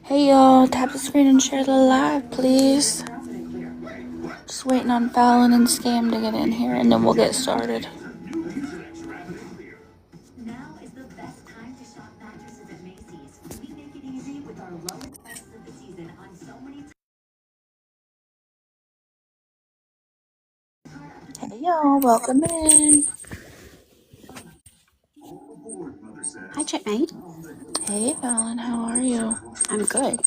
Hey y'all, tap the screen and share the live, please. Just waiting on Fallon and Scam to get in here, and then we'll get started. Now is the best time to shop mattresses at Macy's. We make it easy with our lowest prices of the season on so many. Hey y'all, welcome in. Hi, Checkmate. Hey Fallon, how are you? I'm good.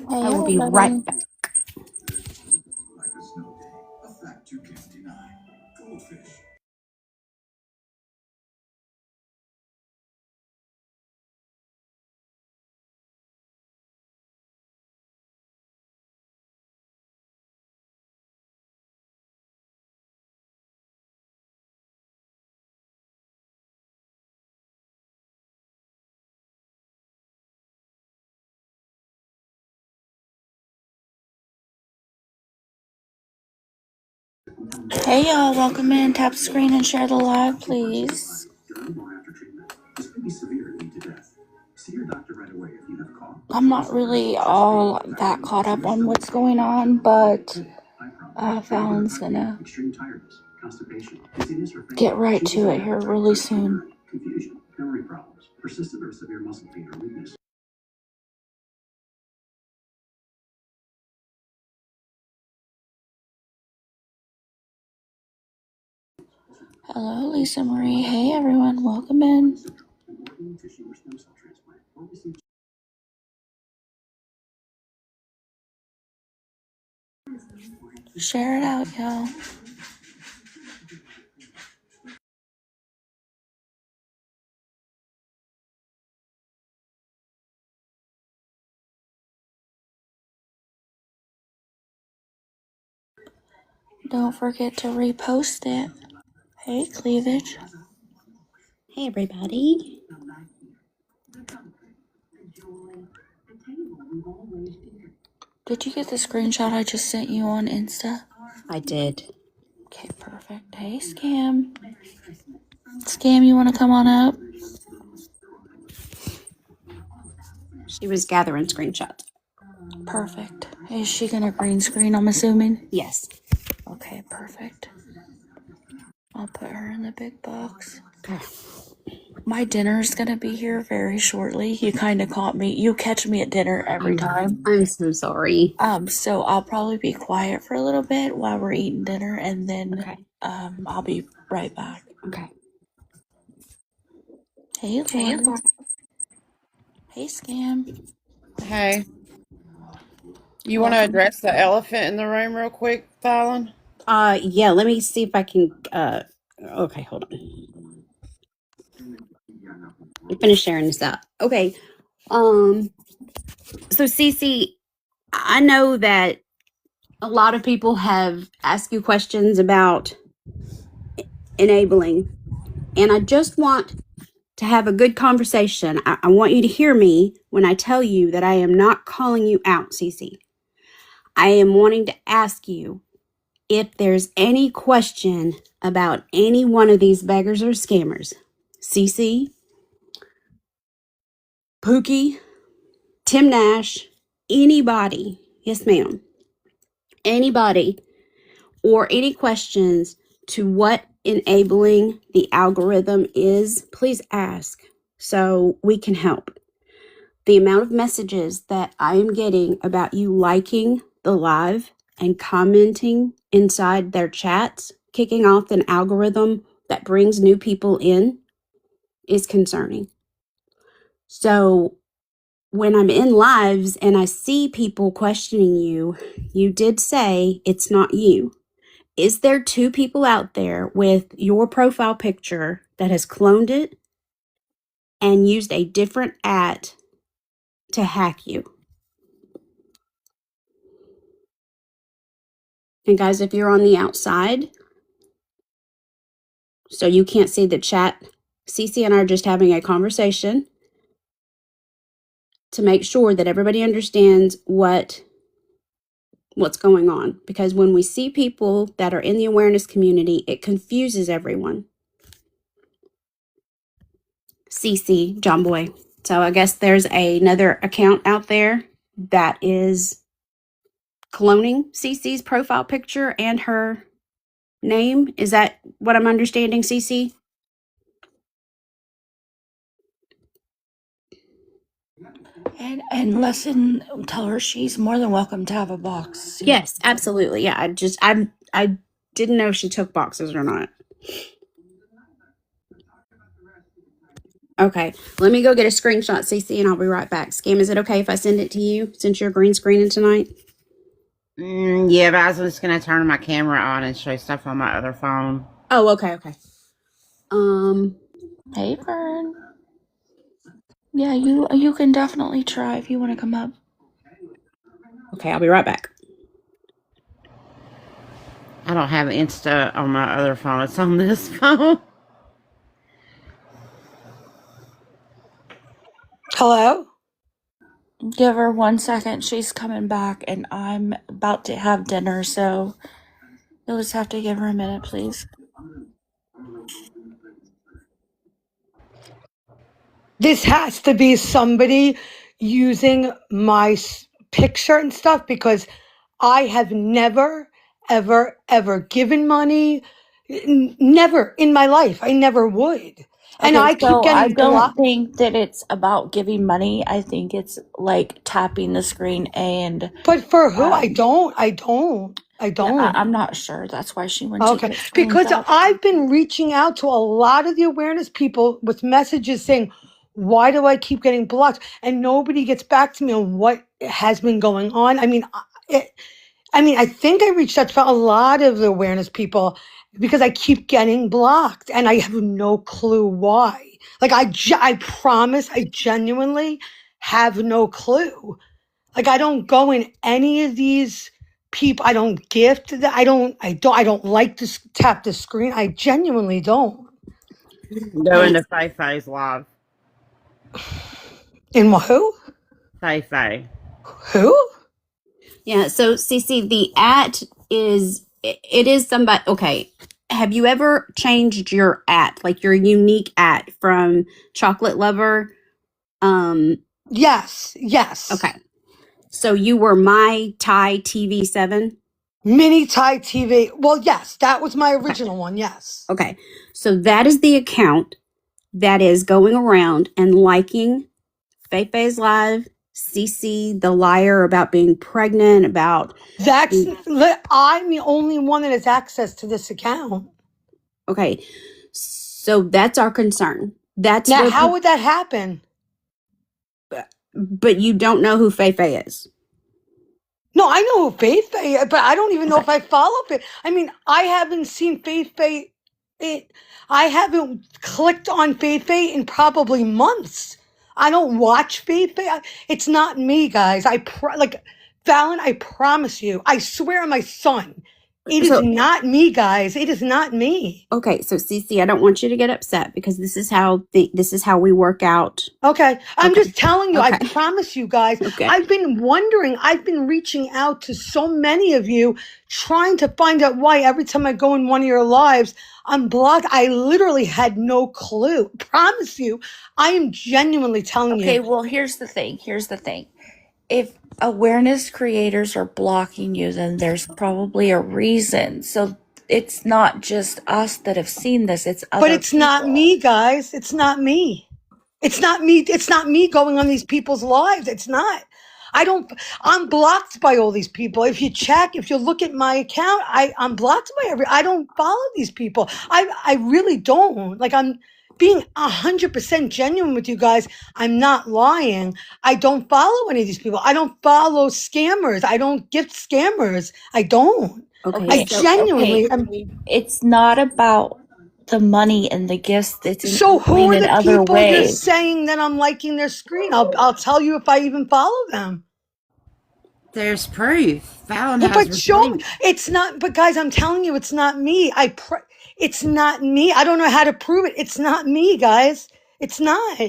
Hey I will be everybody. right back. Hey y'all, welcome in. Tap the screen and share the live, please. I'm not really all that caught up on what's going on, but Fallon's gonna get right to it here really soon. Hello, Lisa Marie. Hey everyone, welcome in. Share it out, y'all. Don't forget to repost it. Hey, Cleavage. Hey, everybody. Did you get the screenshot I just sent you on Insta? I did. Okay, perfect. Hey, Scam. Scam, you want to come on up? She was gathering screenshots. Perfect. Is she going to green screen, I'm assuming? Yes. Okay, perfect. I'll put her in the big box. Okay. My dinner's going to be here very shortly. You kind of caught me. You catch me at dinner every time. I'm so sorry. So I'll probably be quiet for a little bit while we're eating dinner, and then Okay. I'll be right back. Okay. Hey, Lauren. Hey, Scam. Hey, you want to address the elephant in the room real quick, Fallon? Yeah, let me see if I can, okay, hold on. I'm finish sharing this out. Okay. So Cece, I know that a lot of people have asked you questions about enabling, and I just want to have a good conversation. I want you to hear me when I tell you that I am not calling you out, Cece. I am wanting to ask you if there's any question about any one of these beggars or scammers. Cece, Pookie, Tim Nash, anybody. Yes, ma'am. Anybody or any questions to what enabling the algorithm is, please ask so we can help. The amount of messages that I am getting about you liking the live and commenting inside their chats, kicking off an algorithm that brings new people in, is concerning. So when I'm in lives and I see people questioning you, you did say it's not you. Is there two people out there with your profile picture that has cloned it and used a different @ to hack you? And guys, if you're on the outside, so you can't see the chat, Cece and I are just having a conversation to make sure that everybody understands what's going on. Because when we see people that are in the awareness community, it confuses everyone. Cece, John Boy. So I guess there's another account out there that is cloning Cece's profile picture and her name. Is that what I'm understanding, Cece? And listen, tell her she's more than welcome to have a box. Yes, absolutely. Yeah, I didn't know if she took boxes or not. Okay, let me go get a screenshot, Cece, and I'll be right back. Scam, is it okay if I send it to you since you're green screening tonight? Yeah, but I was just gonna turn my camera on and show stuff on my other phone. Oh, okay. Hey, Fern. Yeah, you can definitely try if you want to come up. Okay, I'll be right back. I don't have Insta on my other phone. It's on this phone. Hello? Give her 1 second. She's coming back, and I'm about to have dinner, so you'll just have to give her a minute, please. This has to be somebody using my picture and stuff because I have never, ever, ever given money. Never in my life. I never would. And Okay, I keep so I getting don't blocked. think that it's about giving money. I think it's like tapping the screen and But for who? I um, don't. yeah, I'm not sure. That's why she went to Okay. get Because screenshots. I've been reaching out to a lot of the awareness people with messages saying, why do I keep getting blocked? And nobody gets back to me on what has been going on. I think I reached out to a lot of the awareness people because I keep getting blocked and I have no clue why. Like I promise I genuinely have no clue. Like I don't go in any of these people. I don't gift that. I don't like to tap the screen. I genuinely don't. Go into Fei-Fei's live. In who? Fei-Fei. Who? Yeah, so Cece, the it is somebody. Okay, have you ever changed your like your unique from Chocolate Lover? Yes. Okay, so you were my Thai TV7. Mini Thai TV. Well, yes, that was my original one. Yes. Okay, so that is the account that is going around and liking Fei-Fei's live, Cece the liar about being pregnant, about I'm the only one that has access to this account. okay, so that's our concern. That's Now, where how would that happen? but you don't know who Fei-Fei is. No, I know who Faith Faye, but I don't even know if I follow Faith. I mean, I haven't seen Faith Faye. I haven't clicked on Faith Faye in probably months. I don't watch Faith Faye. It's not me, guys. Fallon, I promise you. I swear on my son. It is So- not me, guys. It is not me. Okay, so Cece, I don't want you to get upset because this is how we work out. Okay. I'm Okay. just telling you, I Okay. promise you guys. Okay. I've been wondering, I've been reaching out to so many of you, trying to find out why every time I go in one of your lives, I'm blocked. I literally had no clue. Promise you. I am genuinely telling Okay, you. well, here's the thing. If awareness creators are blocking you, then there's probably a reason. So it's not just us that have seen this, it's other But it's not people. me, guys. It's not me. It's not me. It's not me going on these people's lives. It's not. I'm blocked by all these people. If you look at my account, I'm blocked by I don't follow these people. I really don't. Like I'm being 100% genuine with you guys. I'm not lying. I don't follow any of these people. I don't follow scammers. I don't gift scammers. I don't. Okay. I genuinely, it's not about the money and the gifts. It's so who are in the other people you're ways. saying that I'm liking their screen? I'll tell you if I even follow them. There's proof. Fallon Well, has but show me. receipts. It's not. But guys, I'm telling you, it's not me. It's not me. I don't know how to prove it. It's not me, guys. It's not.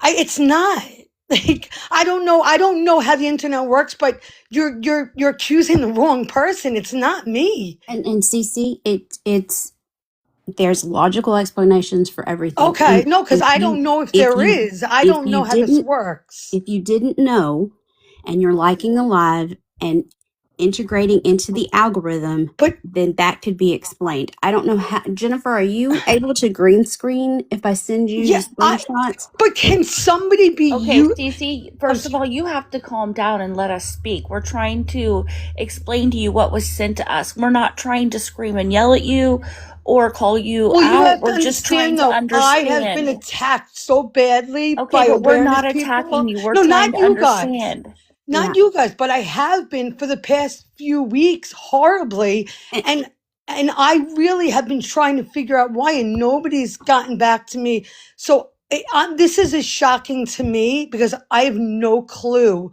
It's not. Like I don't know. I don't know how the internet works. But you're accusing the wrong person. It's not me. And Cece, There's logical explanations for everything. Okay, And no, because if I you don't know if if there you is. I if don't know you how this didn't works. if you didn't know and you're liking the live and integrating into the algorithm, But then that could be explained. I don't know how. Jennifer, are you able to green screen if I send you the yeah, screenshots? but can somebody be Okay, you? Cece, first of all, you have to calm down and let us speak. We're trying to explain to you what was sent to us. We're not trying to scream and yell at you or call you Well, you out. have to We're just trying understand, to though, I have been understand. attacked so badly Okay, by but we're awareness not attacking people. you. We're No, trying not to you guys. understand. Yeah. Not you guys, but I have been for the past few weeks horribly. And And I really have been trying to figure out why, and nobody's gotten back to me. So this is as shocking to me because I have no clue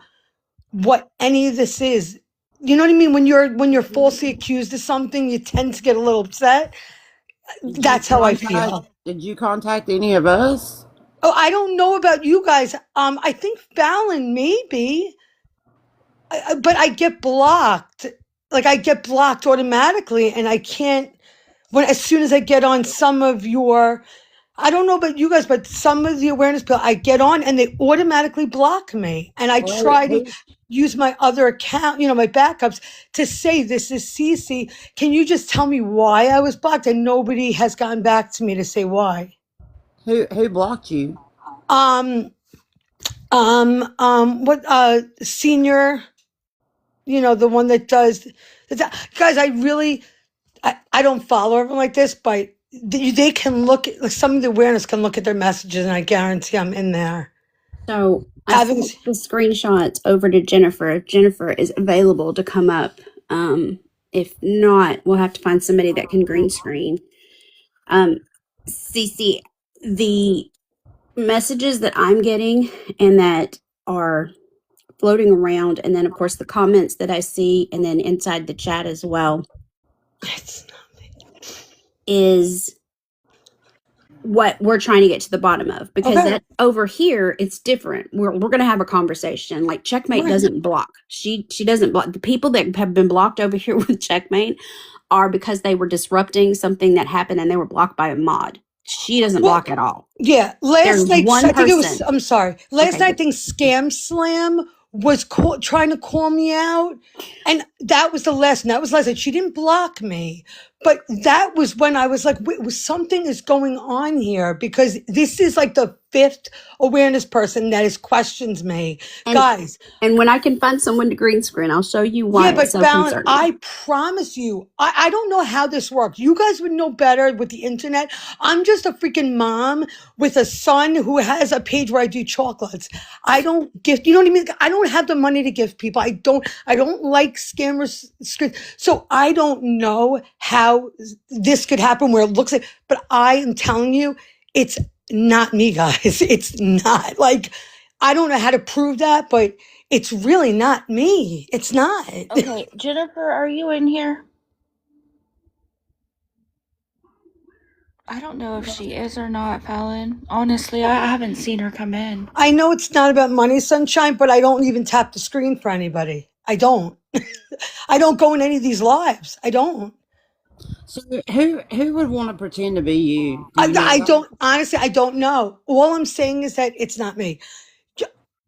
what any of this is. You know what I mean? When you're falsely accused of something, you tend to get a little upset. Did you That's how I contact? feel. Did you contact any of us? Oh, I don't know about you guys. I think Fallon maybe, but I get blocked. Like I get blocked automatically, and I can't. When as soon as I get on some of your, I don't know about you guys, but some of the awareness people, I get on and they automatically block me, and I Well, try to use my other account, my backups, to say this is Cece. Can you just tell me why I was blocked? And nobody has gotten back to me to say why. who blocked you? What senior, the one that does, guys, I don't follow everyone like this, but they can look at, like, some of the awareness can look at their messages, and I guarantee I'm in there. so I sent the screenshots over to Jennifer. If Jennifer is available to come up. If not, we'll have to find somebody that can green screen. Cece, the messages that I'm getting and that are floating around, and then of course the comments that I see, and then inside the chat as well, It's is what we're trying to get to the bottom of, because Okay. that over here it's different. We're going to have a conversation. Like Checkmate Right. doesn't block. She doesn't block. The people that have been blocked over here with Checkmate are because they were disrupting something that happened and they were blocked by a mod. She doesn't Well, block at all. Yeah, last There's night, one I think it was, person. I'm sorry. Last Okay, night, I good. think Scam Slam was trying to call me out. And that was the lesson. That was last night. She didn't block me. But that was when I was like, wait, something is going on here, because this is like the fifth awareness person that has questioned me. And Guys, and when I can find someone to green screen, I'll show you why yeah, it's but so Fallon, concerning. I promise you, I don't know how this works. You guys would know better with the internet. I'm just a freaking mom with a son who has a page where I do chocolates. I don't gift, you know what I mean? I don't have the money to give people. I don't like scammers. So I don't know how this could happen where it looks like, but I am telling you, it's not me, guys. It's not, like, I don't know how to prove that, but it's really not me. It's not. Okay, Jennifer, are you in here? I don't know if she is or not, Fallon. Honestly, I haven't seen her come in. I know it's not about money, Sunshine, but I don't even tap the screen for anybody. I don't. I don't go in any of these lives. I don't. So who would want to pretend to be you? Do you know I that? don't, honestly, I don't know. All I'm saying is that it's not me.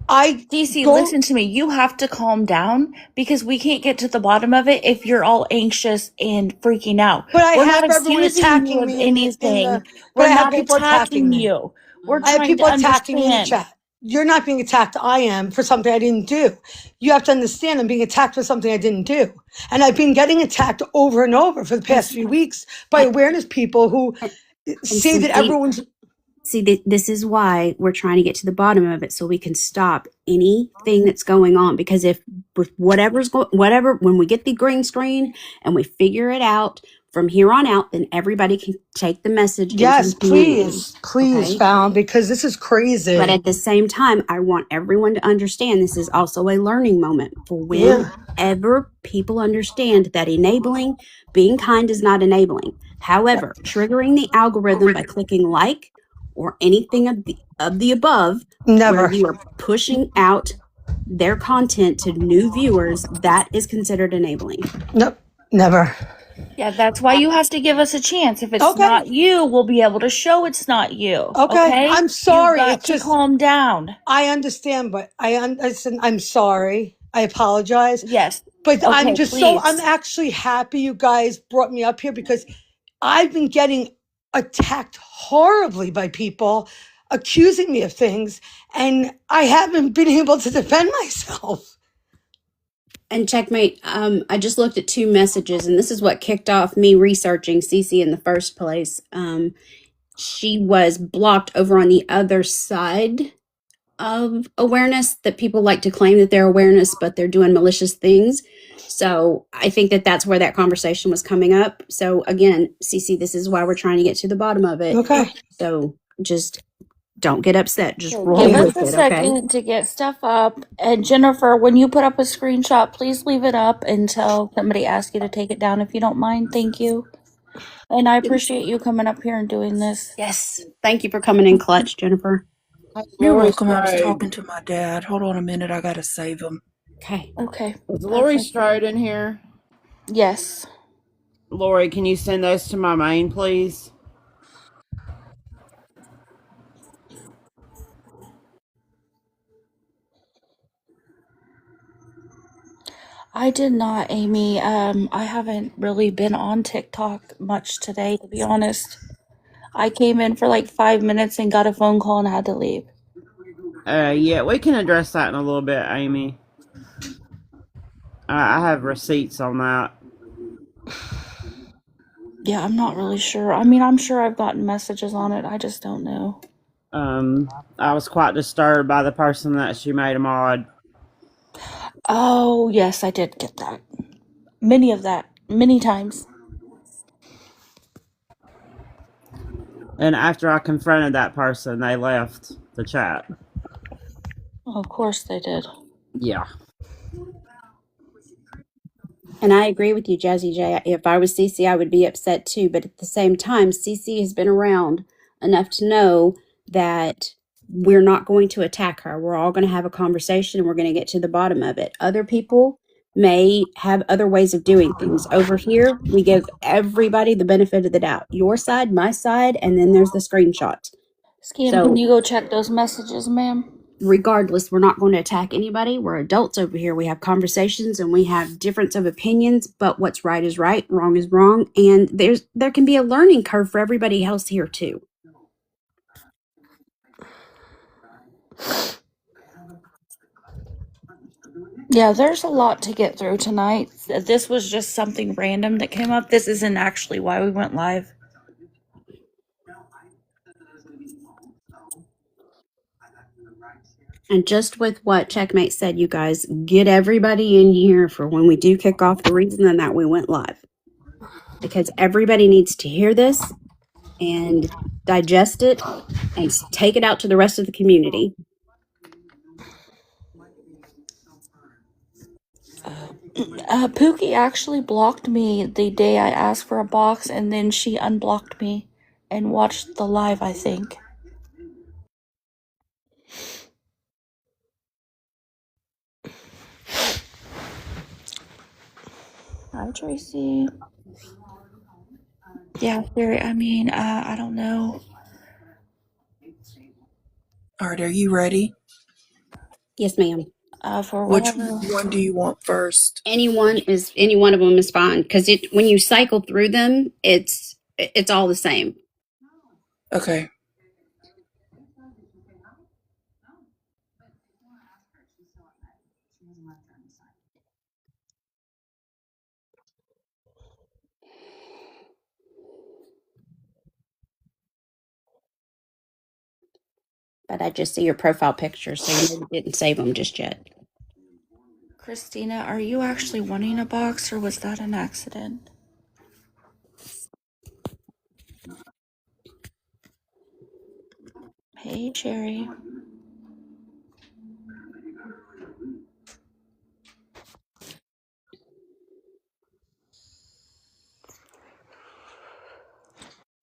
Cece, listen to me. You have to calm down, because we can't get to the bottom of it if you're all anxious and freaking out. But I We're have not everyone accusing you attacking of me anything. but We're I have not people attacking attacking me. you. We're I have trying people to attacking me in the understand. chat. You're not being attacked. I am, for something I didn't do. You have to understand, I'm being attacked for something I didn't do. And I've been getting attacked over and over for the past few weeks by awareness people who say that everyone's. See, this is why we're trying to get to the bottom of it, so we can stop anything that's going on. Because if with whatever, when we get the green screen and we figure it out from here on out, then everybody can take the message. Yes, into the community, please, okay? Fallon, because this is crazy. But at the same time, I want everyone to understand this is also a learning moment for whenever people understand that enabling, being kind is not enabling. However, triggering the algorithm by clicking like or anything of the above, Never. where you are pushing out their content to new viewers, that is considered enabling. Nope, never. Yeah, that's why you have to give us a chance. If it's Okay. not you, we'll be able to show it's not you. Okay. Okay? I'm You've sorry. got It's to just, calm down. I understand, but listen, I'm sorry. I apologize. Yes. But I'm Okay, just so, I'm please. actually happy you guys brought me up here because I've been getting attacked horribly by people accusing me of things, and I haven't been able to defend myself. And checkmate, I just looked at 2 messages, and this is what kicked off me researching Cece in the first place. She was blocked over on the other side of awareness, that people like to claim that they're awareness, but they're doing malicious things. So I think that that's where that conversation was coming up. So again, Cece, this is why we're trying to get to the bottom of it. Okay. So just don't get upset. Just Okay, roll give us with a it, okay? second to get stuff up. And Jennifer, when you put up a screenshot, please leave it up until somebody asks you to take it down if you don't mind. Thank you. And I appreciate you coming up here and doing this. Yes. Thank you for coming in clutch, Jennifer. You're Lori welcome. I was Strode. talking to my dad. Hold on a minute. I gotta save him. Okay. Okay. Is Lori Perfect. Strode in here? Yes. Lori, can you send those to my main, please? I did not, Amy. I haven't really been on TikTok much today, to be honest. I came in for like 5 minutes and got a phone call and had to leave. Yeah, we can address that in a little bit, Amy. I have receipts on that. Yeah, I'm not really sure. I mean, I'm sure I've gotten messages on it. I just don't know. I was quite disturbed by the person that she made a mod. Oh, yes, I did get that. Many times. And after I confronted that person, they left the chat. Of course they did. Yeah. And I agree with you, Jazzy J. If I was Cece, I would be upset too. But at the same time, Cece has been around enough to know that we're not going to attack her. We're all going to have a conversation and we're going to get to the bottom of it. Other people may have other ways of doing things. Over here, we give everybody the benefit of the doubt. Your side, my side, and then there's the screenshots. Scam, So can you go check those messages, ma'am? regardless, we're not going to attack anybody. We're adults over here. We have conversations and we have difference of opinions, but what's right is right, wrong is wrong, and there can be a learning curve for everybody else here too. Yeah, there's a lot to get through tonight. This was just something random that came up. This isn't actually why we went live. And just with what Checkmate said, you guys get everybody in here for when we do kick off, the reason that we went live, because everybody needs to hear this and digest it and take it out to the rest of the community. Pookie actually blocked me the day I asked for a box, and then she unblocked me and watched the live, I think. Hi, Tracy. Yeah, Sherry, I mean, I don't know. All right, are you ready? Yes, ma'am. For Which whatever. one do you want first? Any one of them is fine, because when you cycle through them, it's all the same. Okay. But I just see your profile picture, so you maybe didn't save them just yet. Christina, are you actually wanting a box, or was that an accident? Hey, Cherry.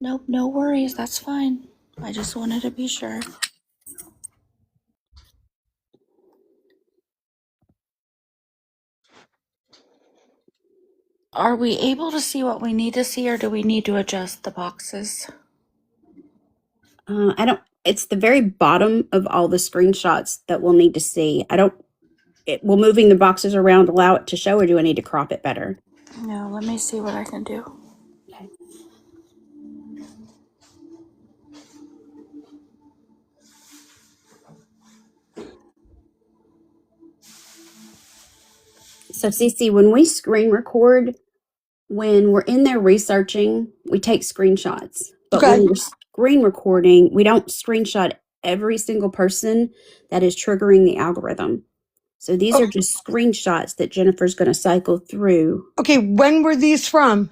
Nope, no worries. That's fine. I just wanted to be sure. Are we able to see what we need to see, or do we need to adjust the boxes? I don't. It's the very bottom of all the screenshots that we'll need to see. Will moving the boxes around allow it to show, or do I need to crop it better? No, let me see what I can do. Okay. So CC, when we screen record, when we're in there researching, we take screenshots. But Okay. when we're screen recording, we don't screenshot every single person that is triggering the algorithm. So these are just screenshots that Jennifer's going to cycle through. Okay, when were these from?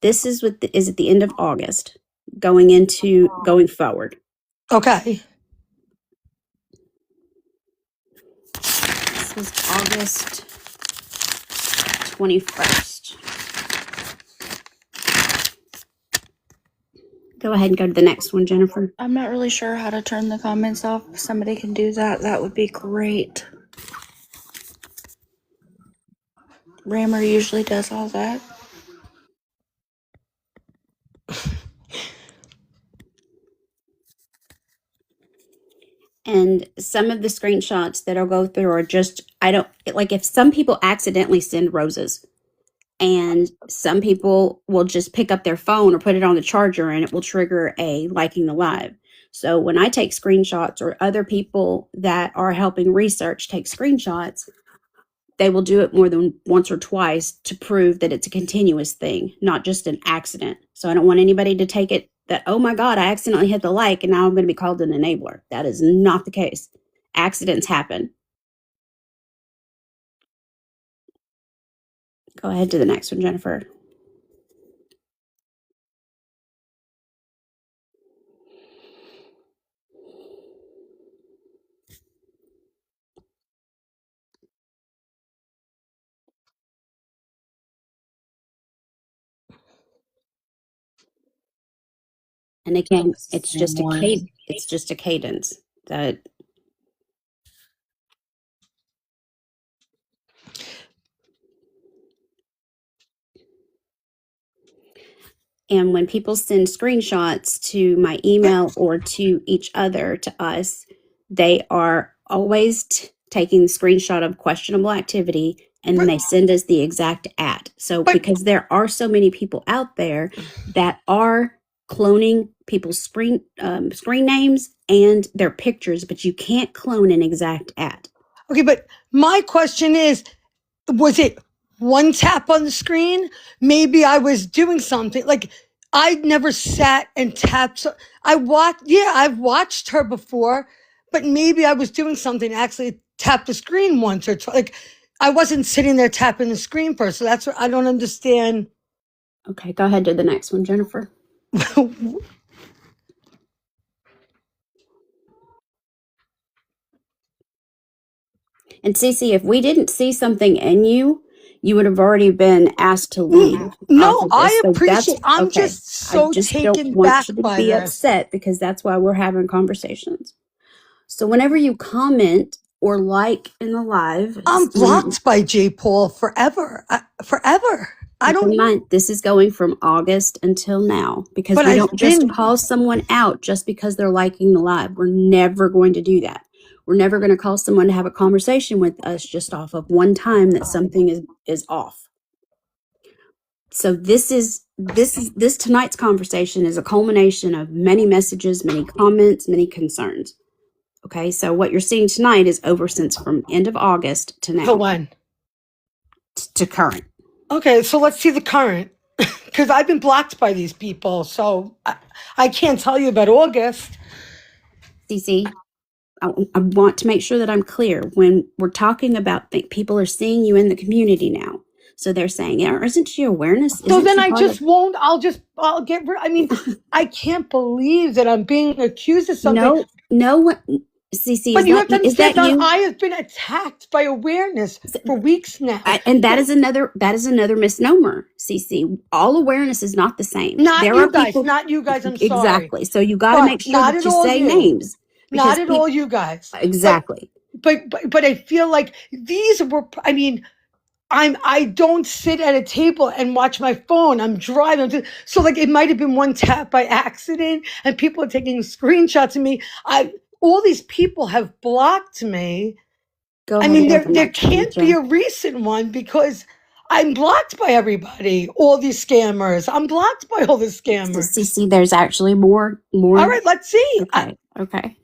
This is at the end of August, going forward. Okay. This was August 21st. Go ahead and go to the next one, Jennifer. I'm not really sure how to turn the comments off. If somebody can do that, that would be great. Rammer usually does all that. And some of the screenshots that I'll go through are just, if some people accidentally send roses, and some people will just pick up their phone or put it on the charger and it will trigger a liking the live. So when I take screenshots, or other people that are helping research take screenshots, they will do it more than once or twice to prove that it's a continuous thing, not just an accident. So I don't want anybody to take it that, oh my God, I accidentally hit the like and now I'm going to be called an enabler. That is not the case. Accidents happen. Go ahead to the next one, Jennifer. And again, it's just a cadence that and when people send screenshots to my email or to each other, to us, they are always taking the screenshot of questionable activity, and then they send us the exact @ So because there are so many people out there that are cloning people's screen names and their pictures, but you can't clone an exact @ Okay, but my question is, was it one tap on the screen? Maybe I was doing something. Like, I'd never sat and tapped. I've watched her before, but maybe I was doing something, actually tapped the screen once or twice. Like, I wasn't sitting there tapping the screen first. So that's what I don't understand. Okay, go ahead to the next one, Jennifer. And Cece, if we didn't see something in you, you would have already been asked to leave. No, I appreciate. I'm just so taken back by be this. upset, because that's why we're having conversations. So whenever you comment or like in the live, I'm blocked by J. Paul forever. Forever. I don't mind. This is going from August until now, because But we I've don't just been- call someone out just because they're liking the live. We're never going to do that. We're never going to call someone to have a conversation with us just off of one time that something is off. So this tonight's conversation is a culmination of many messages, many comments, many concerns. Okay, so what you're seeing tonight is over since from end of August to now. To when? To current. Okay, so let's see the current. Because I've been blocked by these people, so I can't tell you about August. CC, I want to make sure that I'm clear. When we're talking about people are seeing you in the community now. So they're saying, isn't she awareness? So then I just won't, I'll get rid. I mean, I can't believe that I'm being accused of something. No, CC, But you have to understand that you? I have been attacked by awareness for weeks now. And that is another misnomer, CC. All awareness is not the same. Not you guys, I'm sorry. Exactly. So you got to make sure that you say names. Not at all you guys. Exactly. But I feel like these were, I mean, I don't sit at a table and watch my phone. I'm driving. So like it might have been one tap by accident and people are taking screenshots of me. All these people have blocked me. Go I ahead mean, and open there that channel, can't be Jen. a recent one because I'm blocked by everybody. All these scammers. I'm blocked by all the So, scammers. Cece, there's actually more. All right, let's see. Okay.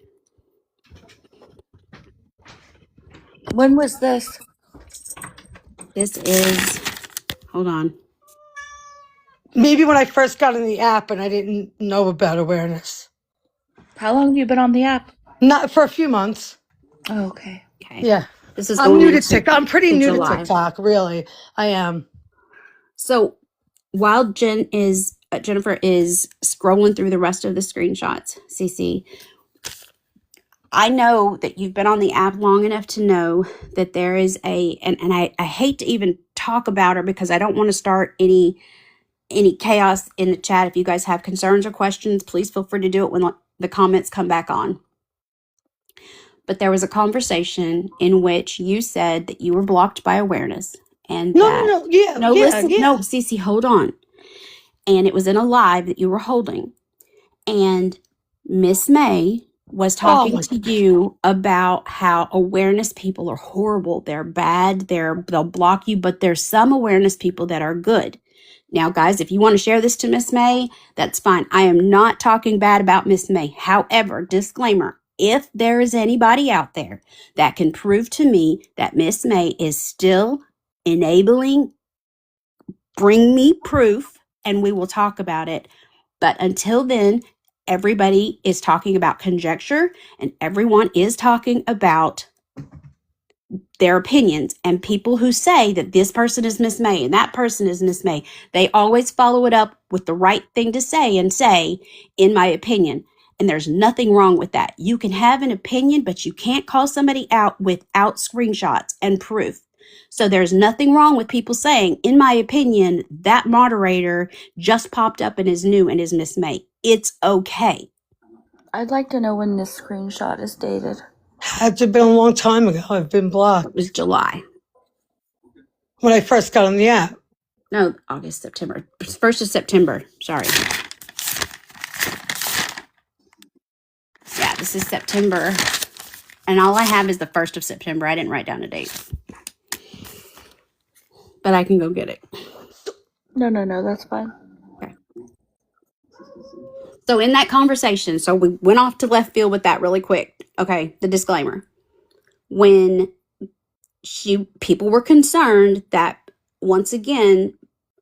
When was this? This is, hold on. Maybe when I first got in the app and I didn't know about awareness. How long have you been on the app? Not for a few months. Oh, okay. Okay. Yeah. This is I'm going new to into TikTok. I'm pretty new to July. TikTok, really. I am. So while Jennifer is scrolling through the rest of the screenshots, Cece, I know that you've been on the app long enough to know that there is and I hate to even talk about her because I don't want to start any chaos in the chat. If you guys have concerns or questions, please feel free to do it when the comments come back on. But there was a conversation in which you said that you were blocked by awareness and No. Yeah. no, yeah, listen, yeah. no, Cece, hold on. And it was in a live that you were holding. And Miss May was talking my to you about how awareness people are horrible. They're bad. They'll block you, but there's some awareness people that are good. Now, guys, if you want to share this to Miss May, that's fine. I am not talking bad about Miss May. However, disclaimer, if there is anybody out there that can prove to me that Miss May is still enabling, bring me proof and we will talk about it. But until then, everybody is talking about conjecture and everyone is talking about their opinions. And people who say that this person is Miss May and that person is Miss May, they always follow it up with the right thing to say and say, in my opinion. And there's nothing wrong with that. You can have an opinion, but you can't call somebody out without screenshots and proof. So there's nothing wrong with people saying, in my opinion, that moderator just popped up and is new and is Miss May. It's okay. I'd like to know when this screenshot is dated. Had to have been a long time ago. I've been blocked. It was July. When I first got on the app. No, August, September. 1st of September. Sorry. Yeah, this is September. And all I have is the 1st of September. I didn't write down a date. But I can go get it. No, that's fine. Okay. So in that conversation, so we went off to left field with that really quick. Okay, the disclaimer. When people were concerned that once again,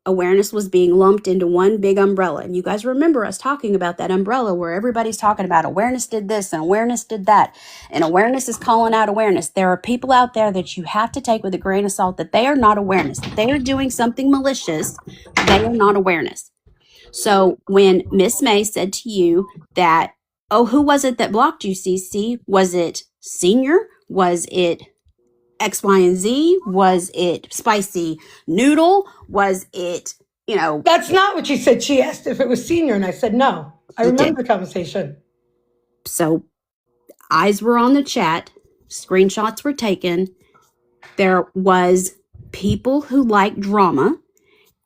awareness was being lumped into one big umbrella. And you guys remember us talking about that umbrella where everybody's talking about awareness did this and awareness did that. And awareness is calling out awareness. There are people out there that you have to take with a grain of salt that they are not awareness. If they are doing something malicious, they are not awareness. So when Miss May said to you that, oh, who was it that blocked you, CC? Was it Senior? Was it X, Y, and Z? Was it Spicy Noodle? Was it, That's not what she said. She asked if it was Senior, and I said no. I remember the conversation. So eyes were on the chat. Screenshots were taken. There was people who like drama,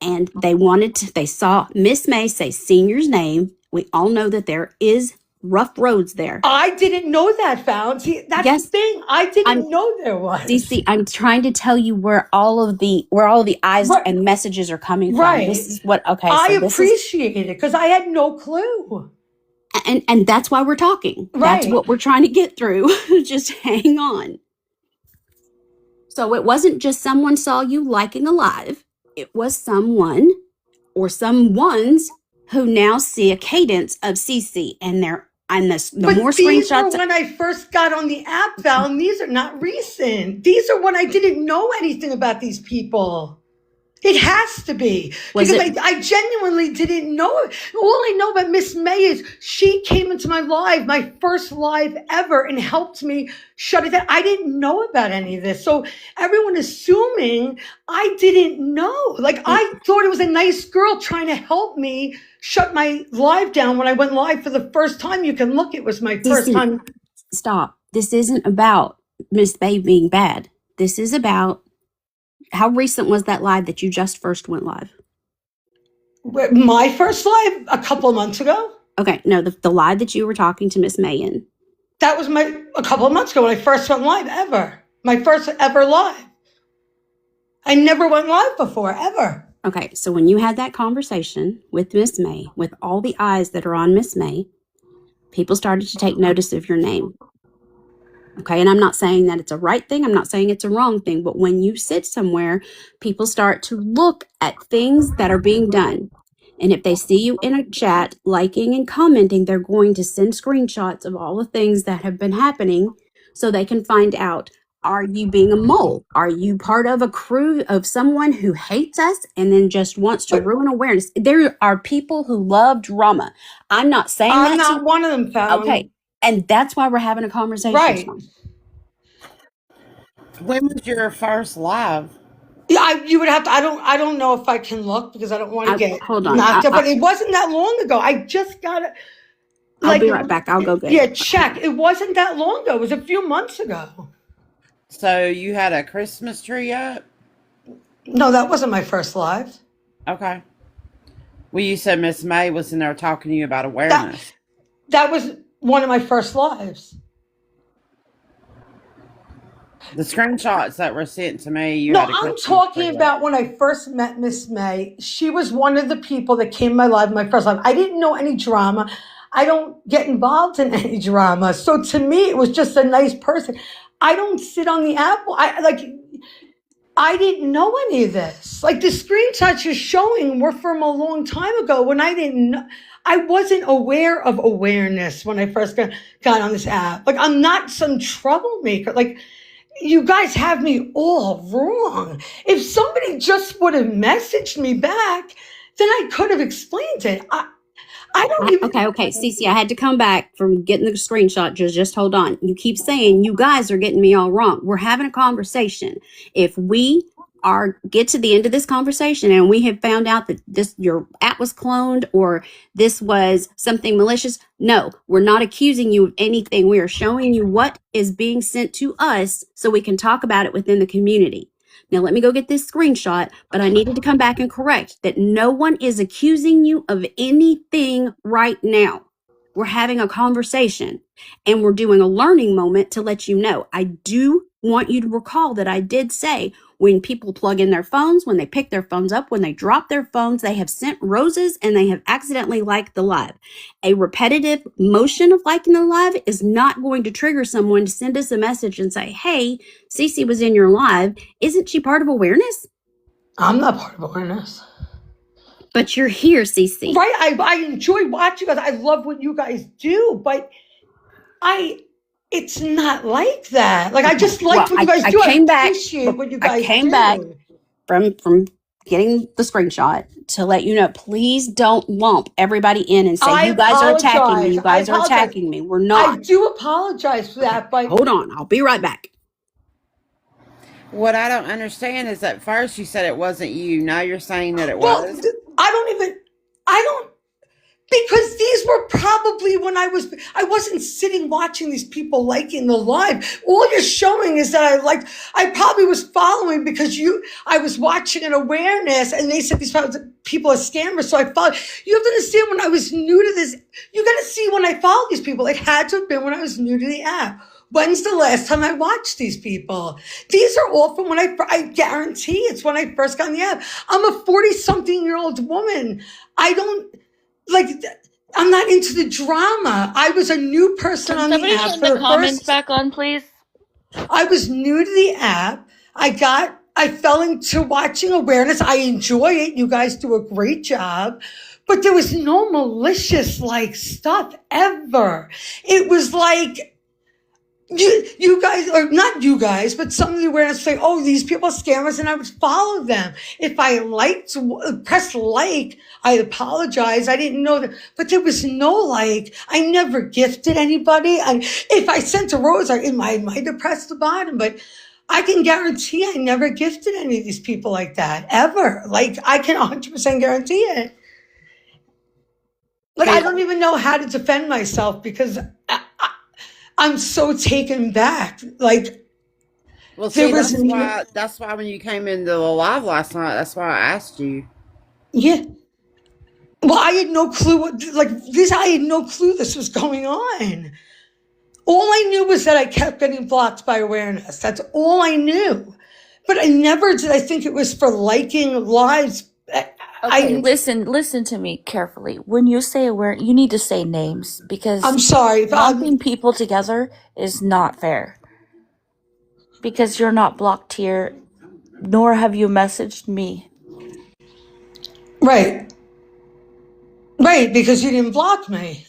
and they saw Miss May say Senior's name. We all know that there is rough roads there. I didn't know that, Fallon. See, that's Yes. the thing. I didn't know there was. CC, I'm trying to tell you where all of the eyes Right. and messages are coming from. Right. This is what I appreciate it because I had no clue. and that's why we're talking. That's Right. what we're trying to get through. Just hang on. So it wasn't just someone saw you liking a live. It was someone or some ones who now see a cadence of CC and the But more these screenshots. were when I first got on the app, Val, and these are not recent. These are when I didn't know anything about these people. It has to be. Was Because it- I genuinely didn't know. All I know about Miss May is she came into my live, my first live ever, and helped me shut it down. I didn't know about any of this. So everyone assuming I didn't know. Like I thought it was a nice girl trying to help me shut my live down when I went live for the first time. You can look, it was my first CC, time. Stop. This isn't about Miss May being bad. This is about How recent was that live that you just first went live? My first live a couple of months ago. Okay, no, the live that you were talking to Miss May in. That was a couple of months ago when I first went live ever. My first ever live. I never went live before, ever. Okay, so when you had that conversation with Miss May, with all the eyes that are on Miss May, people started to take notice of your name. Okay, and I'm not saying that it's a right thing. I'm not saying it's a wrong thing. But when you sit somewhere, people start to look at things that are being done. And if they see you in a chat, liking and commenting, they're going to send screenshots of all the things that have been happening so they can find out, are you being a mole? Are you part of a crew of someone who hates us and then just wants to ruin awareness? There are people who love drama. I'm not saying I'm that. not one of them, Fallon. Okay. And that's why we're having a conversation. Right. When was your first live? Yeah, you would have to. I don't know if I can look because I don't want to get hold on. knocked up. But it wasn't that long ago. I just got it. I'll be right back. I'll go get Yeah, it. check. It wasn't that long ago. It was a few months ago. So you had a Christmas tree up? No, that wasn't my first live. Okay. Well, you said Miss May was in there talking to you about awareness. That was one of my first lives. The screenshots that were sent to me, you No, had a I'm Christmas talking tree about up. when I first met Miss May. She was one of the people that came to my live, my first live. I didn't know any drama. I don't get involved in any drama. So to me, it was just a nice person. I don't sit on the app. I didn't know any of this. Like the screenshots you're showing were from a long time ago when I didn't know. I wasn't aware of awareness when I first got on this app. Like I'm not some troublemaker. Like you guys have me all wrong. If somebody just would have messaged me back, then I could have explained it. I don't even. Okay. Cece, I had to come back from getting the screenshot. Just hold on. You keep saying you guys are getting me all wrong. We're having a conversation. If we get to the end of this conversation and we have found out that your app was cloned or this was something malicious, no, we're not accusing you of anything. We are showing you what is being sent to us so we can talk about it within the community. Now, let me go get this screenshot, but I needed to come back and correct that no one is accusing you of anything right now. We're having a conversation and we're doing a learning moment to let you know. I do want you to recall that I did say when people plug in their phones, when they pick their phones up, when they drop their phones, they have sent roses and they have accidentally liked the live. A repetitive motion of liking the live is not going to trigger someone to send us a message and say, hey, Cece was in your live. Isn't she part of awareness? I'm not part of awareness. But you're here, Cece. Right. I enjoy watching you guys. I love what you guys do, but it's not like that. Like I just like what you guys do. I appreciate what you guys do. I came back from getting the screenshot to let you know, please don't lump everybody in and say, you guys are attacking me. You guys are attacking me. We're not. I do apologize for that, but hold on. I'll be right back. What I don't understand is at first you said it wasn't you. Now you're saying that it was. Because these were probably when I wasn't sitting watching these people liking the live. All you're showing is that I probably was following because I was watching an awareness and they said these people are scammers. So I followed. You have to understand when I was new to this, you got to see when I followed these people. It had to have been when I was new to the app. When's the last time I watched these people? These are all from when I guarantee it's when I first got on the app. I'm a 40-something-year-old woman. I'm not into the drama. I was a new person on the app. Somebody turn the comments back on, please. I was new to the app. I fell into watching awareness. I enjoy it. You guys do a great job. But there was no malicious stuff ever. It was like you guys, or not you guys, but some of the awareness say, oh, these people are scammers, and I would follow them. If I pressed like, I apologize. I didn't know that, but there was no I never gifted anybody. If I sent a rose, I might have pressed the bottom, but I can guarantee I never gifted any of these people like that, ever. I can 100% guarantee it. I don't even know how to defend myself because I'm so taken back. Well, There see, was that's why when you came into the live last night, that's why I asked you. yeah. Well, I had no clue I had no clue this was going on. All I knew was that I kept getting blocked by awareness. That's all I knew. But I never did I think it was for liking lives. Okay, listen to me carefully. When you say aware, you need to say names because I'm sorry. lumping people together is not fair. Because you're not blocked here, nor have you messaged me. Right. Right, because you didn't block me.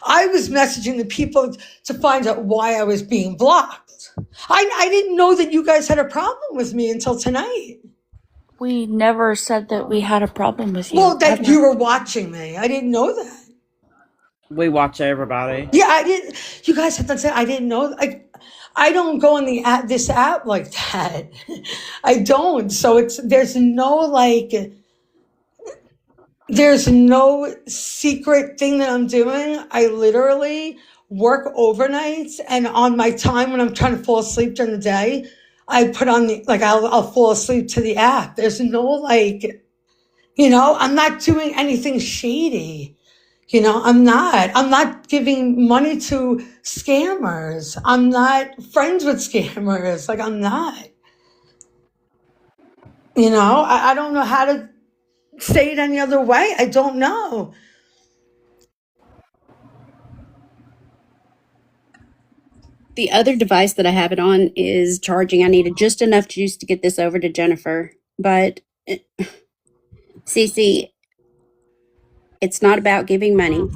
I was messaging the people to find out why I was being blocked. I didn't know that you guys had a problem with me until tonight. We never said that we had a problem with you. Well, that you were watching me. I didn't know that. We watch everybody. Yeah, I didn't. You guys have to say I didn't know. I don't go on this app like that. I don't. So there's no secret thing that I'm doing. I literally work overnights, and on my time when I'm trying to fall asleep during the day, I put on I'll fall asleep to the app. There's no I'm not doing anything shady. I'm not giving money to scammers. I'm not friends with scammers. I'm not. I don't know how to say it any other way. I don't know. The other device that I have it on is charging. I needed just enough juice to get this over to Jennifer. But, Cece, it's not about giving money.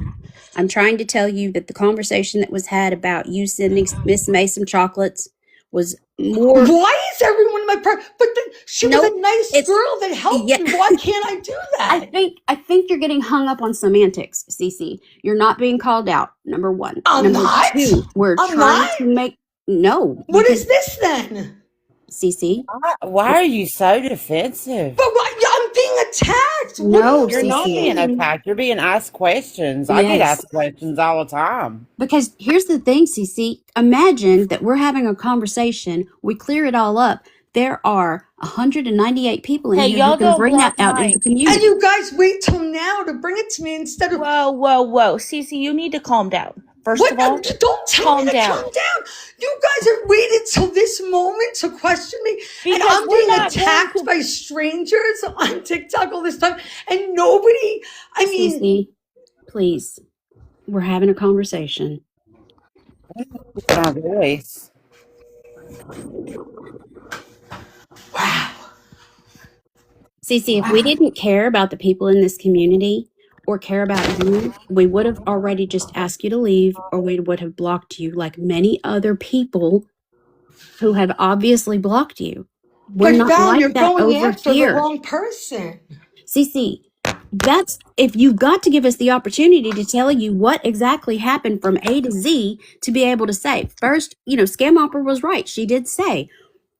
I'm trying to tell you that the conversation that was had about you sending Miss May some chocolates was more. Why is everyone in my But then she was a nice girl that helped me. Why can't I do that? I think you're getting hung up on semantics, Cece. You're not being called out. Number one. I'm number not. two, we're I'm trying not. to make What is this then? Cece. Why are you so defensive? But I'm being attacked. No, You're not Cece. being attacked. You're being asked questions. I get Yes. asked questions all the time. Because here's the thing, Cece. Imagine that we're having a conversation. We clear it all up. There are 198 people in Hey, here y'all who can don't bring that block out into mine. the community. And you guys wait till now to bring it to me instead of Whoa. Cece, you need to calm down. First what? of all, Don't tell calm me to down. calm down. You guys have waited till this moment to question me, and Because I'm we're being not going attacked to- by strangers on TikTok all this time, and nobody. I mean, Cece, please. We're having a conversation. My voice. wow. Cece, if we didn't care about the people in this community or care about you, we would have already just asked you to leave, or we would have blocked you like many other people who have obviously blocked you. We're But not Val, like you're that going over after here. the wrong person. Cece, that's if you've got to give us the opportunity to tell you what exactly happened from A to Z to be able to say. First, Scam Opera was right. She did say,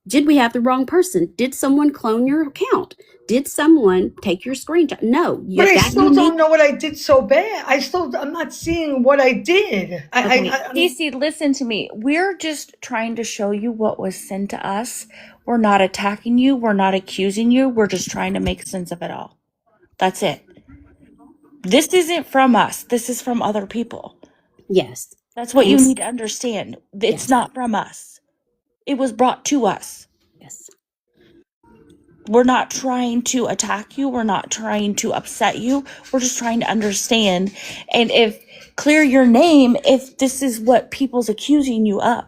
did we have the wrong person? Did someone clone your account? Did someone take your screenshot? No. But I still don't know what I did so bad. I'm not seeing what I did. Cece, listen to me. We're just trying to show you what was sent to us. We're not attacking you. We're not accusing you. We're just trying to make sense of it all. That's it. This isn't from us. This is from other people. Yes. That's what you need to understand. It's not from us. It was brought to us. Yes. We're not trying to attack you. We're not trying to upset you. We're just trying to understand and clear your name if this is what people's accusing you of.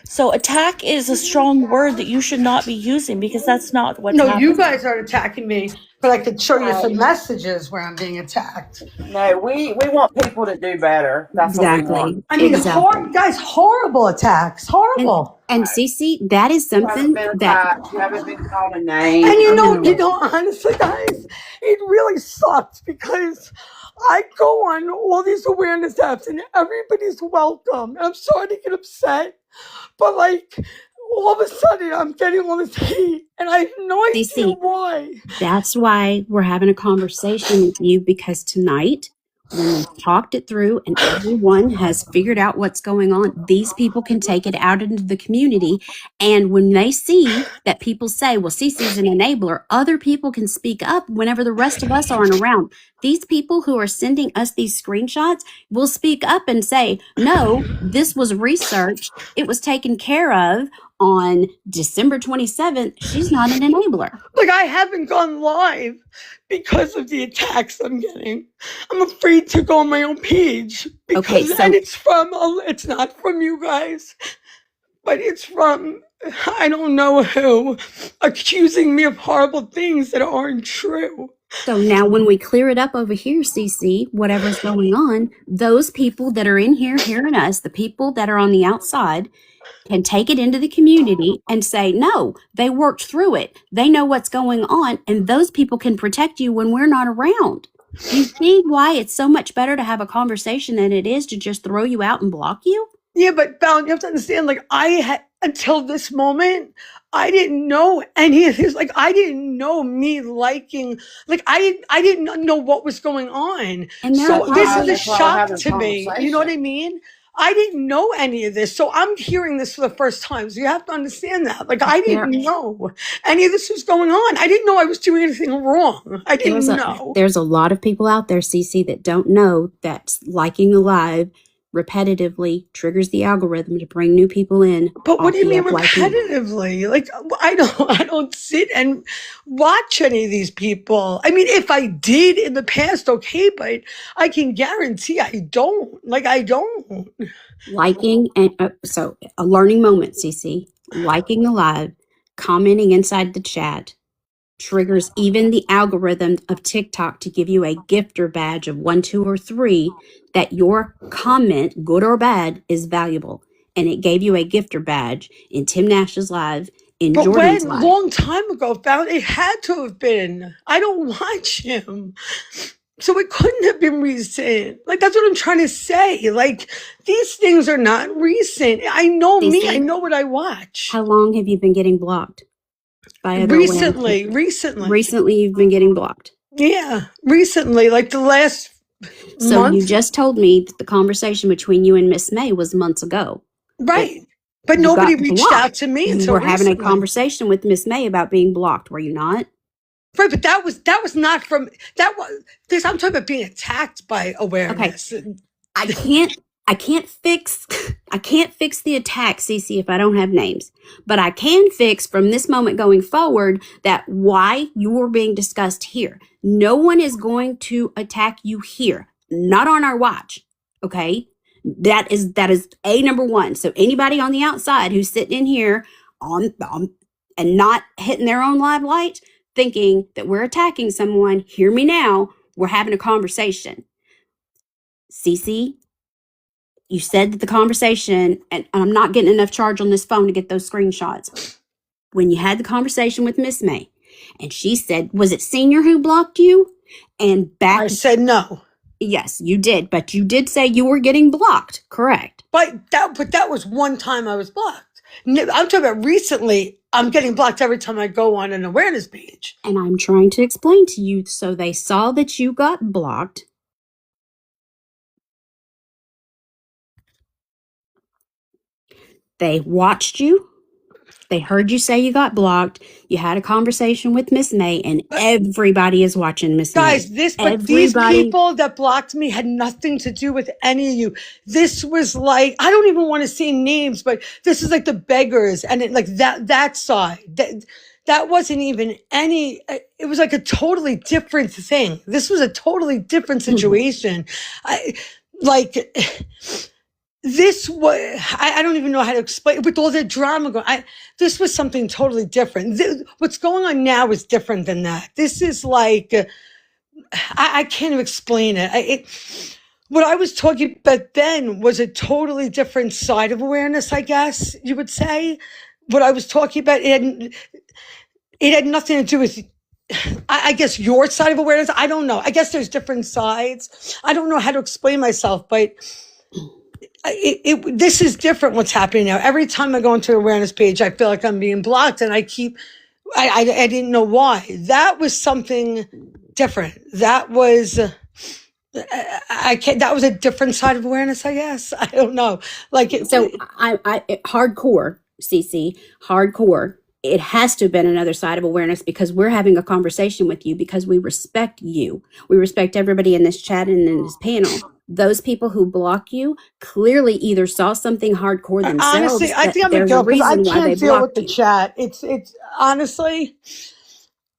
So attack is a strong word that you should not be using because that's not what's happening. You guys are attacking me, but I could show you some messages where I'm being attacked. No, we want people to do better. That's Exactly. what we want. I mean, guys, horrible attacks. Horrible. And Cece, that is something You haven't been called a name. And honestly, guys, it really sucks because I go on all these awareness apps and everybody's welcome. And I'm sorry to get upset, but all of a sudden I'm getting all this hate and I have no idea why. That's why we're having a conversation with you, because tonight When we've talked it through and everyone has figured out what's going on, these people can take it out into the community. And when they see that people say, well, Cece's an enabler, other people can speak up whenever the rest of us aren't around. These people who are sending us these screenshots will speak up and say, no, this was researched. It was taken care of on December 27th. She's not an enabler. Like, I haven't gone live because of the attacks I'm getting. I'm afraid to go on my own page because, Okay, so- and it's not from you guys, but it's from, I don't know who, accusing me of horrible things that aren't true. So now when we clear it up over here, CC, whatever's going on, those people that are in here hearing us, the people that are on the outside, can take it into the community and say, no, they worked through it. They know what's going on. And those people can protect you when we're not around. Do you see why it's so much better to have a conversation than it is to just throw you out and block you? Yeah, but Fallon, you have to understand, like, until this moment, I didn't know any of this. Like, I didn't know me liking, like, I didn't know what was going on. And there So are this other- is a shock to me. You know what I mean? I didn't know any of this. So I'm hearing this for the first time. So you have to understand that. Like, I didn't know any of this was going on. I didn't know I was doing anything wrong. I didn't know. There's a lot of people out there, CC, that don't know that liking the live repetitively triggers the algorithm to bring new people in. But what do you mean off the liking. repetitively? Like, I don't sit and watch any of these people. I mean, if I did in the past, okay, but I can guarantee I don't. Like, I don't. Liking, and so a learning moment, CC. Liking the live, commenting inside the chat triggers even the algorithm of TikTok to give you a gifter badge of 1, 2, or 3 that your comment, good or bad, is valuable. And it gave you a gifter badge in Tim Nash's live, in But Jordan's when? live. Long time ago, Fallon, it had to have been. I don't watch him. So it couldn't have been recent. Like, that's what I'm trying to say. Like, these things are not recent. I know me. Stacey, I know what I watch. How long have you been getting blocked? By other Recently. Recently, you've been getting blocked. Yeah, recently, like the last So month. you just told me that the conversation between you and Miss May was months ago. Right. But You nobody got reached blocked. out to me You until were having a recently. conversation with Miss May about being blocked, were you not? Right, but that was not from that was this. I'm talking about being attacked by awareness. I can't fix the attack, Cece, if I don't have names. But I can fix from this moment going forward that why you are being discussed here. No one is going to attack you here. Not on our watch. Okay? That is a number one. So anybody on the outside who's sitting in here on and not hitting their own live light, thinking that we're attacking someone, hear me now. We're having a conversation. Cece, you said that the conversation, and I'm not getting enough charge on this phone to get those screenshots. When you had the conversation with Miss May, and she said, was it Senior who blocked you? And back, I said no. yes, you did, but you did say you were getting blocked, correct? But that was one time I was blocked. I'm talking about recently. I'm getting blocked every time I go on an awareness page. And I'm trying to explain to you, so they saw that you got blocked. They watched you. They heard you say you got blocked. You had a conversation with Miss May, and everybody is watching Miss May. Guys, these people that blocked me had nothing to do with any of you. This was like, I don't even want to say names, but this is like the beggars and like that side. That wasn't even any, it was like a totally different thing. This was a totally different situation. This was, I don't even know how to explain with all the drama going. This was something totally different. What's going on now is different than that. This is like, I can't even explain it. What I was talking about then was a totally different side of awareness, I guess you would say. What I was talking about, it had nothing to do with, I guess, your side of awareness. I don't know. I guess there's different sides. I don't know how to explain myself, but this is different what's happening now. Every time I go into the awareness page, I feel like I'm being blocked, and I didn't know why. That was something different. That was I can't. That was a different side of awareness, I guess. I don't know. Like So hardcore, Cece, hardcore. It has to have been another side of awareness because we're having a conversation with you because we respect you. We respect everybody in this chat and in this panel. Those people who block you clearly either saw something hardcore themselves. honestly, I think I'm gonna there's a go because I reason why they can't deal with blocked the you. chat. It's honestly,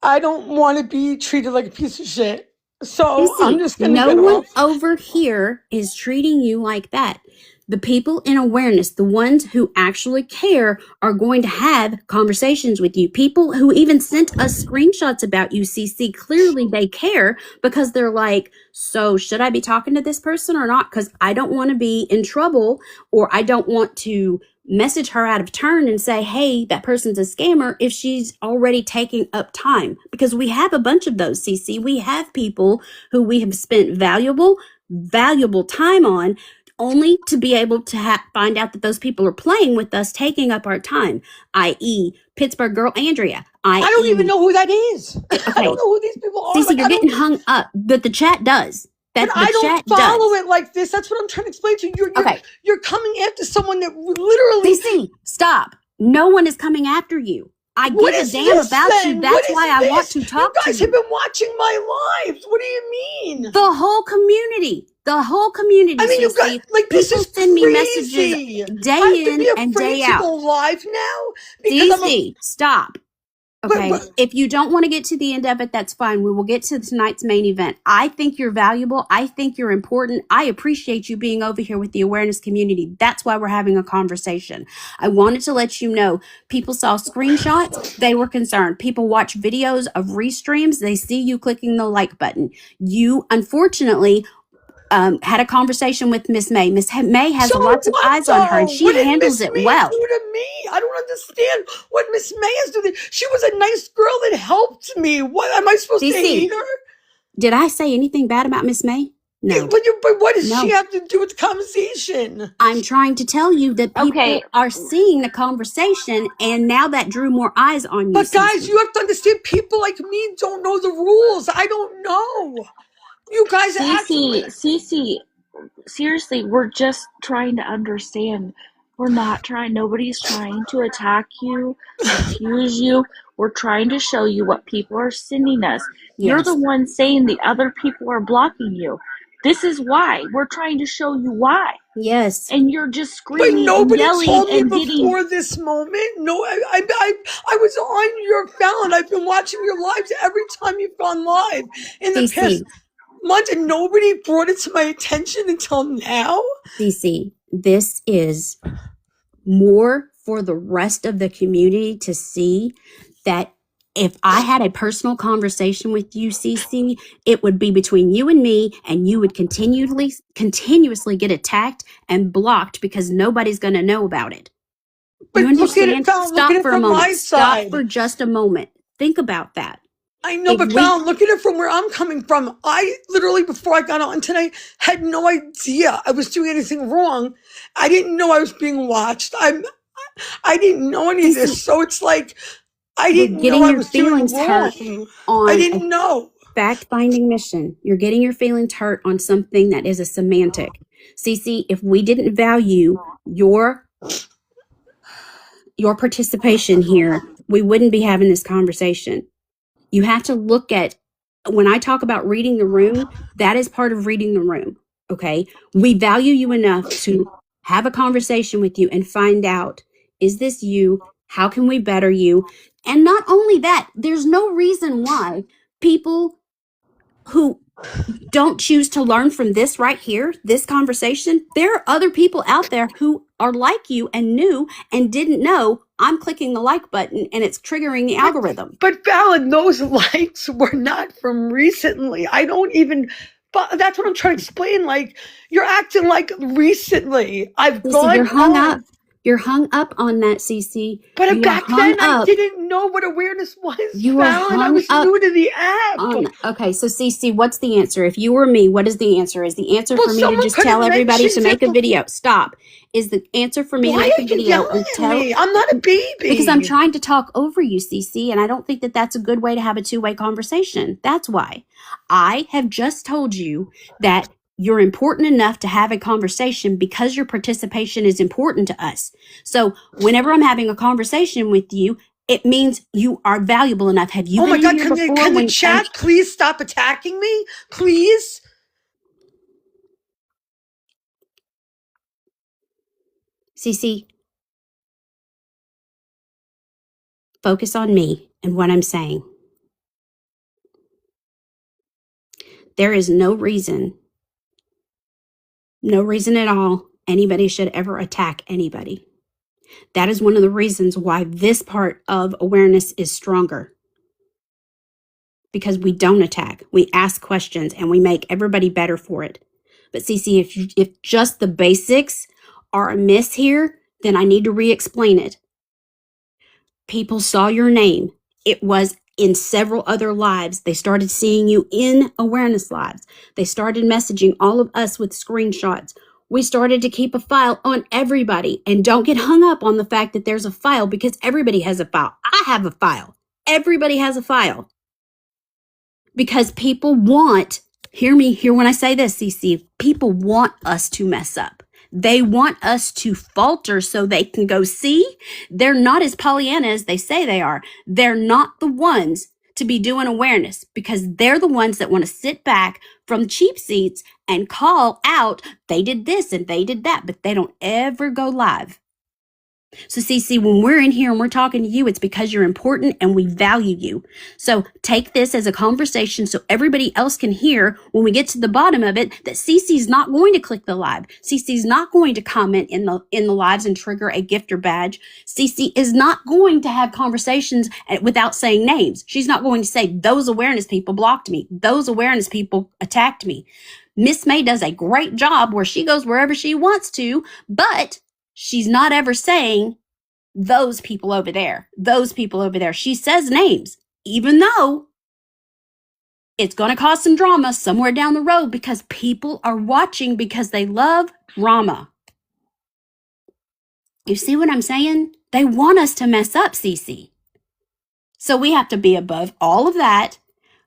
I don't want to be treated like a piece of shit. So I'm Cece, just gonna no get one off. over here is treating you like that. The people in awareness, the ones who actually care, are going to have conversations with you. People who even sent us screenshots about you, CC, clearly they care because they're like, so should I be talking to this person or not? Because I don't want to be in trouble, or I don't want to message her out of turn and say, hey, that person's a scammer if she's already taking up time. Because we have a bunch of those, CC. We have people who we have spent valuable time on, only to be able to find out that those people are playing with us, taking up our time, i.e. Pittsburgh girl Andrea. I don't even know who that is. I Okay, don't know who these people are. Cece, Like, you're I don't. getting hung up, but the chat does. But That I the don't chat follow does. it like this. That's what I'm trying to explain to you. Okay, You're coming after someone that literally. CC, stop. No one is coming after you. I What give a is damn this about then? you. What That's is why I want this? to You talk to guys have you. been watching my lives. What do you mean? The whole community. The whole community, I mean, you guys, CC. like, this People is send me messages crazy. I day have to in be and afraid day to out. go live now because I'm a. CC, stop. Okay. But If you don't want to get to the end of it, that's fine. We will get to tonight's main event. I think you're valuable. I think you're important. I appreciate you being over here with the awareness community. That's why we're having a conversation. I wanted to let you know people saw screenshots. They were concerned. People watch videos of restreams. They see you clicking the like button. You, unfortunately, had a conversation with Miss May. Miss May has so lots of what eyes on her, and though? she What did handles Miss it May well. do to me? I don't understand what Miss May is doing. She was a nice girl that helped me. What am I supposed to CC, hate her? did I say anything bad about Miss May? No. But what does she No. have to do with the conversation? I'm trying to tell you that people Okay. are seeing the conversation, and now that drew more eyes on you, But guys, Cece. you have to understand. People like me don't know the rules. I don't know. You guys actually. Cece, seriously, we're just trying to understand. We're not trying, nobody's trying to attack you, accuse you. We're trying to show you what people are sending us. You're Yes. the one saying the other people are blocking you. This is why. We're trying to show you why. Yes. And you're just But screaming and nobody yelling told me and getting. before this moment. No, I was on your phone. I've been watching your lives every time you've gone live in the past CC, month, and nobody brought it to my attention until now. CC, this is more for the rest of the community to see that if I had a personal conversation with you, CC, it would be between you and me, and you would continuously get attacked and blocked because nobody's going to know about it. But You look at it, understand? Fallon, look Stop at it for a from moment. my Stop side. for just a moment. Think about that. I know, If but we- Fallon, look at it from where I'm coming from. I literally, before I got on today, had no idea I was doing anything wrong. I didn't know I was being watched. I didn't know any of this, so it's like I We're didn't getting know I your was doing feelings hurt wrong. on I a didn't know. fact-finding mission. You're getting your feelings hurt on something that is a semantic. Cece, if we didn't value your participation here, we wouldn't be having this conversation. You have to look at, when I talk about reading the room, that is part of reading the room. Okay. We value you enough to have a conversation with you and find out, is this you? How can we better you? And not only that, there's no reason why people who don't choose to learn from this right here, this conversation, there are other people out there who are like you and new and didn't know I'm clicking the like button and it's triggering the algorithm. But Fallon, those likes were not from recently. I don't even. But that's what I'm trying to explain. Like, you're acting like recently. I've Cece, gone you're hung on. up. You're hung up on that, Cece. But You are back hung then, I up. didn't know what awareness was, You were Fallon. I hung was up new to the app. Okay, so Cece, what's the answer? If you were me, what is the answer? Is the answer Well, for me to someone just could have tell everybody to mentioned make a it. video? Stop. Is the answer for me to Why make are a you video yelling and at tell? me? I'm not a baby. Because I'm trying to talk over you, Cece, and I don't think that that's a good way to have a two-way conversation. That's why. I have just told you that you're important enough to have a conversation because your participation is important to us. So whenever I'm having a conversation with you, it means you are valuable enough. Have you Oh my been God, in here before? can the chat please stop attacking me? Please? Cece, focus on me and what I'm saying. There is no reason at all anybody should ever attack anybody. That is one of the reasons why this part of awareness is stronger. Because we don't attack, we ask questions, and we make everybody better for it. But Cece, if just the basics are amiss here, then I need to re-explain it. People saw your name. It was in several other lives. They started seeing you in awareness lives. They started messaging all of us with screenshots. We started to keep a file on everybody. And don't get hung up on the fact that there's a file, because everybody has a file. I have a file. Everybody has a file. Because people want, hear when I say this, Cece, people want us to mess up. They want us to falter so they can go, see, they're not as Pollyanna as they say they are. They're not the ones to be doing awareness, because they're the ones that want to sit back from cheap seats and call out, they did this and they did that, but they don't ever go live. So Cece, when we're in here and we're talking to you, it's because you're important and we value you. So take this as a conversation so everybody else can hear when we get to the bottom of it that Cece's not going to click the live. Cece's not going to comment in the lives and trigger a gift or badge. Cece is not going to have conversations without saying names. She's not going to say, those awareness people blocked me. Those awareness people attacked me. Miss May does a great job where she goes wherever she wants to, but she's not ever saying those people over there, those people over there. She says names, even though it's going to cause some drama somewhere down the road, because people are watching because they love drama. You see what I'm saying? They want us to mess up, Cece. So we have to be above all of that,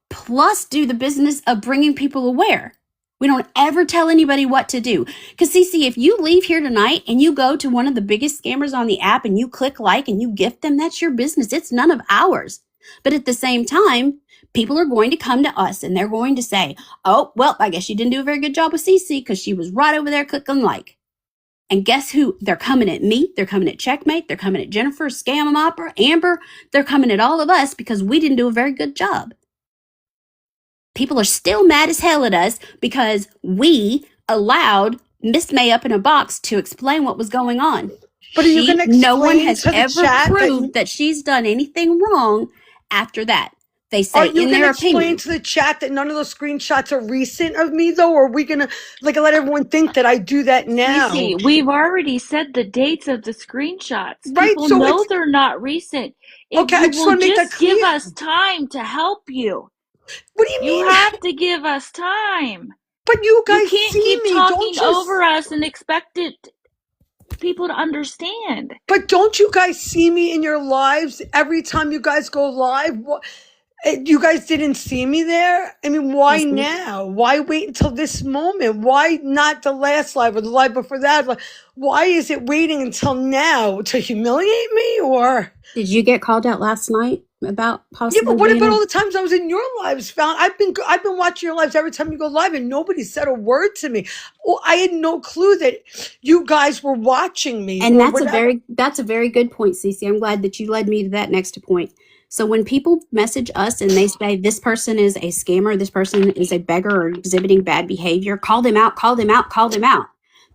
plus do the business of bringing people aware. We don't ever tell anybody what to do. Because Cece, if you leave here tonight and you go to one of the biggest scammers on the app and you click like and you gift them, that's your business. It's none of ours. But at the same time, people are going to come to us and they're going to say, oh, well, I guess you didn't do a very good job with Cece because she was right over there clicking like. And guess who? They're coming at me. They're coming at Checkmate. They're coming at Jennifer, Scam Opera, Amber. They're coming at all of us because we didn't do a very good job. People are still mad as hell at us because we allowed Miss May up in a box to explain what was going on. But are you going to explain no one has to the ever chat proved that she's done anything wrong after that. They Are say you in going to their explain opinion. to the chat that none of those screenshots are recent of me, though? Or are we going to let everyone think that I do that now? Cece, we've already said the dates of the screenshots. Right, People so know it's they're not recent. If okay. I you just will want to make that just give clear. us time to help you. What do you You mean? have to give us time. But you You guys can't see keep me, don't talking you? over us and expect people to understand. But don't you guys see me in your lives every time you guys go live? You guys didn't see me there? I mean, why Mhm. now? Why wait until this moment? Why not the last live or the live before that? Why is it waiting until now to humiliate me? Or Did you get called out last night about yeah, possibly but what being about a- all the times I was in your lives, Fallon? I've been watching your lives every time you go live, and nobody said a word to me. Well, I had no clue that you guys were watching me. And or that's whatever. a very good point, Cece. I'm glad that you led me to that next point. So when people message us and they say this person is a scammer, this person is a beggar or exhibiting bad behavior, call them out, call them out, call them out.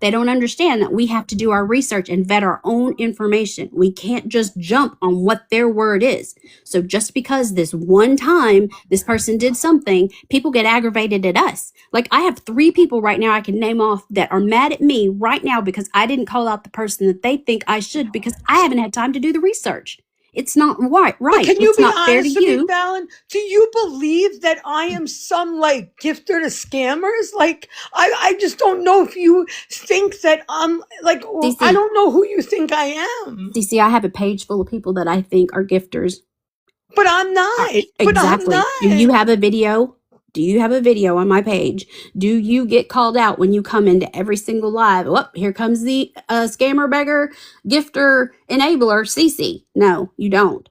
They don't understand that we have to do our research and vet our own information. We can't just jump on what their word is. So just because this one time this person did something, people get aggravated at us. Like I have 3 people right now I can name off that are mad at me right now because I didn't call out the person that they think I should because I haven't had time to do the research. It's not right. But can you It's be not fair to honest with me, you. Fallon? Do you believe that I am some like gifter to scammers? Like I just don't know if you think that I'm like I Cece, don't know who you think I am. Cece, I have a page full of people that I think are gifters. But I'm not. But I'm Exactly. not. Do you have a video? Do you have a video on my page? Do you get called out when you come into every single live? Oh, here comes the scammer, beggar, gifter, enabler, Cece. No, you don't.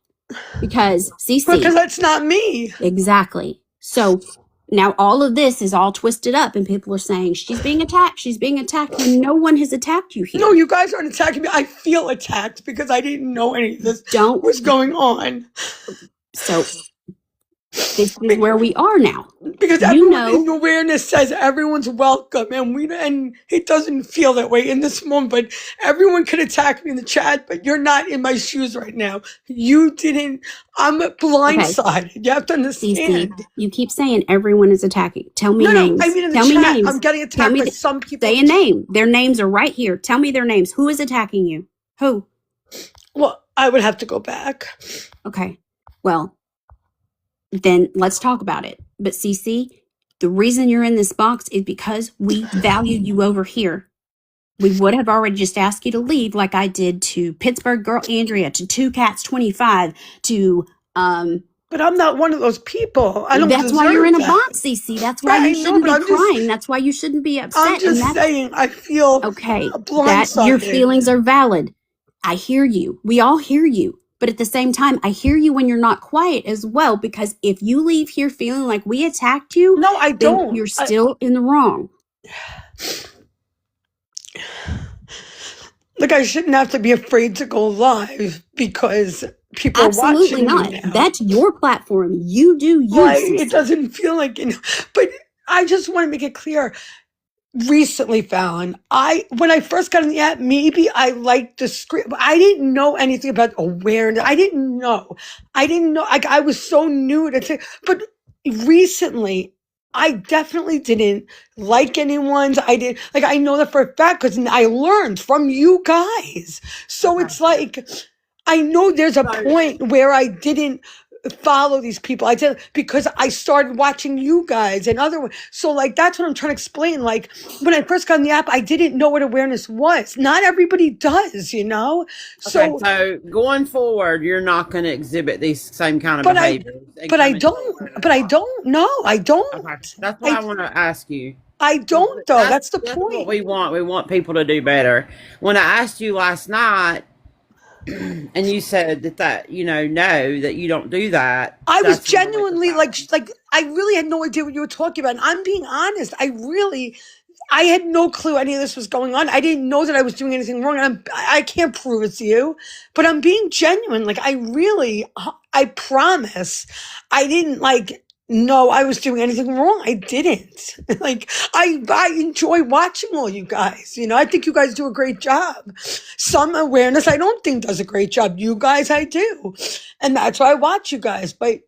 Because Because Cece, that's not me. exactly. So now all of this is all twisted up and people are saying she's being attacked. She's being attacked when no one has attacked you here. No, you guys aren't attacking me. I feel attacked because I didn't know any of this Don't. was going on. So this is where we are now. Because You everyone know, in awareness says everyone's welcome, and it doesn't feel that way in this moment. But everyone could attack me in the chat, but you're not in my shoes right now. You didn't. I'm okay, blindsided. You have to Cece, understand. you keep saying everyone is attacking. Tell me No, I names. mean in the Tell me chat, I'm names. getting Tell attacked me, by some people. say a name. Their names are right here. Tell me their names. Who is attacking you? Who? Well, I would have to go back. Okay. Well, then let's talk about it. But Cece, the reason you're in this box is because we value you over here. We would have already just asked you to leave like I did to Pittsburgh Girl Andrea, to Two Cats 25, to But I'm not one of those people. I don't that's why you're deserve in a that. box, Cece. That's why Right, I you know, shouldn't but be I'm just crying. That's why you shouldn't be I'm upset. And just that's saying I feel okay. That your blindsided. feelings are valid. I hear you. We all hear you. But at the same time, I hear you when you're not quiet as well, because if you leave here feeling like we attacked you, No, I then don't. you're still in the wrong. Like I shouldn't have to be afraid to go live because people are Absolutely watching me not. now. That's your platform. You do you, Like it Cece. doesn't feel like but I just want to make it clear. Recently, Fallon, when I first got in the app, maybe I liked the script, but I didn't know anything about awareness. I didn't know. Like I was so new to it. But recently, I definitely didn't like anyone's. I did like I know that for a fact because I learned from you guys. So Okay. it's like I know there's a So point where I didn't follow these people. I did because I started watching you guys and other ones. So like that's what I'm trying to explain. Like when I first got on the app, I didn't know what awareness was. Not everybody does, you know. okay, So so going forward, you're not going to exhibit these same kind of but I behaviors and but I come into the don't room. but I don't know. I don't. Okay, that's what I I want to ask you. I don't though. That's the That's what point. we want. We want people to do better. When I asked you last night, and you said that know that you don't do that. I was That's when I went to genuinely like silence. I really had no idea what you were talking about. And I'm being honest. I had no clue any of this was going on. I didn't know that I was doing anything wrong. And I can't prove it to you, but I'm being genuine. Like I promise I didn't know I was doing anything wrong. I didn't. Like I enjoy watching all you guys. You know, I think you guys do a great job. Some awareness I don't think does a great job. You guys I do. And that's why I watch you guys. But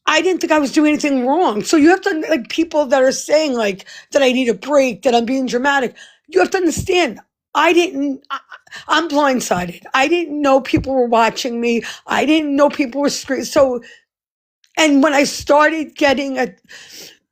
I didn't think I was doing anything wrong. So you have to like people that are saying like that I need a break, that I'm being dramatic. You have to understand. I'm blindsided. I didn't know people were watching me. I didn't know people were screaming. So, and when I started getting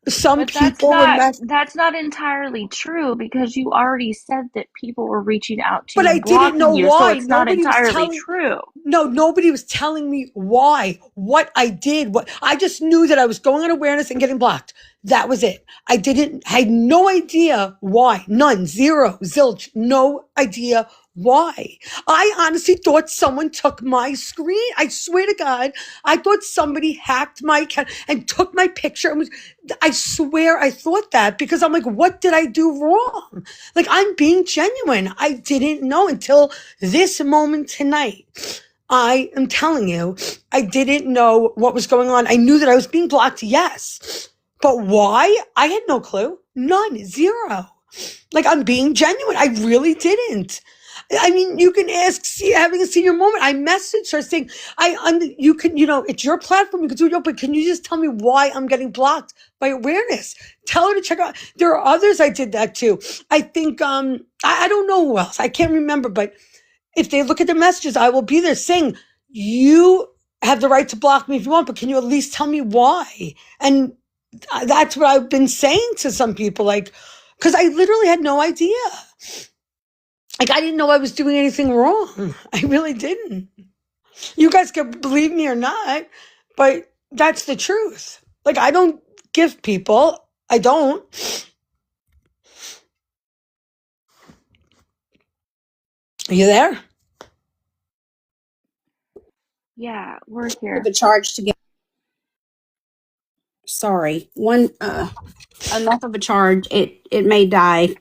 some But that's people were that's not entirely true because you already said that people were reaching out to but you I and didn't know blocking you, so why. it's not Nobody was entirely telling. true. No, nobody was telling me why, what I did. What I just knew that I was going on awareness and getting blocked. That was it. I had no idea why. None, zero, zilch, no idea why. I honestly thought someone took my screen. I swear to God, I thought somebody hacked my account and took my picture. I swear I thought that because I'm like, what did I do wrong? Like, I'm being genuine. I didn't know until this moment tonight. I am telling you, I didn't know what was going on. I knew that I was being blocked, yes. But why? I had no clue. None. Zero. Like, I'm being genuine. I really didn't. I mean, you can ask, having a senior moment. I messaged her saying, you can, it's your platform. You can do it, but can you just tell me why I'm getting blocked by awareness? Tell her to check out. There are others I did that too. I think, I don't know who else. I can't remember, but if they look at the messages, I will be there saying, you have the right to block me if you want, but can you at least tell me why? And that's what I've been saying to some people, like, because I literally had no idea. Like, I didn't know I was doing anything wrong. I really didn't. You guys can believe me or not, but that's the truth. Like, I don't gift people. I don't. Are you there? Yeah, we're here. The charge to get. Sorry, one enough of a charge. It may die,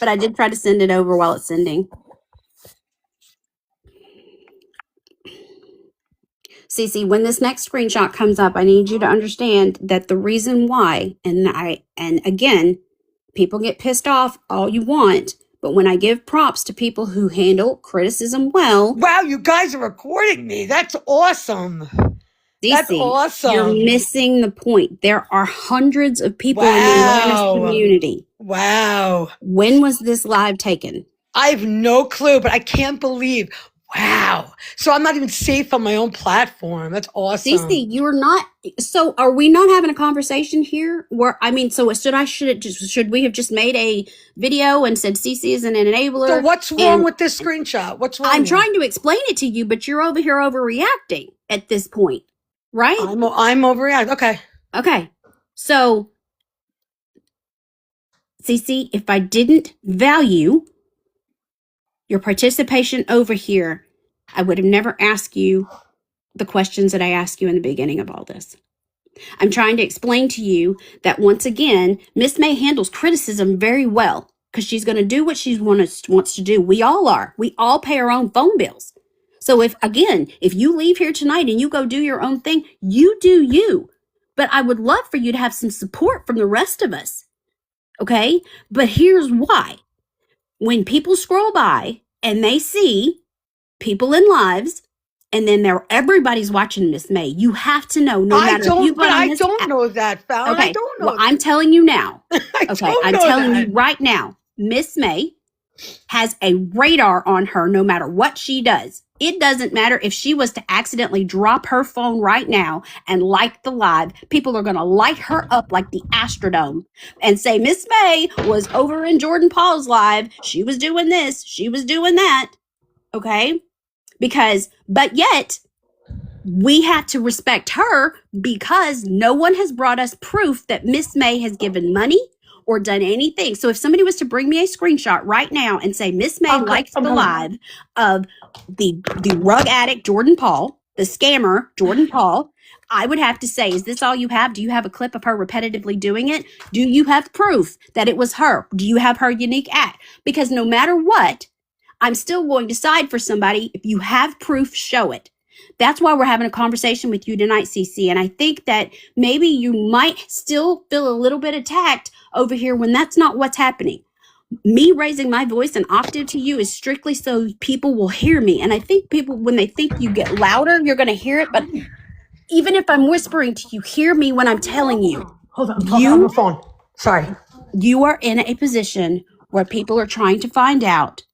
but I did try to send it over while it's sending. Cece, when this next screenshot comes up, I need you to understand that the reason why, and again, people get pissed off all you want, but when I give props to people who handle criticism well, Wow, you guys are recording me. That's awesome. That's Cece, awesome. you're missing the point. There are hundreds of people in the awareness Wow. community. Wow. When was this live taken? I have no clue, but I can't believe. Wow. So I'm not even safe on my own platform. That's awesome. Cece, you're not. So are we not having a conversation here? So should we have just made a video and said Cece is an enabler? So what's wrong with this screenshot? What's wrong? I'm trying to explain it to you, but you're over here overreacting at this point, right? I'm overreacting. Okay. Okay. So, Cece, if I didn't value your participation over here, I would have never asked you the questions that I asked you in the beginning of all this. I'm trying to explain to you that once again, Miss May handles criticism very well because she's going to do what she wants to do. We all are. We all pay our own phone bills. So if you leave here tonight and you go do your own thing, you do you. But I would love for you to have some support from the rest of us. Okay? But here's why. When people scroll by and they see people in lives, and then everybody's watching Miss May, you have to know. I don't know that, Fallon. Okay. I don't know. Well, I'm telling you now. I'm telling you right now. Miss May has a radar on her no matter what she does. It doesn't matter if she was to accidentally drop her phone right now and like the live. People are going to light her up like the Astrodome and say, Miss May was over in Jordan Paul's live. She was doing this. She was doing that. Okay? But yet, we have to respect her because no one has brought us proof that Miss May has given money or done anything. So if somebody was to bring me a screenshot right now and say Miss May liked the live of the rug addict Jordan Paul, the scammer Jordan Paul, I would have to say, is this all you have? Do you have a clip of her repetitively doing it? Do you have proof that it was her? Do you have her unique act? Because no matter what, I'm still going to side for somebody. If you have proof, show it. That's why we're having a conversation with you tonight, Cece. And I think that maybe you might still feel a little bit attacked over here when that's not what's happening. Me raising my voice an octave to you is strictly so people will hear me. And I think people, when they think you get louder, you're going to hear it. But even if I'm whispering to you, hear me when I'm telling you. Hold on. On the phone. Sorry. You are in a position where people are trying to find out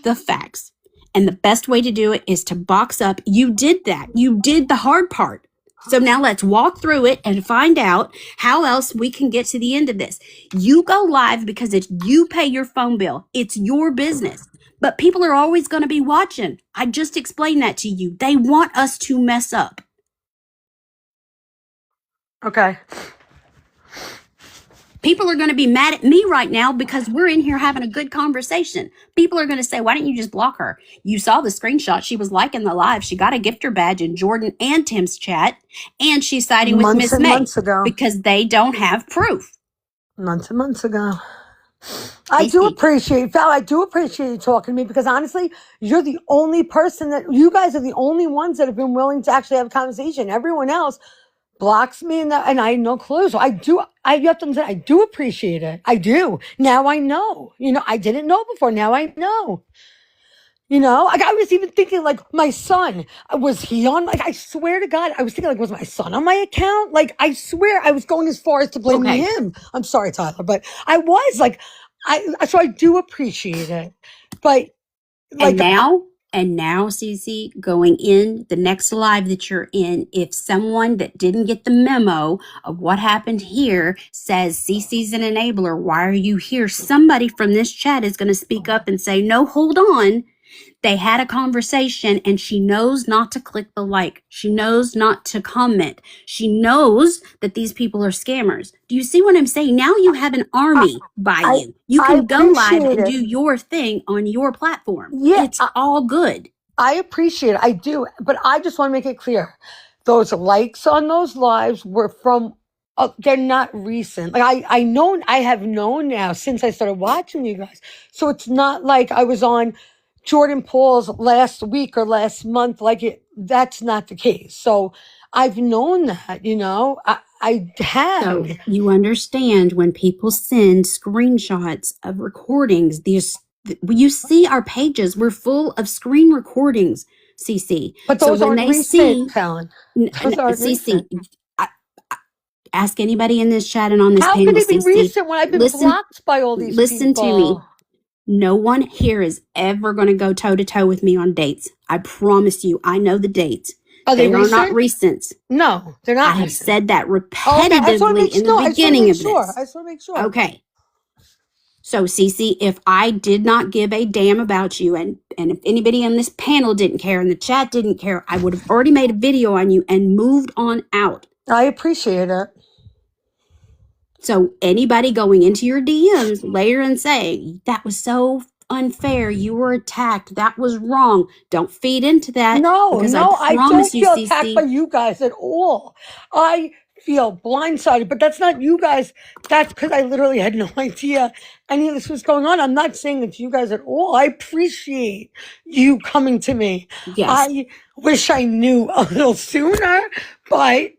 the facts. And the best way to do it is to box up. You did that. You did the hard part. So now let's walk through it and find out how else we can get to the end of this. You go live because you pay your phone bill. It's your business. But people are always going to be watching. I just explained that to you. They want us to mess up. Okay. People are going to be mad at me right now because we're in here having a good conversation. People are going to say, why didn't you just block her? You saw the screenshot. She was liking the live. She got a gifter badge in Jordan and Tim's chat. And she's siding with Miss May months ago. because they don't have proof. Months and months ago. I do appreciate you talking to me because honestly, you're the only person you guys are the only ones that have been willing to actually have a conversation. Everyone else blocks me, and I had no clue. So you have to understand, I do appreciate it. I do. Now I know. I didn't know before. Now I know. Like I was even thinking, like, my son, was he on? Like, I swear to God, I was thinking, like, was my son on my account? Like, I swear I was going as far as to blame Okay. him. I'm sorry, Tyler, but I was like, so I do appreciate it, but like, And now, Cece, going in the next live that you're in, if someone that didn't get the memo of what happened here says Cece's an enabler, why are you here? Somebody from this chat is going to speak up and say, no, hold on. They had a conversation and she knows not to click the like. She knows not to comment. She knows that these people are scammers. Do you see what I'm saying? Now you have an army by you. You I can go live appreciate and it. do your thing on your platform. Yeah, It's all good. I appreciate it. I do. But I just want to make it clear. Those likes on those lives were from, they're not recent. Like I have known now since I started watching you guys. So it's not like I was on Jordan Paul's last week or last month. That's not the case. So I've known that, I have. So you understand when people send screenshots of recordings, you see our pages, we're full of screen recordings, CC. But So those when aren't they recent, Helen. Those aren't CC, recent. ask anybody in this chat and on this How panel, could it be CC. recent when I've been blocked by all these Listen to me. people? No one here is ever going to go toe to toe with me on dates. I promise you, I know the dates. Are they They are recent? not recent. No, they're not I have recent. said that Okay, I just want to repetitively make in sure. the beginning of this. I just want to make sure. Okay. So, Cece, if I did not give a damn about you, and if anybody on this panel didn't care and the chat didn't care, I would have already made a video on you and moved on out. I appreciate it. So anybody going into your DMs later and saying, that was so unfair, you were attacked, that was wrong, don't feed into that. No, because I don't promise you, feel attacked by Cece, you guys at all. I feel blindsided, but that's not you guys. That's because I literally had no idea any of this was going on. I'm not saying it's you guys at all. I appreciate you coming to me. yes. I wish I knew a little sooner, but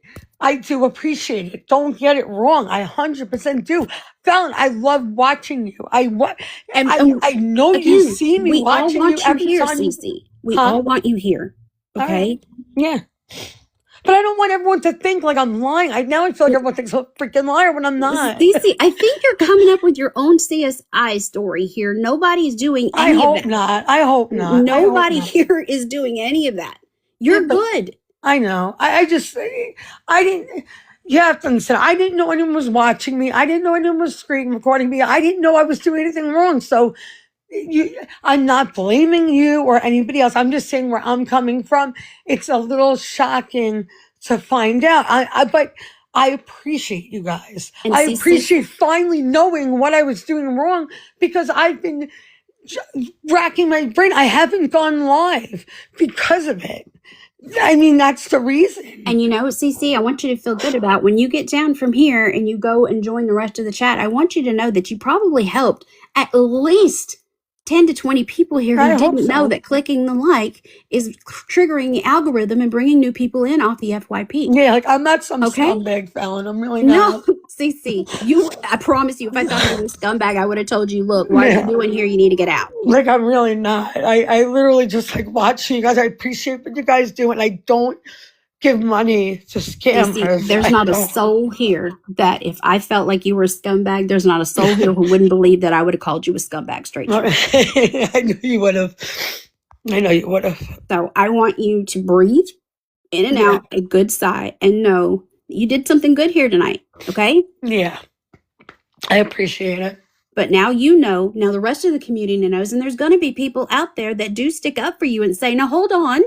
I do appreciate it. Don't get it wrong. I 100% do. Fallon, I love watching you. I know you Again, see me we all watching you want you every here, time. Cece. We Huh? all want you here. All Okay? right. Yeah. But I don't want everyone to think like I'm lying. Now I feel like everyone thinks I'm a freaking liar when I'm not. Cece, I think you're coming up with your own CSI story here. Nobody's doing I any of hope that. not. I hope not. I hope Nobody not. here is doing any of that. You're Yeah, but- good. I know. I didn't. You have to understand. I didn't know anyone was watching me. I didn't know anyone was screen recording me. I didn't know I was doing anything wrong. So I'm not blaming you or anybody else. I'm just saying where I'm coming from. It's a little shocking to find out. But I appreciate you guys. And I Cece- appreciate finally knowing what I was doing wrong because I've been racking my brain. I haven't gone live because of it. I mean, that's the reason. And Cece, I want you to feel good about when you get down from here and you go and join the rest of the chat. I want you to know that you probably helped at least 10 to 20 people here I who hope didn't so. know that clicking the like is triggering the algorithm and bringing new people in off the FYP. Yeah, like I'm not some Okay. scumbag, Fallon. I'm really not. No, Cece, I promise you, if I thought you were a scumbag, I would have told you, look, what are Yeah. you doing here? You need to get out. Like I'm really not. I literally just like watching you guys. I appreciate what you guys do, and I don't give money to scammers. Cece, there's I not a don't. soul here that if I felt like you were a scumbag, there's not a soul here who wouldn't believe that I would have called you a scumbag straight through. I knew you would have. I know you would have. So I want you to breathe in and Yeah. out a good sigh and know you did something good here tonight. Okay. Yeah, I appreciate it. But now now the rest of the community knows, and there's going to be people out there that do stick up for you and say, no, hold on.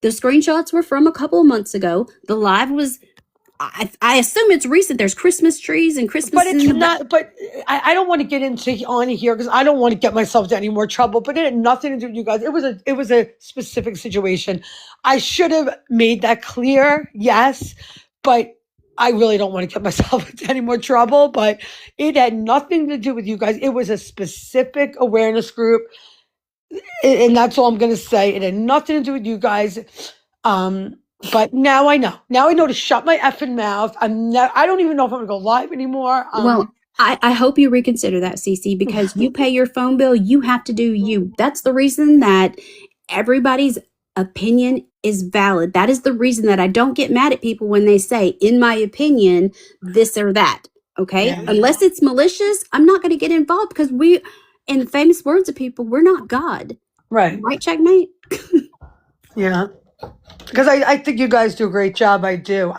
The screenshots were from a couple of months ago. The live was, I assume it's recent. There's Christmas trees and Christmas. But it's not. But I don't want to get into on here because I don't want to get myself into any more trouble. But it had nothing to do with you guys. It was a specific situation. I should have made that clear. Yes, but I really don't want to get myself into any more trouble. But it had nothing to do with you guys. It was a specific awareness group, and that's all I'm going to say. It had nothing to do with you guys. But now I know. Now I know to shut my effing mouth. I don't even know if I'm gonna go live anymore. Well, I hope you reconsider that, Cece, because you pay your phone bill, you have to do you. That's the reason that everybody's opinion is valid. That is the reason that I don't get mad at people when they say, in my opinion, this or that. Okay? Yeah. Unless it's malicious, I'm not going to get involved because we, in the famous words of people, we're not God. Right. Right, Checkmate? Yeah. Because I think you guys do a great job. I do.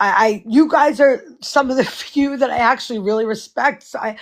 You guys are some of the few that I actually really respect. So I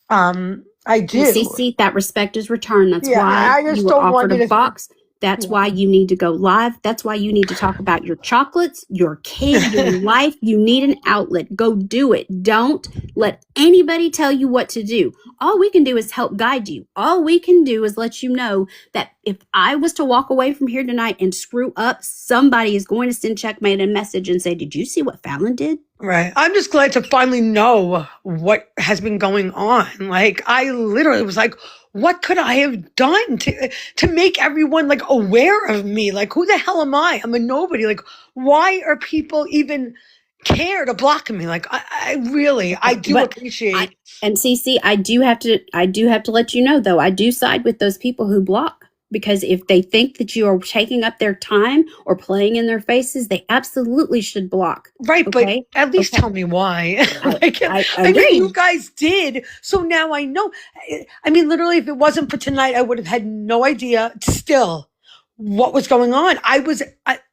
do. Well, Cece, that respect is returned. That's Yeah, why I just you were don't want offered you a to. box. That's Yeah. why you need to go live. That's why you need to talk about your chocolates, your kid, your life. You need an outlet. Go do it. Don't let anybody tell you what to do. All we can do is help guide you. All we can do is let you know that if I was to walk away from here tonight and screw up, somebody is going to send Checkmate a message and say, "Did you see what Fallon did?" Right. I'm just glad to finally know what has been going on. Like, I literally was like, what could I have done to make everyone like aware of me? Like, who the hell am I? I'm a nobody. Like, why are people even care to block me? Like, I really, I do But appreciate. And Cece, I do have to let you know though, I do side with those people who block, because if they think that you are taking up their time or playing in their faces, they absolutely should block. Right, Okay? but at least Okay. tell me why. Like, I I mean, you agree. guys did, so now I know. I mean, literally, if it wasn't for tonight, I would have had no idea still what was going on.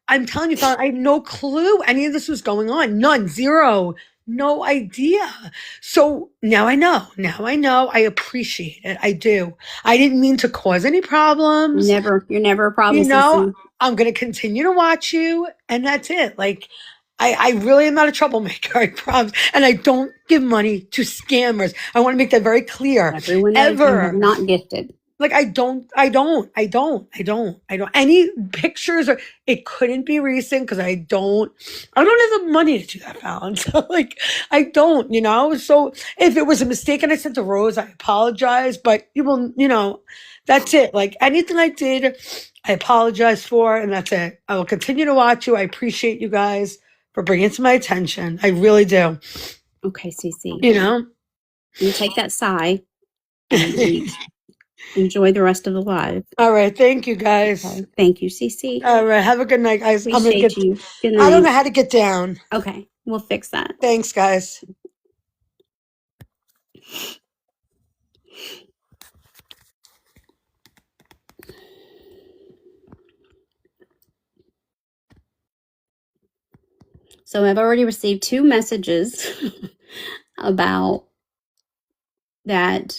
I'm telling you, Fallon, I had no clue any of this was going on. None, zero, no idea. So now I know. Now I know. I appreciate it. I do. I didn't mean to cause any problems. You're never a problem, You know, Cece. I'm going to continue to watch you, and that's it. Like, I really am not a troublemaker, I promise. And I don't give money to scammers. I want to make that very clear. Everyone knows you are Ever. not gifted. Like, I don't. Any pictures, or it couldn't be recent because I don't have the money to do that, Fallon. So, like, I don't, So if it was a mistake and I sent to Rose, I apologize. But that's it. Like, anything I did, I apologize for, and that's it. I will continue to watch you. I appreciate you guys for bringing it to my attention. I really do. Okay, Cece. You You take that sigh and enjoy the rest of the live. All right. Thank you, guys. Okay. Thank you, Cece. All right. Have a good night, guys. Appreciate you. Good night. I don't know how to get down. Okay, we'll fix that. Thanks, guys. So I've already received 2 messages about that.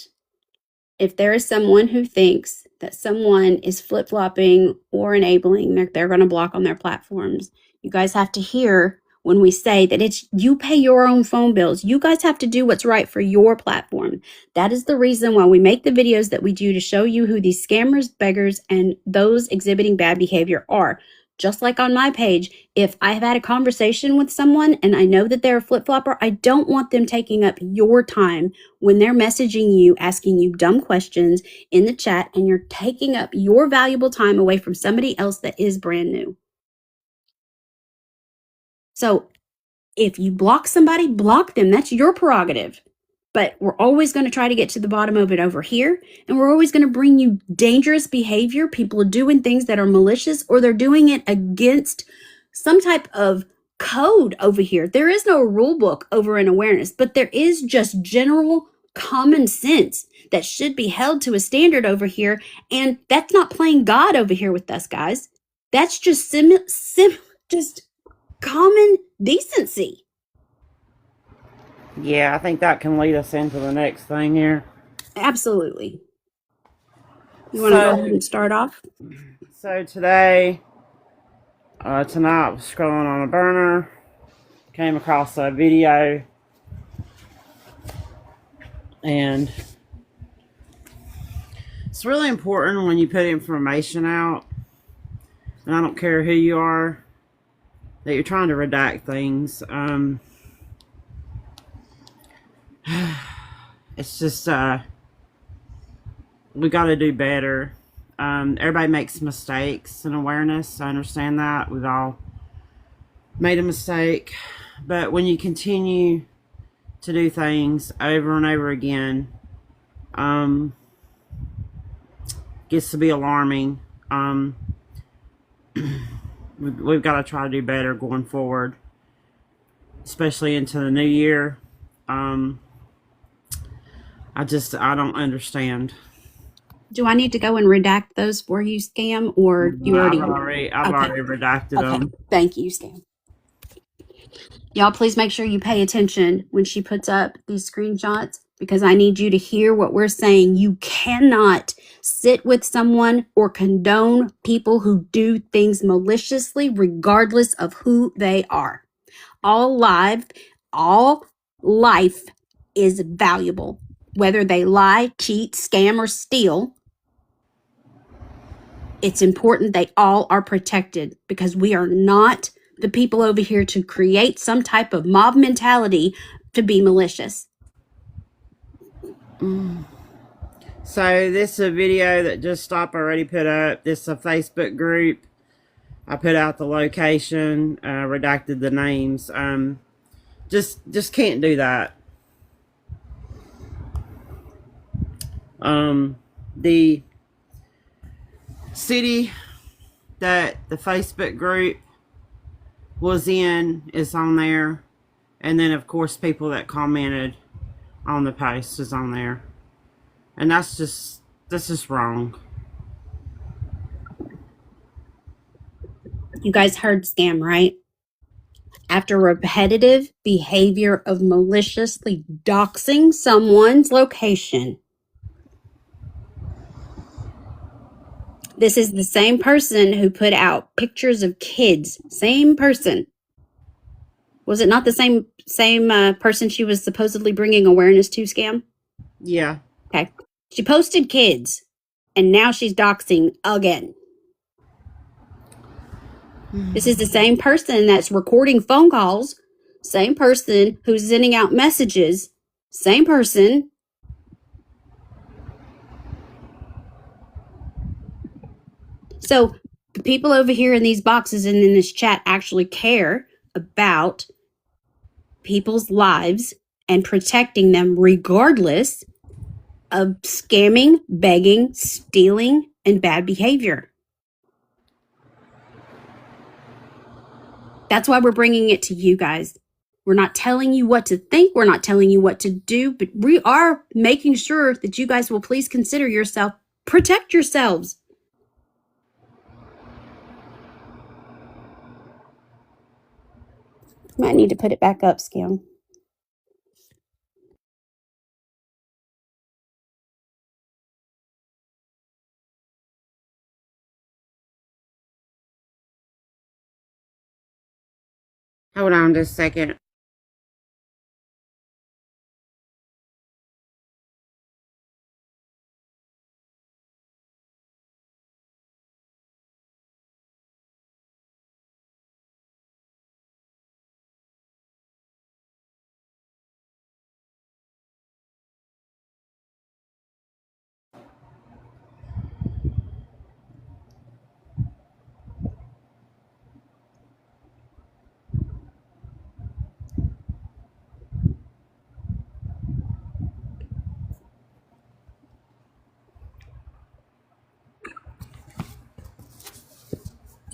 If there is someone who thinks that someone is flip-flopping or enabling, they're going to block on their platforms. You guys have to hear when we say that it's you pay your own phone bills. You guys have to do what's right for your platform. That is the reason why we make the videos that we do, to show you who these scammers, beggars, and those exhibiting bad behavior are. Just like on my page, if I have had a conversation with someone and I know that they're a flip-flopper, I don't want them taking up your time when they're messaging you, asking you dumb questions in the chat, and you're taking up your valuable time away from somebody else that is brand new. So if you block somebody, block them. That's your prerogative. But we're always going to try to get to the bottom of it over here. And we're always going to bring you dangerous behavior. People are doing things that are malicious, or they're doing it against some type of code over here. There is no rule book over in awareness, but there is just general common sense that should be held to a standard over here. And that's not playing God over here with us, guys. That's just just common decency. Yeah, I think that can lead us into the next thing here. Absolutely. You want to go ahead and start off? So tonight I was scrolling on a burner, came across a video, and it's really important when you put information out, and I don't care who you are, that you're trying to redact things. It's just we got to do better. Everybody makes mistakes in awareness. I understand that. We've all made a mistake. But when you continue to do things over and over again, gets to be alarming. We've got to try to do better going forward, especially into the new year. I don't understand. Do I need to go and redact those for you, Scam, or you already? I've already redacted them. Thank you, Scam. Y'all, please make sure you pay attention when she puts up these screenshots, because I need you to hear what we're saying. You cannot sit with someone or condone people who do things maliciously, regardless of who they are. All life is valuable. Whether they lie, cheat, scam, or steal, it's important they all are protected, because we are not the people over here to create some type of mob mentality to be malicious. So this is a video that Just Stop already put up. This is a Facebook group. I put out the location, redacted the names. Just can't do that. The city that the Facebook group was in is on there, and then of course people that commented on the post is on there, and this is wrong. You guys heard Scam, right? After repetitive behavior of maliciously doxing someone's location, this is the same person who put out pictures of kids. Same person. Was it not the same person she was supposedly bringing awareness to, Scam? Yeah. Okay. She posted kids, and now she's doxing again. This is the same person that's recording phone calls, same person who's sending out messages, same person. So the people over here in these boxes and in this chat actually care about people's lives and protecting them regardless of scamming, begging, stealing, and bad behavior. That's why we're bringing it to you guys. We're not telling you what to think. We're not telling you what to do, but we are making sure that you guys will please consider yourself, protect yourselves. Might need to put it back up, Scam. Hold on just a second.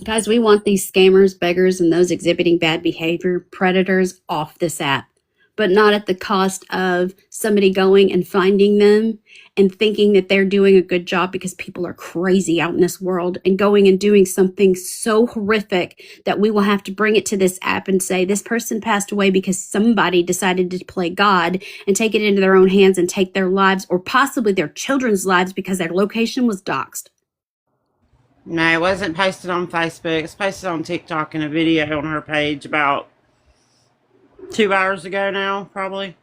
Guys, we want these scammers, beggars, and those exhibiting bad behavior, predators, off this app, but not at the cost of somebody going and finding them and thinking that they're doing a good job, because people are crazy out in this world, and going and doing something so horrific that we will have to bring it to this app and say this person passed away because somebody decided to play God and take it into their own hands and take their lives, or possibly their children's lives, because their location was doxed. No, it wasn't posted on Facebook. It's posted on TikTok in a video on her page about 2 hours ago now, probably.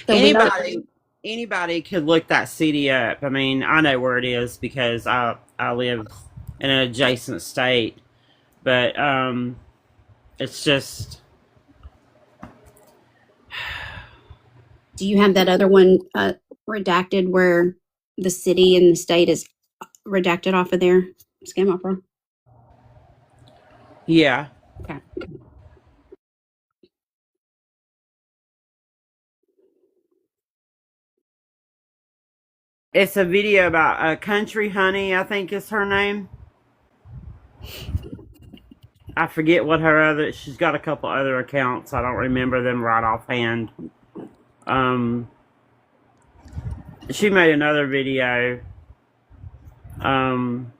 So anybody could look that city up. I mean, I know where it is because I live in an adjacent state, but it's just Do you have that other one redacted where the city and the state is redacted off of there? Scam Opera. yeah. Okay. It's a video about Country Honey, I think is her name. I forget what her other. She's got a couple other accounts. I don't remember them right offhand. Um, she made another video. And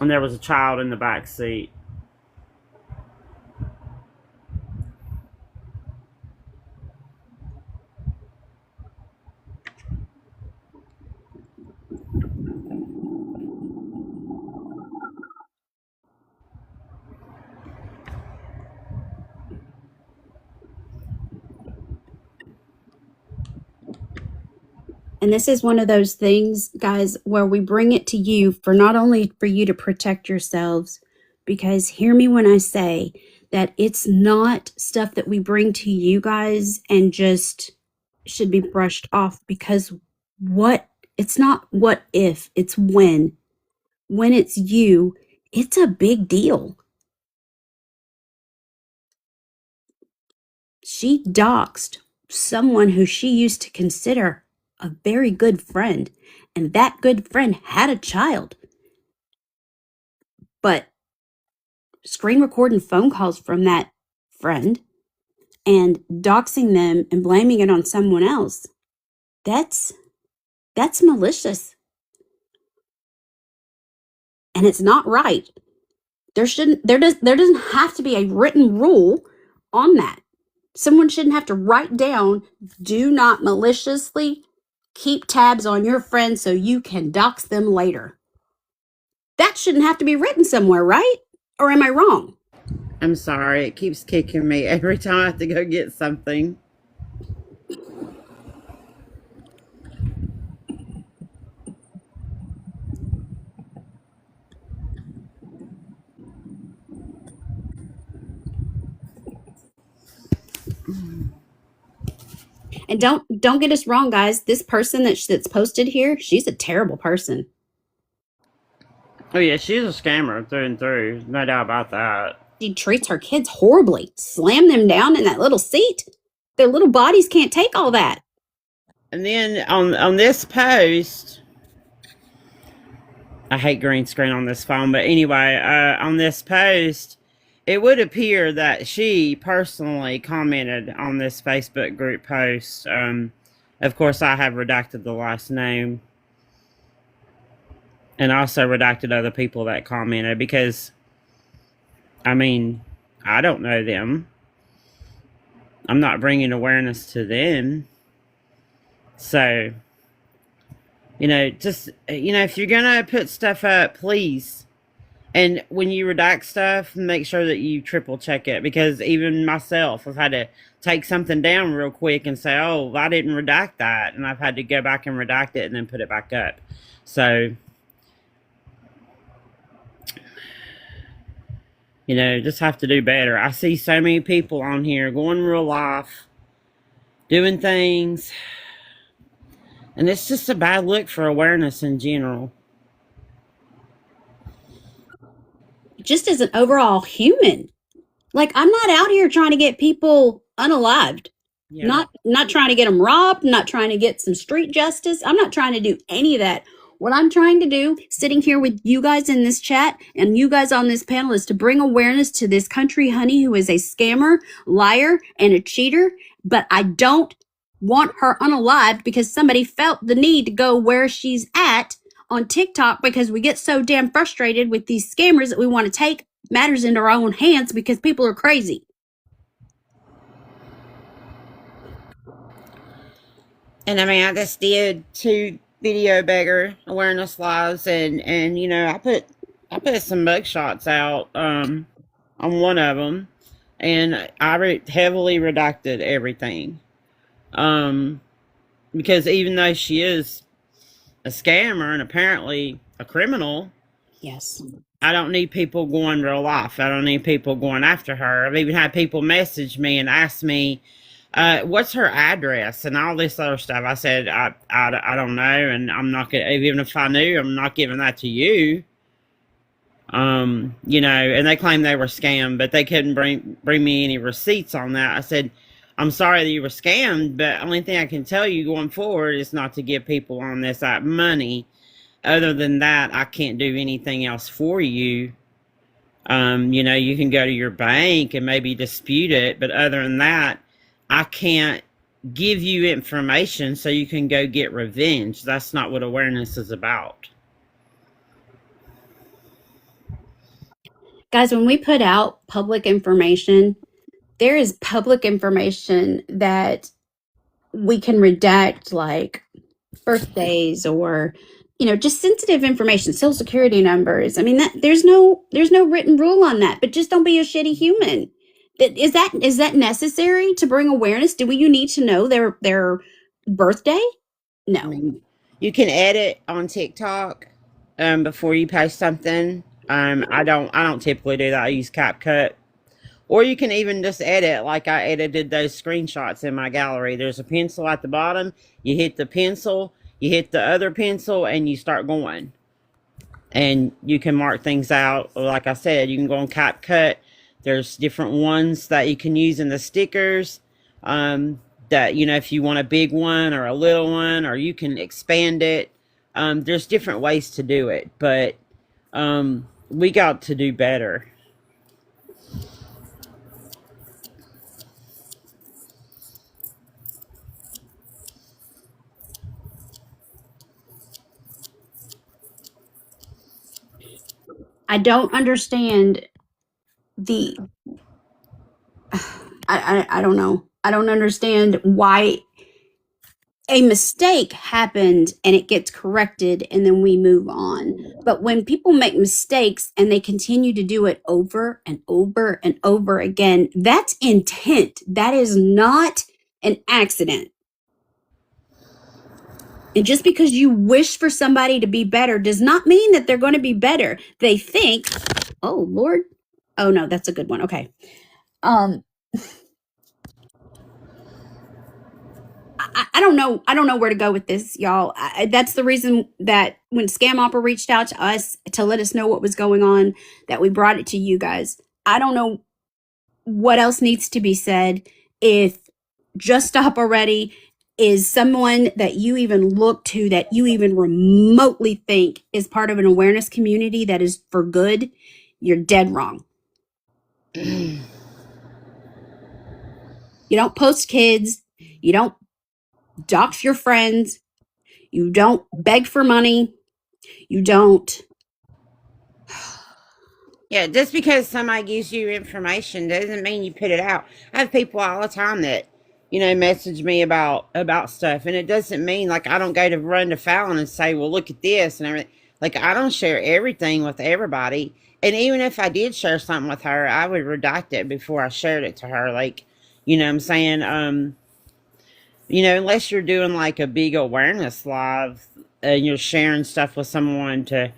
there was a child in the back seat. And this is one of those things, guys, where we bring it to you for not only for you to protect yourselves, because hear me when I say that it's not stuff that we bring to you guys and just should be brushed off, because it's not what if, it's when. When it's you, it's a big deal. She doxed someone who she used to consider a very good friend, and that good friend had a child. But screen recording phone calls from that friend and doxing them and blaming it on someone else, that's malicious. And it's not right. There doesn't have to be a written rule on that. Someone shouldn't have to write down, do not maliciously keep tabs on your friends so you can dox them later. That shouldn't have to be written somewhere, right? Or am I wrong? I'm sorry, it keeps kicking me every time I have to go get something. And don't get us wrong, guys. This person that's posted here, she's a terrible person. Oh yeah, she's a scammer through and through. No doubt about that. She treats her kids horribly. Slam them down in that little seat. Their little bodies can't take all that. And then on this post, I hate green screen on this phone, but anyway, on this post, it would appear that she personally commented on this Facebook group post. Of course, I have redacted the last name and also redacted other people that commented because, I mean, I don't know them. I'm not bringing awareness to them. So, just, if you're going to put stuff up, please. And when you redact stuff, make sure that you triple check it, because even myself, I've had to take something down real quick and say, oh, I didn't redact that. And I've had to go back and redact it and then put it back up. So, just have to do better. I see so many people on here going real life, doing things. And it's just a bad look for awareness in general. Just as an overall human. Like, I'm not out here trying to get people unalived. Yeah. Not trying to get them robbed, not trying to get some street justice. I'm not trying to do any of that. What I'm trying to do, sitting here with you guys in this chat and you guys on this panel, is to bring awareness to this Country Honey, who is a scammer, liar, and a cheater. But I don't want her unalived because somebody felt the need to go where she's at on TikTok, because we get so damn frustrated with these scammers that we want to take matters into our own hands because people are crazy. And I mean, I just did 2 video beggar awareness lives, and I put some mugshots out on one of them, and I heavily redacted everything. because even though she is a scammer and apparently a criminal, Yes. I don't need people going real life. I don't need people going after her. I've even had people message me and ask me, what's her address and all this other stuff. I said, I don't know, and I'm not going to, even if I knew, I'm not giving that to you. You know, and they claimed they were scammed, but they couldn't bring me any receipts on that. I said, I'm sorry that you were scammed, but only thing I can tell you going forward is not to give people on this app money. Other than that, I can't do anything else for you. You know, you can go to your bank and maybe dispute it, but other than that, I can't give you information so you can go get revenge. That's not what awareness is about. Guys, when we put out public information, there is public information that we can redact, like birthdays or, you know, just sensitive information, social security numbers. I mean, that there's no written rule on that, but just don't be a shitty human. Is that necessary to bring awareness? Do you need to know their birthday? I No. mean, you can edit on TikTok before you post something. I don't typically do that. I use CapCut. Or you can even just edit, like I edited those screenshots in my gallery. There's a pencil at the bottom. You hit the pencil, you hit the other pencil, and you start going. And you can mark things out. Like I said, you can go on CapCut. There's different ones that you can use in the stickers. That, you know, if you want a big one or a little one, or you can expand it. There's different ways to do it, but we got to do better. I don't understand the I don't know. I don't understand why a mistake happened and it gets corrected and then we move on. But when people make mistakes and they continue to do it over and over and over again, that's intent. That is not an accident. And just because you wish for somebody to be better does not mean that they're going to be better. They think, oh, Lord. Oh, no, that's a good one. Okay. I don't know. I don't know where to go with this, y'all. That's the reason that when Scam Opera reached out to us to let us know what was going on, that we brought it to you guys. I don't know what else needs to be said. If Just Stop Already is someone that you even look to, that you even remotely think is part of an awareness community that is for good, you're dead wrong. You don't post kids. You don't dox your friends. You don't beg for money. You don't. Yeah, just because somebody gives you information doesn't mean you put it out. I have people all the time that, you know, message me about stuff, and it doesn't mean, like, I don't go to run to Fallon and say, well, look at this and everything. Like, I don't share everything with everybody. And even if I did share something with her, I would redact it before I shared it to her. Like, you know what I'm saying? You know, unless you're doing like a big awareness live and you're sharing stuff with someone to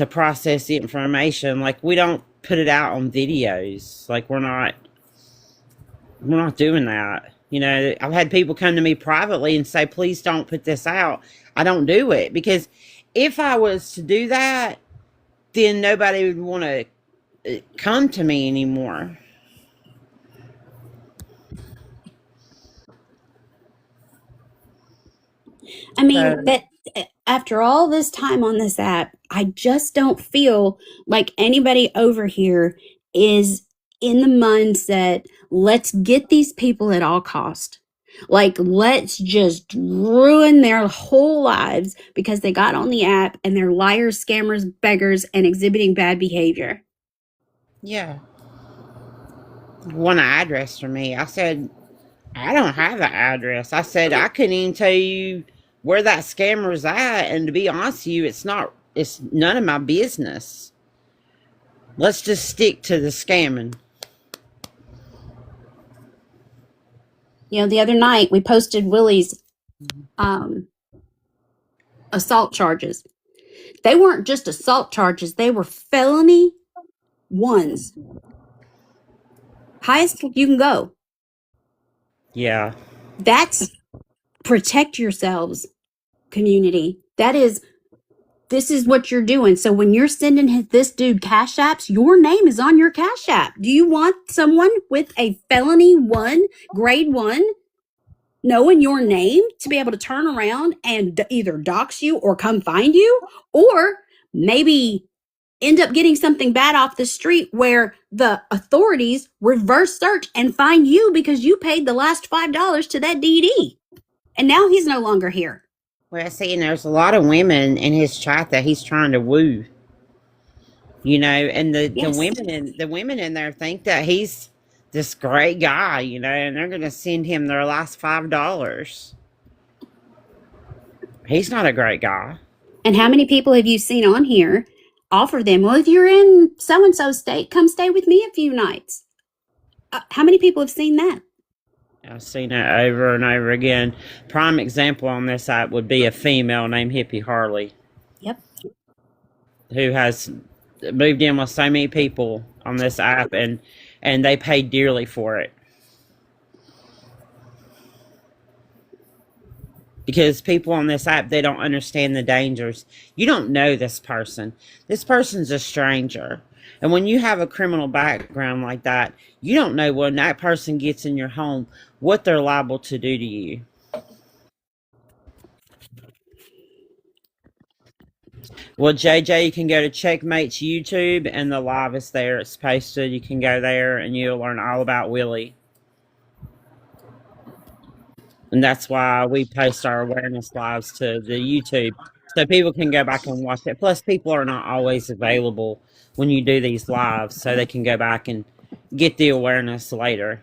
process the information, like, we don't put it out on videos. Like, we're not doing that. You know, I've had people come to me privately and say, please don't put this out. I don't do it because if I was to do that, then nobody would want to come to me anymore. I mean, that after all this time on this app, I just don't feel like anybody over here is in the mindset, let's get these people at all cost. Like, let's just ruin their whole lives because they got on the app and they're liars, scammers, beggars, and exhibiting bad behavior. Yeah. Want an address for me? I said, I don't have an address. I said, I couldn't even tell you where that scammer's at. And to be honest with you, it's none of my business. Let's just stick to the scamming. You know, the other night we posted Willie's assault charges. They weren't just assault charges, they were felony ones. Highest you can go. Yeah. That's protect yourselves, community. This is what you're doing. So when you're sending this dude cash apps, your name is on your cash app. Do you want someone with a felony grade 1, knowing your name to be able to turn around and either dox you or come find you, or maybe end up getting something bad off the street where the authorities reverse search and find you because you paid the last $5 to that DD and now he's no longer here? Well, see, and there's a lot of women in his chat that he's trying to woo. And the Yes. women in there think that he's this great guy, and they're gonna send him their last $5. He's not a great guy. And how many people have you seen on here offer them, well, if you're in so-and-so state, come stay with me a few nights? How many people have seen that? I've seen it over and over again. Prime example on this app would be a female named Hippie Harley. Yep. Who has moved in with so many people on this app, and they pay dearly for it. Because people on this app, they don't understand the dangers. You don't know this person. This person's a stranger. And when you have a criminal background like that, you don't know when that person gets in your home, what they're liable to do to you. Well, JJ, you can go to Checkmate's YouTube, and the live is there. It's posted. You can go there, and you'll learn all about Willie. And that's why we post our awareness lives to the YouTube, so people can go back and watch it. Plus, people are not always available when you do these lives, so they can go back and get the awareness later.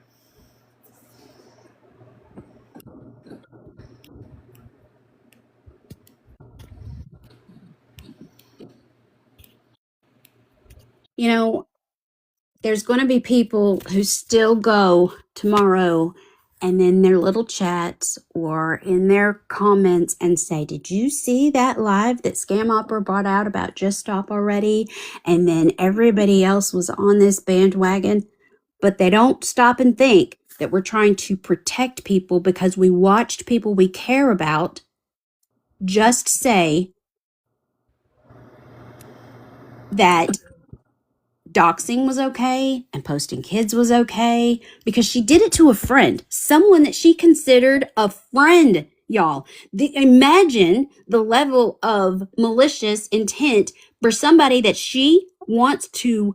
There's going to be people who still go tomorrow and in their little chats or in their comments and say, did you see that live that Scam Opera brought out about Just Stop already? And then everybody else was on this bandwagon, but they don't stop and think that we're trying to protect people because we watched people we care about just say that doxing was okay and posting kids was okay because she did it to a friend, someone that she considered a friend, y'all. Imagine the level of malicious intent for somebody that she wants to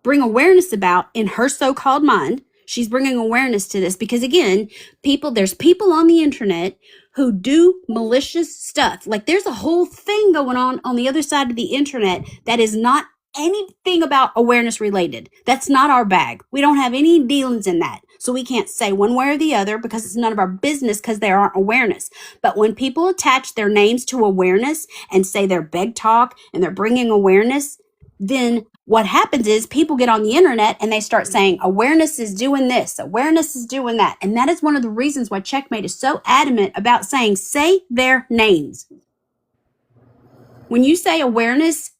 bring awareness about in her so-called mind. She's bringing awareness to this because, again, there's people on the internet who do malicious stuff. Like, there's a whole thing going on the other side of the internet that is not anything about awareness related. That's not our bag. We don't have any dealings in that. So we can't say one way or the other because it's none of our business because there aren't awareness. But when people attach their names to awareness and say they're Beg Talk and they're bringing awareness, then what happens is people get on the internet and they start saying awareness is doing this, awareness is doing that. And that is one of the reasons why Checkmate is so adamant about saying, say their names. When you say awareness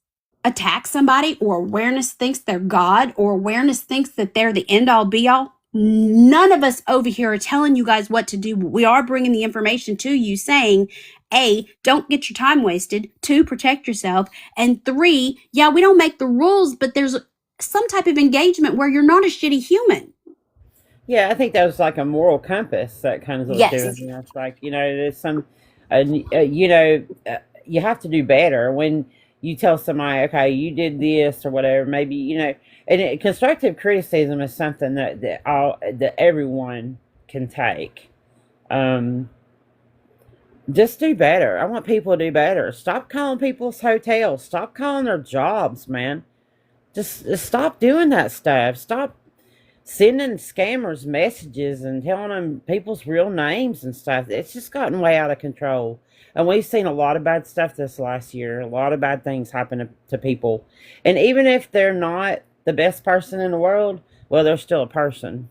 attacks somebody, or awareness thinks they're God, or awareness thinks that they're the end all be all, none of us over here are telling you guys what to do. We are bringing the information to you saying, A, don't get your time wasted. 2, protect yourself. And 3, yeah, we don't make the rules, but there's some type of engagement where you're not a shitty human. Yeah, I think that was like a moral compass that kind of was Yes. doing. It's like, there's some, you have to do better when you tell somebody, okay, you did this or whatever, maybe, and constructive criticism is something that everyone can take. Just do better. I want people to do better. Stop calling people's hotels. Stop calling their jobs, man. Just stop doing that stuff. Stop sending scammers messages and telling them people's real names and stuff. It's just gotten way out of control. And we've seen a lot of bad stuff this last year. A lot of bad things happen to people. And even if they're not the best person in the world, well, they're still a person.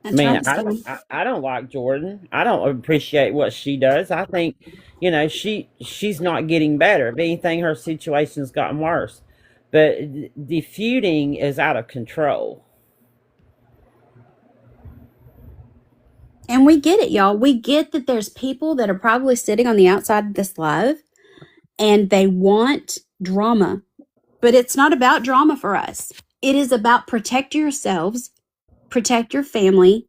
I That's mean, right, Steve. I don't like Jordan. I don't appreciate what she does. I think, you know, she's not getting better. If anything, her situation's gotten worse. But the feuding is out of control. And we get it, y'all. We get that there's people that are probably sitting on the outside of this live and they want drama. But it's not about drama for us. It is about protect yourselves, protect your family,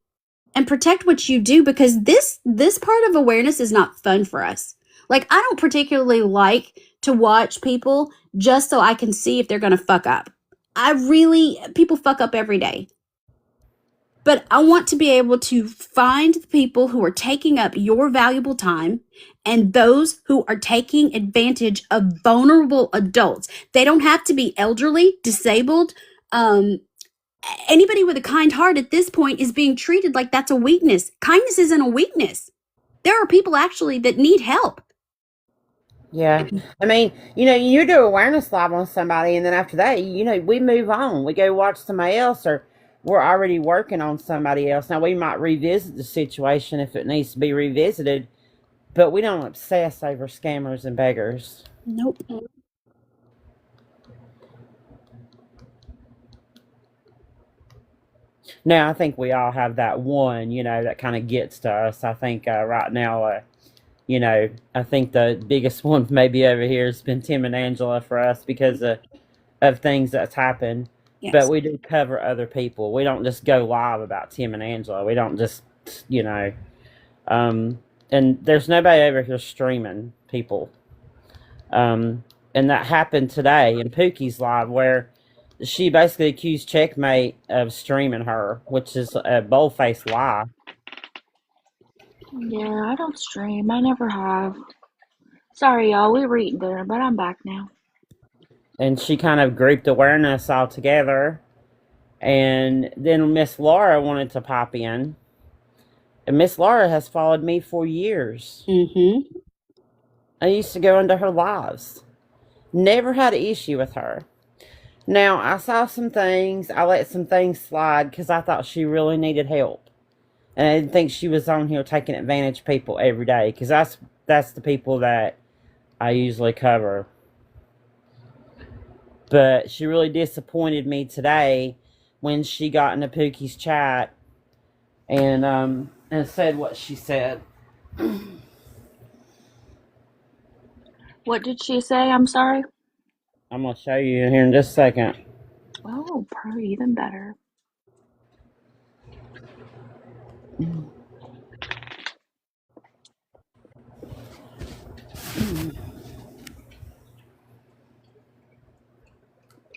and protect what you do, because this part of awareness is not fun for us. Like, I don't particularly like to watch people just so I can see if they're going to fuck up. People fuck up every day. But I want to be able to find the people who are taking up your valuable time and those who are taking advantage of vulnerable adults. They don't have to be elderly, disabled. Anybody with a kind heart at this point is being treated like that's a weakness. Kindness isn't a weakness. There are people actually that need help. Yeah. I mean, you know, you do awareness live on somebody, and then after that, you know, we move on. We go watch somebody else, or we're already working on somebody else. Now, we might revisit the situation if it needs to be revisited, but we don't obsess over scammers and beggars. Nope. Now, I think we all have that one, you know, that kind of gets to us. I think right now, you know, I think the biggest one maybe over here has been Tim and Angela for us because of things that's happened. Yes. But we do cover other people. We don't just go live about Tim and Angela. We don't just, you know, and there's nobody over here streaming people. And that happened today in Pookie's live where she basically accused Checkmate of streaming her, which is a bold-faced lie. Yeah, I don't stream. I never have. Sorry, y'all. We were eating dinner, but I'm back now. And she kind of grouped awareness all together. And then Miss Laura wanted to pop in. And Miss Laura has followed me for years. Mm-hmm. I used to go into her lives. Never had an issue with her. Now, I saw some things. I let some things slide because I thought she really needed help. And I didn't think she was on here taking advantage of people every day. Because that's the people that I usually cover. But she really disappointed me today when she got into Pookie's chat and said what she said. What did she say? I'm sorry. I'm going to show you here in just a second. Oh, probably even better.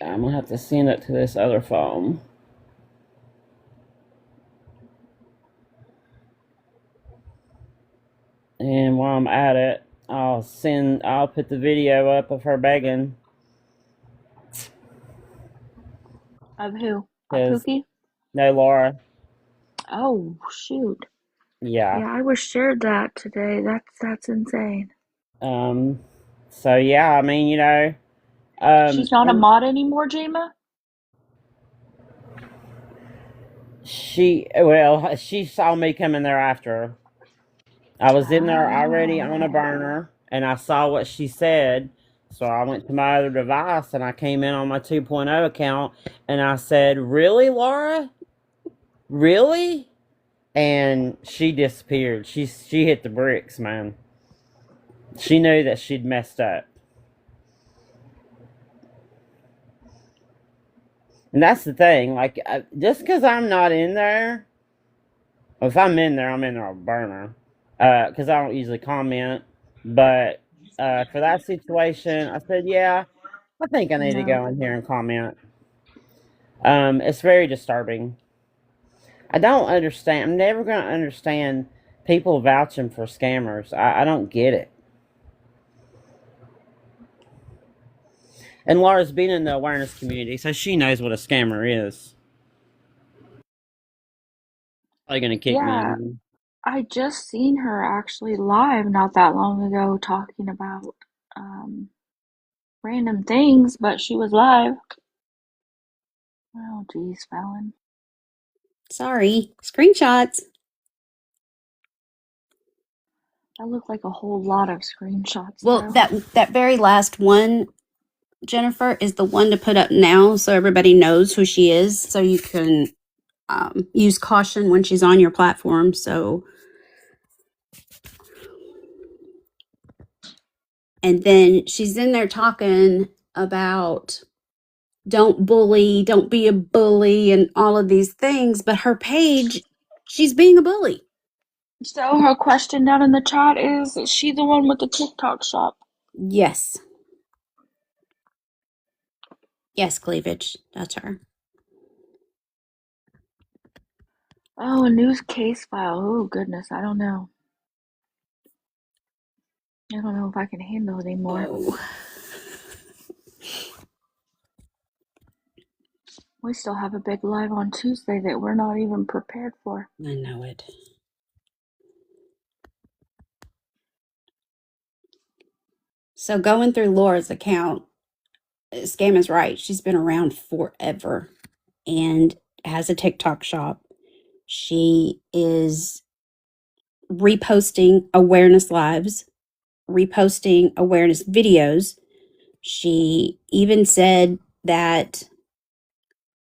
I'm going to have to send it to this other phone. And while I'm at it, I'll put the video up of her begging. Of who? A 'Cause- Pookie? No, Laura. Oh, shoot. Yeah. Yeah, I was shared that today. That's insane. So yeah, I mean, you know, She's not a mod anymore, Jama? she saw me coming there after her. I was in there already on a burner, and I saw what she said. So I went to my other device, and I came in on my 2.0 account, and I said, "Really, Laura? Really?" And she disappeared. She hit the bricks, man. She knew that she'd messed up. And that's the thing. Like, just because I'm not in there, if I'm in there, I'm in there on a burner. Because I don't usually comment. But for that situation, I said, yeah, I think I need to go in here and comment. It's very disturbing. I don't understand. I'm never going to understand people vouching for scammers. I don't get it. And Laura's been in the awareness community, so she knows what a scammer is. Probably going to kick me Yeah. out. I just seen her actually live not that long ago talking about random things, but she was live. Oh, geez, Fallon. Sorry. Screenshots. That looked like a whole lot of screenshots, Well, though. that very last one, Jennifer, is the one to put up now so everybody knows who she is. So you can use caution when she's on your platform. So, and then she's in there talking about don't bully, don't be a bully, and all of these things. But her page, she's being a bully. So her question down in the chat is she the one with the TikTok shop? Yes. Yes, Cleavage. That's her. Oh, a news case file. Oh, goodness. I don't know. I don't know if I can handle it anymore. Whoa. We still have a big live on Tuesday that we're not even prepared for. I know it. So going through Laura's account, Scam is right. She's been around forever and has a TikTok shop. She is reposting awareness lives, reposting awareness videos. She even said that,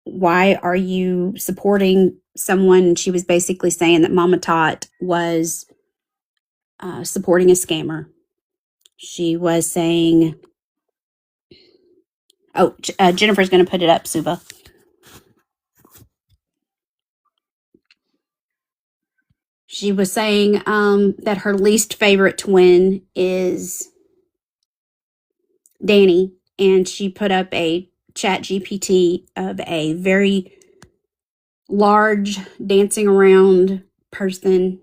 why are you supporting someone? She was basically saying that Mama Tot was supporting a scammer. She was saying, oh, Jennifer's going to put it up, Suba. She was saying that her least favorite twin is Danny, and she put up a chat GPT of a very large dancing around person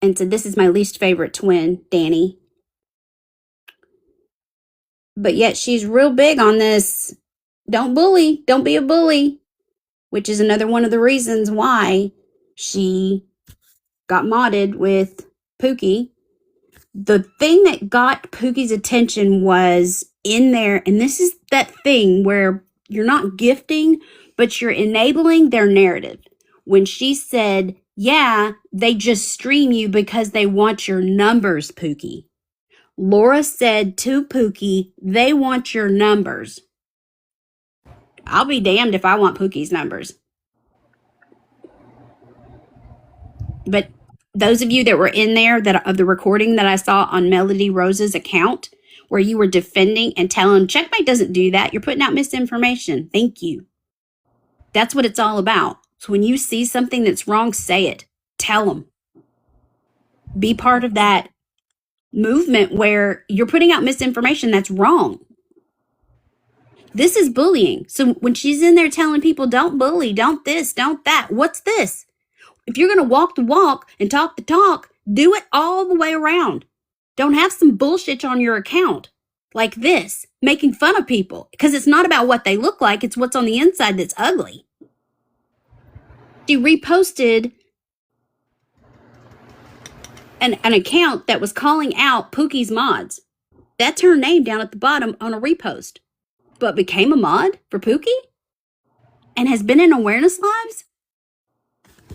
and said, this is my least favorite twin, Danny. But yet she's real big on this, don't bully, don't be a bully, which is another one of the reasons why she got modded with Pookie. The thing that got Pookie's attention was in there, and this is that thing where you're not gifting, but you're enabling their narrative. When she said, yeah, they just stream you because they want your numbers, Pookie. Laura said to Pookie, they want your numbers. I'll be damned if I want Pookie's numbers. But those of you that were in there that of the recording that I saw on Melody Rose's account, where you were defending and telling Checkmate doesn't do that, you're putting out misinformation. Thank you. That's what it's all about. So when you see something that's wrong, say it. Tell them. Be part of that movement where you're putting out misinformation that's wrong. This is bullying. So when she's in there telling people, don't bully, don't this, don't that, what's this? If you're going to walk the walk and talk the talk, do it all the way around. Don't have some bullshit on your account like this, making fun of people, because it's not about what they look like, it's what's on the inside that's ugly. She reposted an account that was calling out Pookie's mods. That's her name down at the bottom on a repost, but became a mod for Pookie and has been in awareness lives.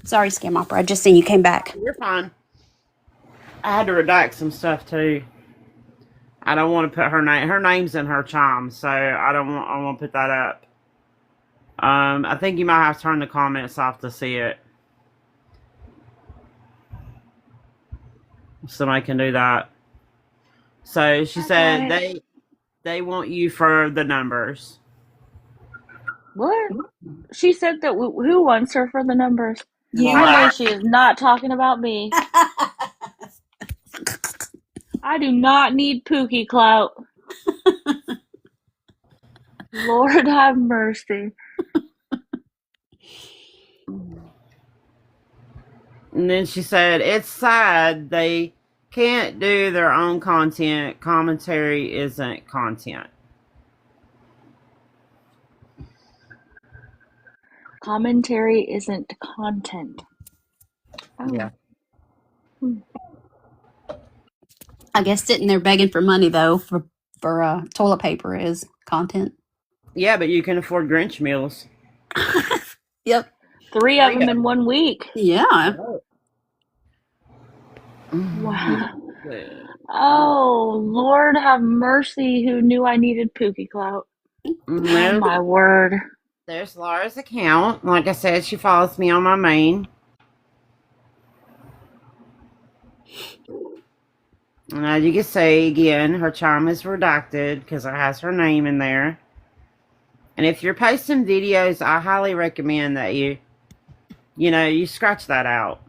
Sorry, Scam Opera. I just seen you came back. You're fine. I had to redact some stuff too. I don't want to put her name. Her name's in her chime, so I want to put that up. I think you might have to turn the comments off to see it. Somebody can do that. So she said they want you for the numbers. What? She said that who wants her for the numbers? Yeah. I know she is not talking about me. I do not need Pookie clout. Lord have mercy. And then she said, it's sad they can't do their own content. Commentary isn't content. Commentary isn't content. Oh. Yeah. I guess sitting there begging for money though for toilet paper is content. Yeah, but you can afford Grinch meals. Yep. 3 of them in 1 week. Yeah. Wow. Oh, Lord have mercy, who knew I needed Pookie Clout? Oh, my word. There's Laura's account. Like I said, she follows me on my main. And as you can see, again, her charm is redacted because it has her name in there. And if you're posting videos, I highly recommend that you scratch that out.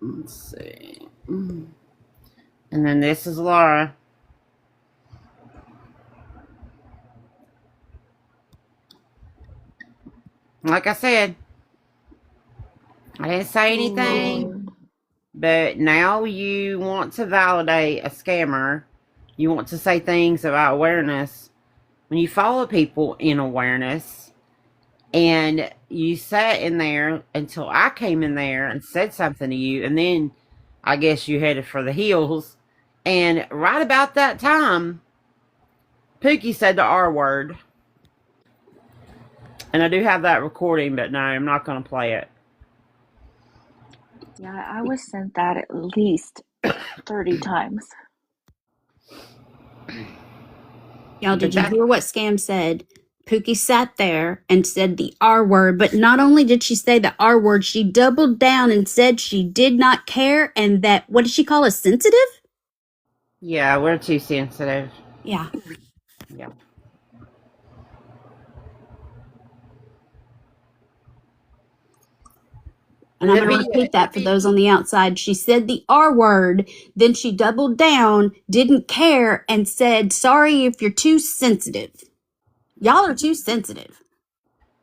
Let's see. And then this is Laura. Like I said, I didn't say anything, but now you want to validate a scammer. You want to say things about awareness. When you follow people in awareness and you sat in there until I came in there and said something to you, and then I guess you headed for the hills. And right about that time, Pookie said the R word. And I do have that recording, but no, I'm not going to play it. Yeah, I was sent that at least 30 times. Y'all, did you hear what Scam said? Pookie sat there and said the R word, but not only did she say the R word, she doubled down and said she did not care and that, what did she call us, sensitive? Yeah, we're too sensitive. Yeah. Yeah. And I'm going to repeat that for those on the outside. She said the R word, then she doubled down, didn't care, and said, sorry if you're too sensitive. Y'all are too sensitive.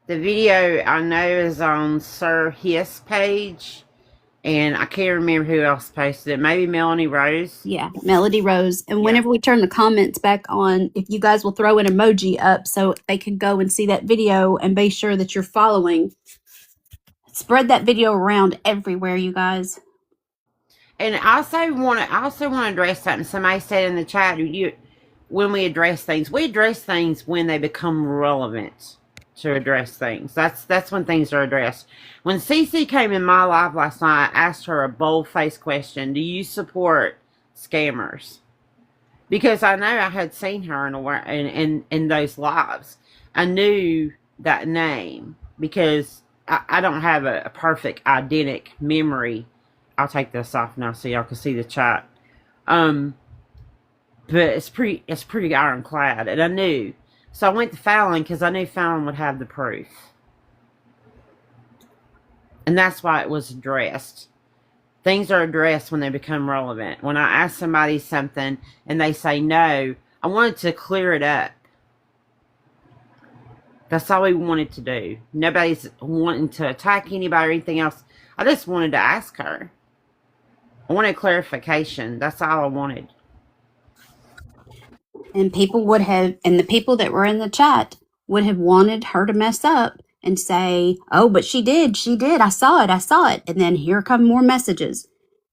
The video I know is on Sir Hiss page, and I can't remember who else posted it. Maybe Melanie Rose. Yeah, Melody Rose. And whenever we turn the comments back on, if you guys will throw an emoji up so they can go and see that video and be sure that you're following. Spread that video around everywhere, you guys. And I also want to address something somebody said in the chat. When we address things when they become relevant to address things. That's when things are addressed. When Cece came in my live last night, I asked her a bold-faced question: do you support scammers? Because I know I had seen her in those lives. I knew that name because I don't have a perfect eidetic memory. I'll take this off now so y'all can see the chat. But it's pretty ironclad, and I knew. So I went to Fallon because I knew Fallon would have the proof. And that's why it was addressed. Things are addressed when they become relevant. When I ask somebody something and they say no, I wanted to clear it up. That's all we wanted to do. Nobody's wanting to attack anybody or anything else. I just wanted to ask her. I wanted clarification. That's all I wanted. And people would have, and the people that were in the chat would have wanted her to mess up and say, oh, but she did, I saw it. And then here come more messages.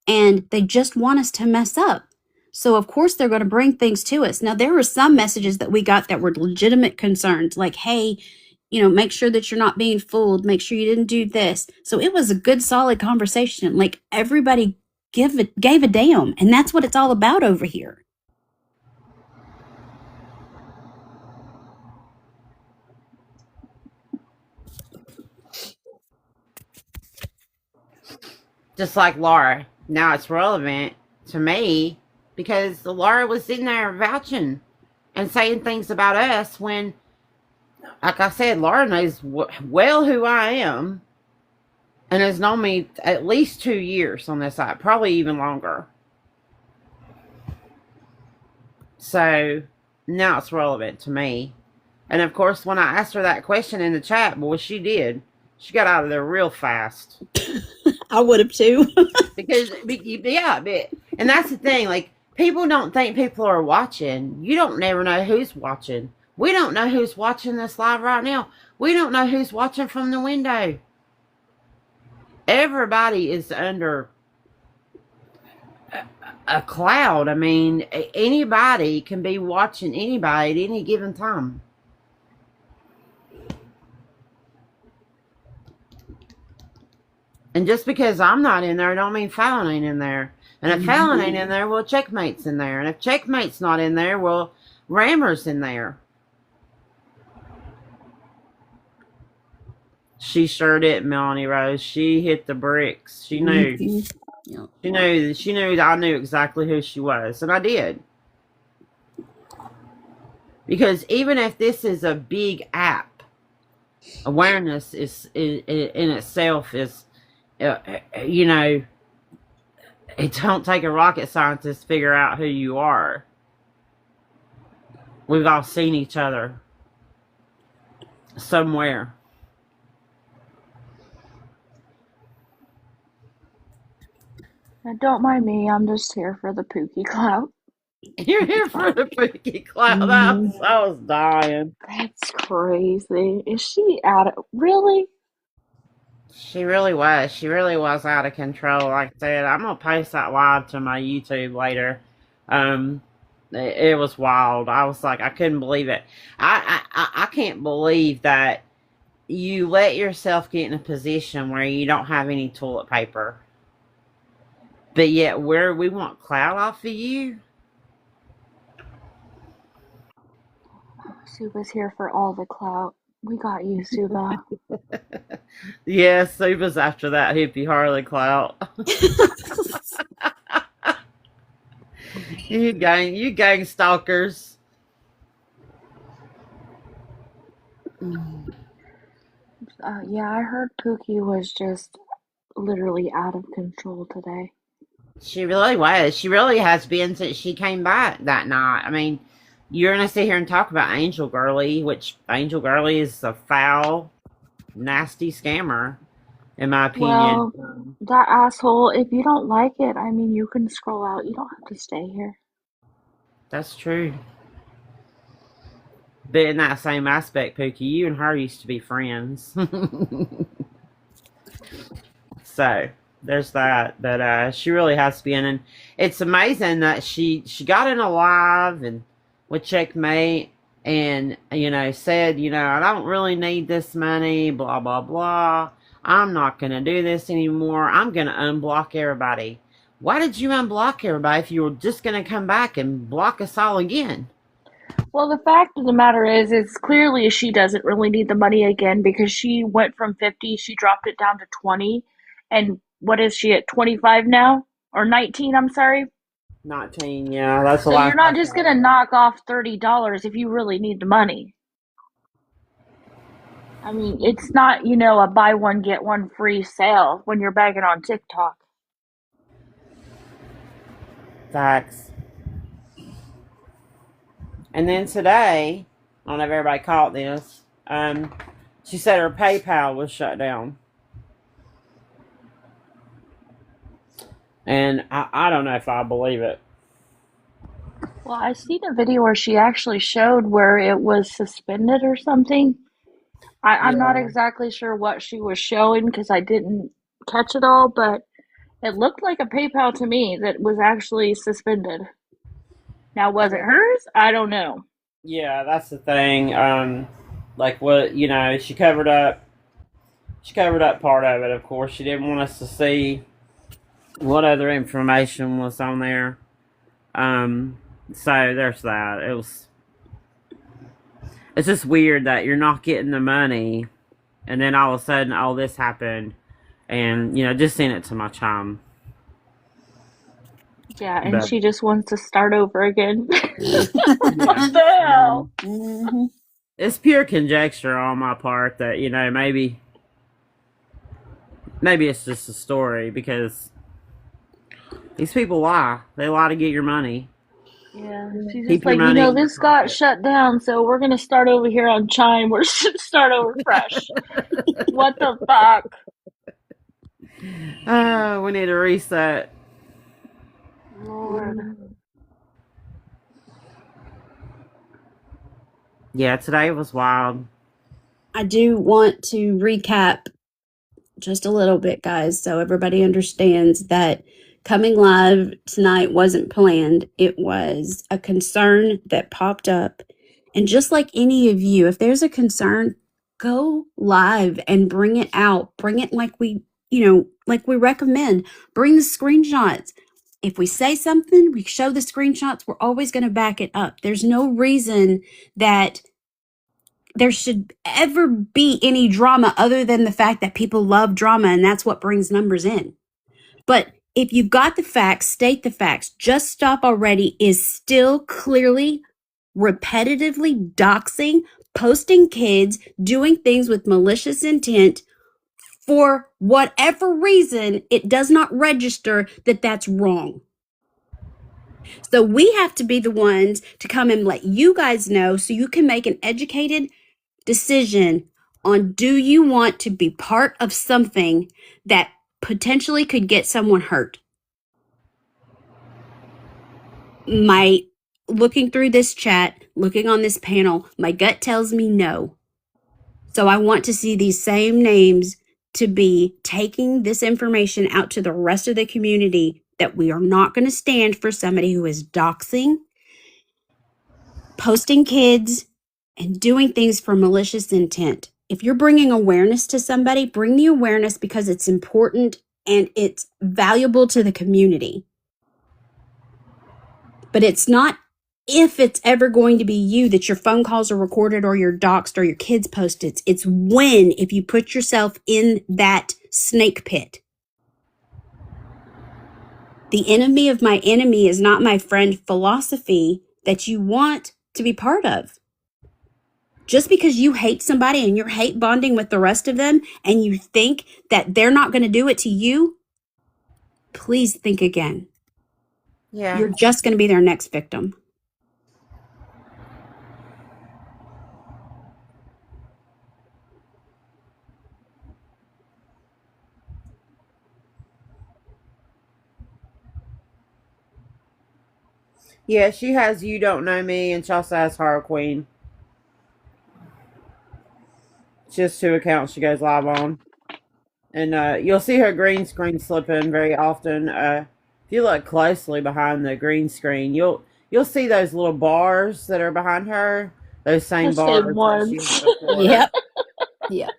And they just want us to mess up. So of course they're going to bring things to us. Now, there were some messages that we got that were legitimate concerns, like, hey, make sure that you're not being fooled. Make sure you didn't do this. So it was a good, solid conversation. Like, everybody gave a damn. And that's what it's all about over here. Just like Laura. Now it's relevant to me because Laura was in there vouching and saying things about us when, like I said, Laura knows well who I am and has known me at least 2 years on this side, probably even longer. So now it's relevant to me. And of course, when I asked her that question in the chat, boy, she did. She got out of there real fast. I would have too. Because, yeah, and that's the thing. Like, people don't think people are watching. You don't never know who's watching. We don't know who's watching this live right now. We don't know who's watching from the window. Everybody is under a cloud. I mean, anybody can be watching anybody at any given time. And just because I'm not in there, don't mean Fallon ain't in there. And if Fallon ain't in there, well, Checkmate's in there. And if Checkmate's not in there, well, Rammer's in there. She sure did, Melanie Rose. She hit the bricks. She knew. Yep. She knew I knew exactly who she was. And I did. Because even if this is a big app, awareness is in itself is, you know, it don't take a rocket scientist to figure out who you are. We've all seen each other somewhere. Now, don't mind me. I'm just here for the Pookie clout. You're here for the Pookie cloud. I was dying. That's crazy. Is she out of... Really? She really was. She really was out of control. Like I said, I'm gonna post that live to my YouTube later. It was wild. I was like, I couldn't believe it. I can't believe that you let yourself get in a position where you don't have any toilet paper, but yet we want clout off of you. Suba's here for all the clout. We got you, Suba. Yeah, Suba's after that hippie Harley clout. You gang stalkers. Yeah, I heard Pookie was just literally out of control today. She really was. She really has been since she came back that night. I mean, you're going to sit here and talk about Angel Girlie, which Angel Girlie is a foul, nasty scammer, in my opinion. Well, that asshole, if you don't like it, I mean, you can scroll out. You don't have to stay here. That's true. But in that same aspect, Pookie, you and her used to be friends. So, there's that. But she really has been. And it's amazing that she got in a live and with Checkmate and, said, I don't really need this money, blah, blah, blah. I'm not going to do this anymore. I'm going to unblock everybody. Why did you unblock everybody if you were just going to come back and block us all again? Well, the fact of the matter is clearly she doesn't really need the money again because she went from 50, she dropped it down to 20. And what is she at 25 now? Or 19, I'm sorry. 19, yeah, that's a So lot. you're not just going to knock off $30 if you really need the money. I mean, it's not, a buy one, get one free sale when you're bagging on TikTok. Facts. And then today, I don't know if everybody caught this, she said her PayPal was shut down. And I don't know if I believe it. Well, I seen a video where she actually showed where it was suspended or something. I'm not exactly sure what she was showing because I didn't catch it all, but it looked like a PayPal to me that was actually suspended. Now, was it hers? I don't know. Yeah, that's the thing. Like what, she covered up part of it, of course. She didn't want us to see what other information was on there. So there's that. It's just weird that you're not getting the money and then all of a sudden all this happened and just send it to my chum. Yeah, and she just wants to start over again. What the hell? Mm-hmm. It's pure conjecture on my part that maybe it's just a story because these people lie. They lie to get your money. Yeah, she's Keep just your like, money. this got shut down, so we're gonna start over here on Chime. We're just start over fresh. What the fuck? Oh, we need a reset. Lord. Yeah, today was wild. I do want to recap just a little bit, guys, so everybody understands that coming live tonight wasn't planned. It was a concern that popped up. And just like any of you, if there's a concern, go live and bring it out. Bring it like like we recommend. Bring the screenshots. If we say something, we show the screenshots, we're always going to back it up. There's no reason that there should ever be any drama other than the fact that people love drama and that's what brings numbers in. But if you've got the facts, state the facts. Just Stop Already is still clearly, repetitively doxing, posting kids, doing things with malicious intent. For whatever reason, it does not register that that's wrong. So we have to be the ones to come and let you guys know so you can make an educated decision on, do you want to be part of something that potentially could get someone hurt? Looking through this chat, looking on this panel, my gut tells me no. So I want to see these same names to be taking this information out to the rest of the community, that we are not going to stand for somebody who is doxing, posting kids, and doing things for malicious intent. If you're bringing awareness to somebody, bring the awareness because it's important and it's valuable to the community. But it's not if it's ever going to be you that your phone calls are recorded or you're doxxed or your kids post it. It's when, if you put yourself in that snake pit. The enemy of my enemy is not my friend philosophy that you want to be part of. Just because you hate somebody and you're hate bonding with the rest of them and you think that they're not going to do it to you, please think again. Yeah. You're just going to be their next victim. Yeah, she has You Don't Know Me, and she also has Horror Queen. Just 2 accounts she goes live on. And you'll see her green screen slip in very often. If you look closely behind the green screen, you'll see those little bars that are behind her. Those same The bars same that she ones. had before. Yep. Yep.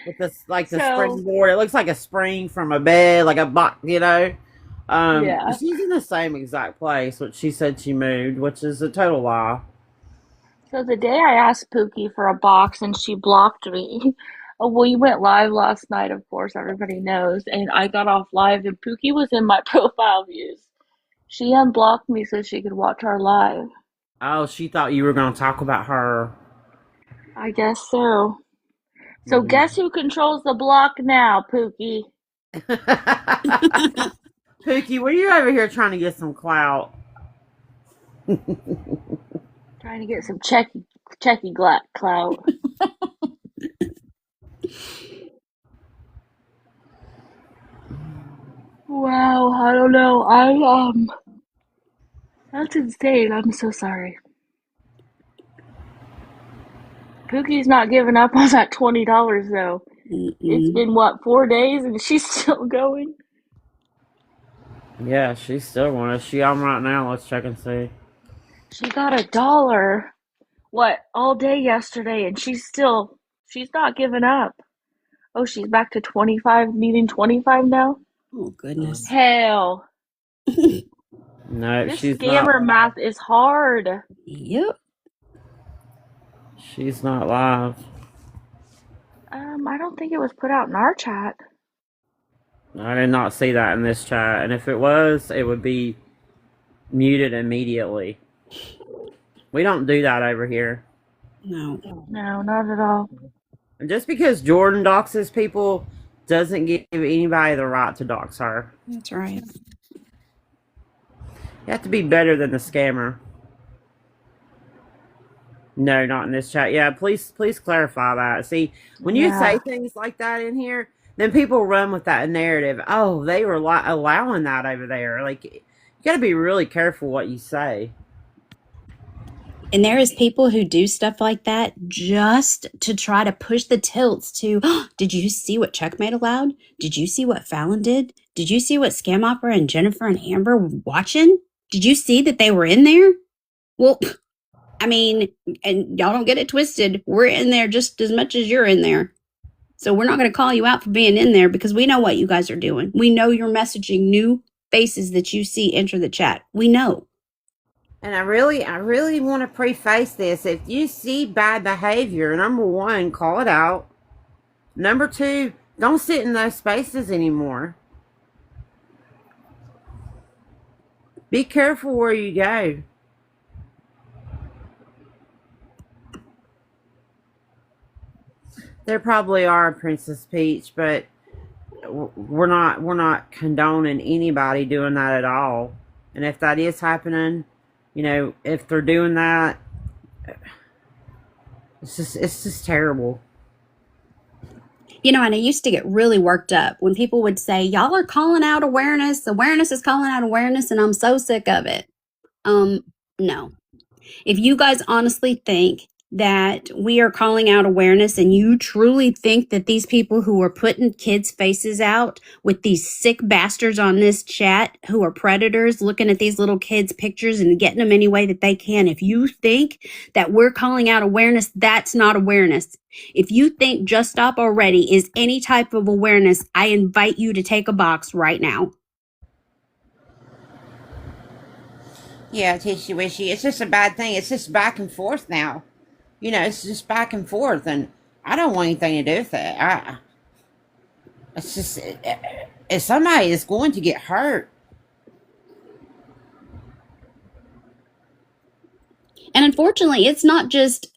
With this, like the So- springboard. It looks like a spring from a bed, like a box, Yeah. She's in the same exact place, which she said she moved, which is a total lie. So the day I asked Pookie for a box and she blocked me. We went live last night, of course, everybody knows, and I got off live and Pookie was in my profile views. She unblocked me so she could watch our live. Oh, she thought you were going to talk about her. I guess so. So Mhm. guess who controls the block now, Pookie? Pookie, were you over here trying to get some clout? Trying to get some checky clout. Wow, I don't know. That's insane. I'm so sorry. Pookie's not giving up on that $20 though. It's been what, 4 days and she's still going? Yeah, she's still one. Is she on right now? Let's check and see. She got $1, what, all day yesterday, and she's not giving up. Oh, she's back to 25, needing 25 now? Oh, goodness. Hell. No, This she's scammer not. math is hard. Yep. She's not live. I don't think it was put out in our chat. I did not see that in this chat, and if it was, it would be muted immediately. We don't do that over here. No. No, not at all. And just because Jordan doxes people doesn't give anybody the right to dox her. That's right. You have to be better than the scammer. No, not in this chat. Yeah, please clarify that. See, when you Yeah. say things like that in here, then people run with that narrative. Oh, they were allowing that over there. Like, you got to be really careful what you say. And there is people who do stuff like that just to try to push the tilts to, "Oh, did you see what Checkmate allowed? Did you see what Fallon did? Did you see what Scam Opera and Jennifer and Amber were watching? Did you see that they were in there?" Well, I mean, and y'all don't get it twisted. We're in there just as much as you're in there. So we're not going to call you out for being in there because we know what you guys are doing. We know you're messaging new faces that you see enter the chat. We know. And I really want to preface this. If you see bad behavior, number one, call it out. Number two, don't sit in those spaces anymore. Be careful where you go. There probably are, Princess Peach, but we're not condoning anybody doing that at all. And if that is happening, if they're doing that, it's just terrible. And I used to get really worked up when people would say, "Y'all are calling out awareness. Awareness is calling out awareness," and I'm so sick of it. No. If you guys honestly think that we are calling out awareness and you truly think that these people who are putting kids' faces out with these sick bastards on this chat who are predators looking at these little kids' pictures and getting them any way that they can, if you think that we're calling out awareness, that's not awareness. If you think Just Stop Already is any type of awareness, I invite you to take a box right now. Yeah, Tishy Wishy, it's just a bad thing. It's just back and forth now. It's just back and forth, and I don't want anything to do with it. It's just, if somebody is going to get hurt. And unfortunately, it's not just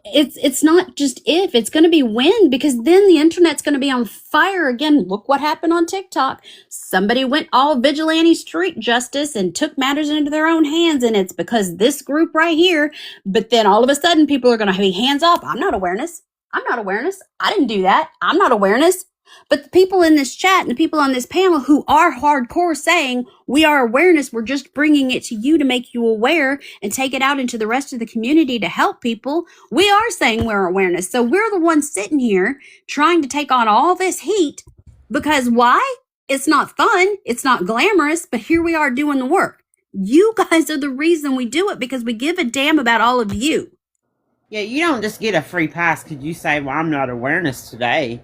if, it's going to be when, because then the internet's going to be on fire again. Look what happened on TikTok. Somebody went all vigilante street justice and took matters into their own hands, and it's because this group right here. But then all of a sudden people are going to be hands off. I'm not awareness. I didn't do that. I'm not awareness. But the people in this chat and the people on this panel who are hardcore saying we are awareness, we're just bringing it to you to make you aware and take it out into the rest of the community to help people. We are saying we're awareness. So we're the ones sitting here trying to take on all this heat because why? It's not fun. It's not glamorous, but here we are doing the work. You guys are the reason we do it because we give a damn about all of you. Yeah, you don't just get a free pass because you say, well, I'm not awareness today.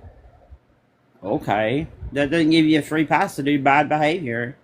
Okay, that doesn't give you a free pass to do bad behavior.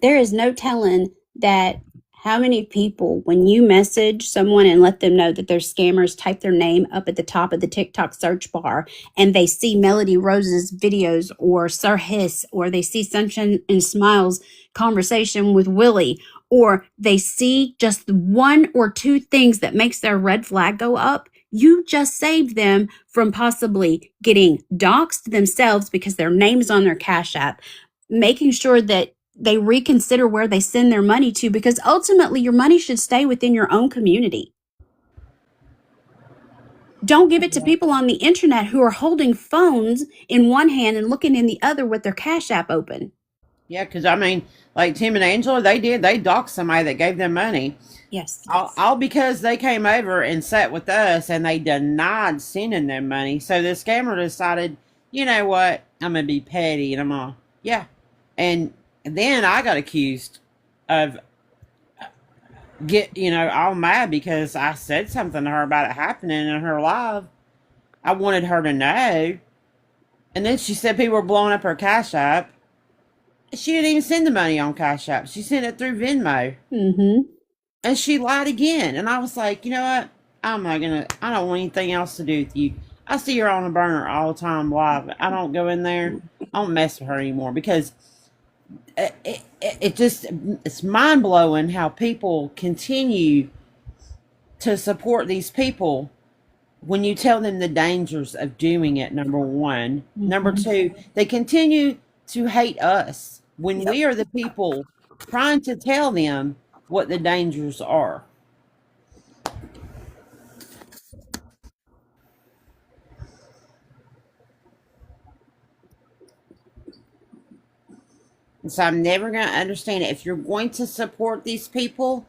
There is no telling that how many people, when you message someone and let them know that they're scammers, type their name up at the top of the TikTok search bar and they see Melody Rose's videos or Sir Hiss, or they see Sunshine and Smiles conversation with Willie, or they see just one or two things that makes their red flag go up, you just saved them from possibly getting doxxed themselves because their name is on their Cash App, making sure that they reconsider where they send their money to, because ultimately your money should stay within your own community. Don't give it to people on the internet who are holding phones in one hand and looking in the other with their Cash App open. Yeah, because like Tim and Angela, they doxed somebody that gave them money. Yes. All because they came over and sat with us and they denied sending them money. So the scammer decided, you know what, I'm going to be petty and And then I got accused of all mad because I said something to her about it happening in her live. I wanted her to know. And then she said people were blowing up her Cash App. She didn't even send the money on Cash App. She sent it through Venmo. Mm-hmm. And she lied again. And I was like, you know what? I don't want anything else to do with you. I see her on a burner all the time live. I don't go in there. I don't mess with her anymore because it's mind blowing how people continue to support these people when you tell them the dangers of doing it. Number one. Mm-hmm. Number two, they continue to hate us when we are the people trying to tell them what the dangers are. So I'm never going to understand it. If you're going to support these people,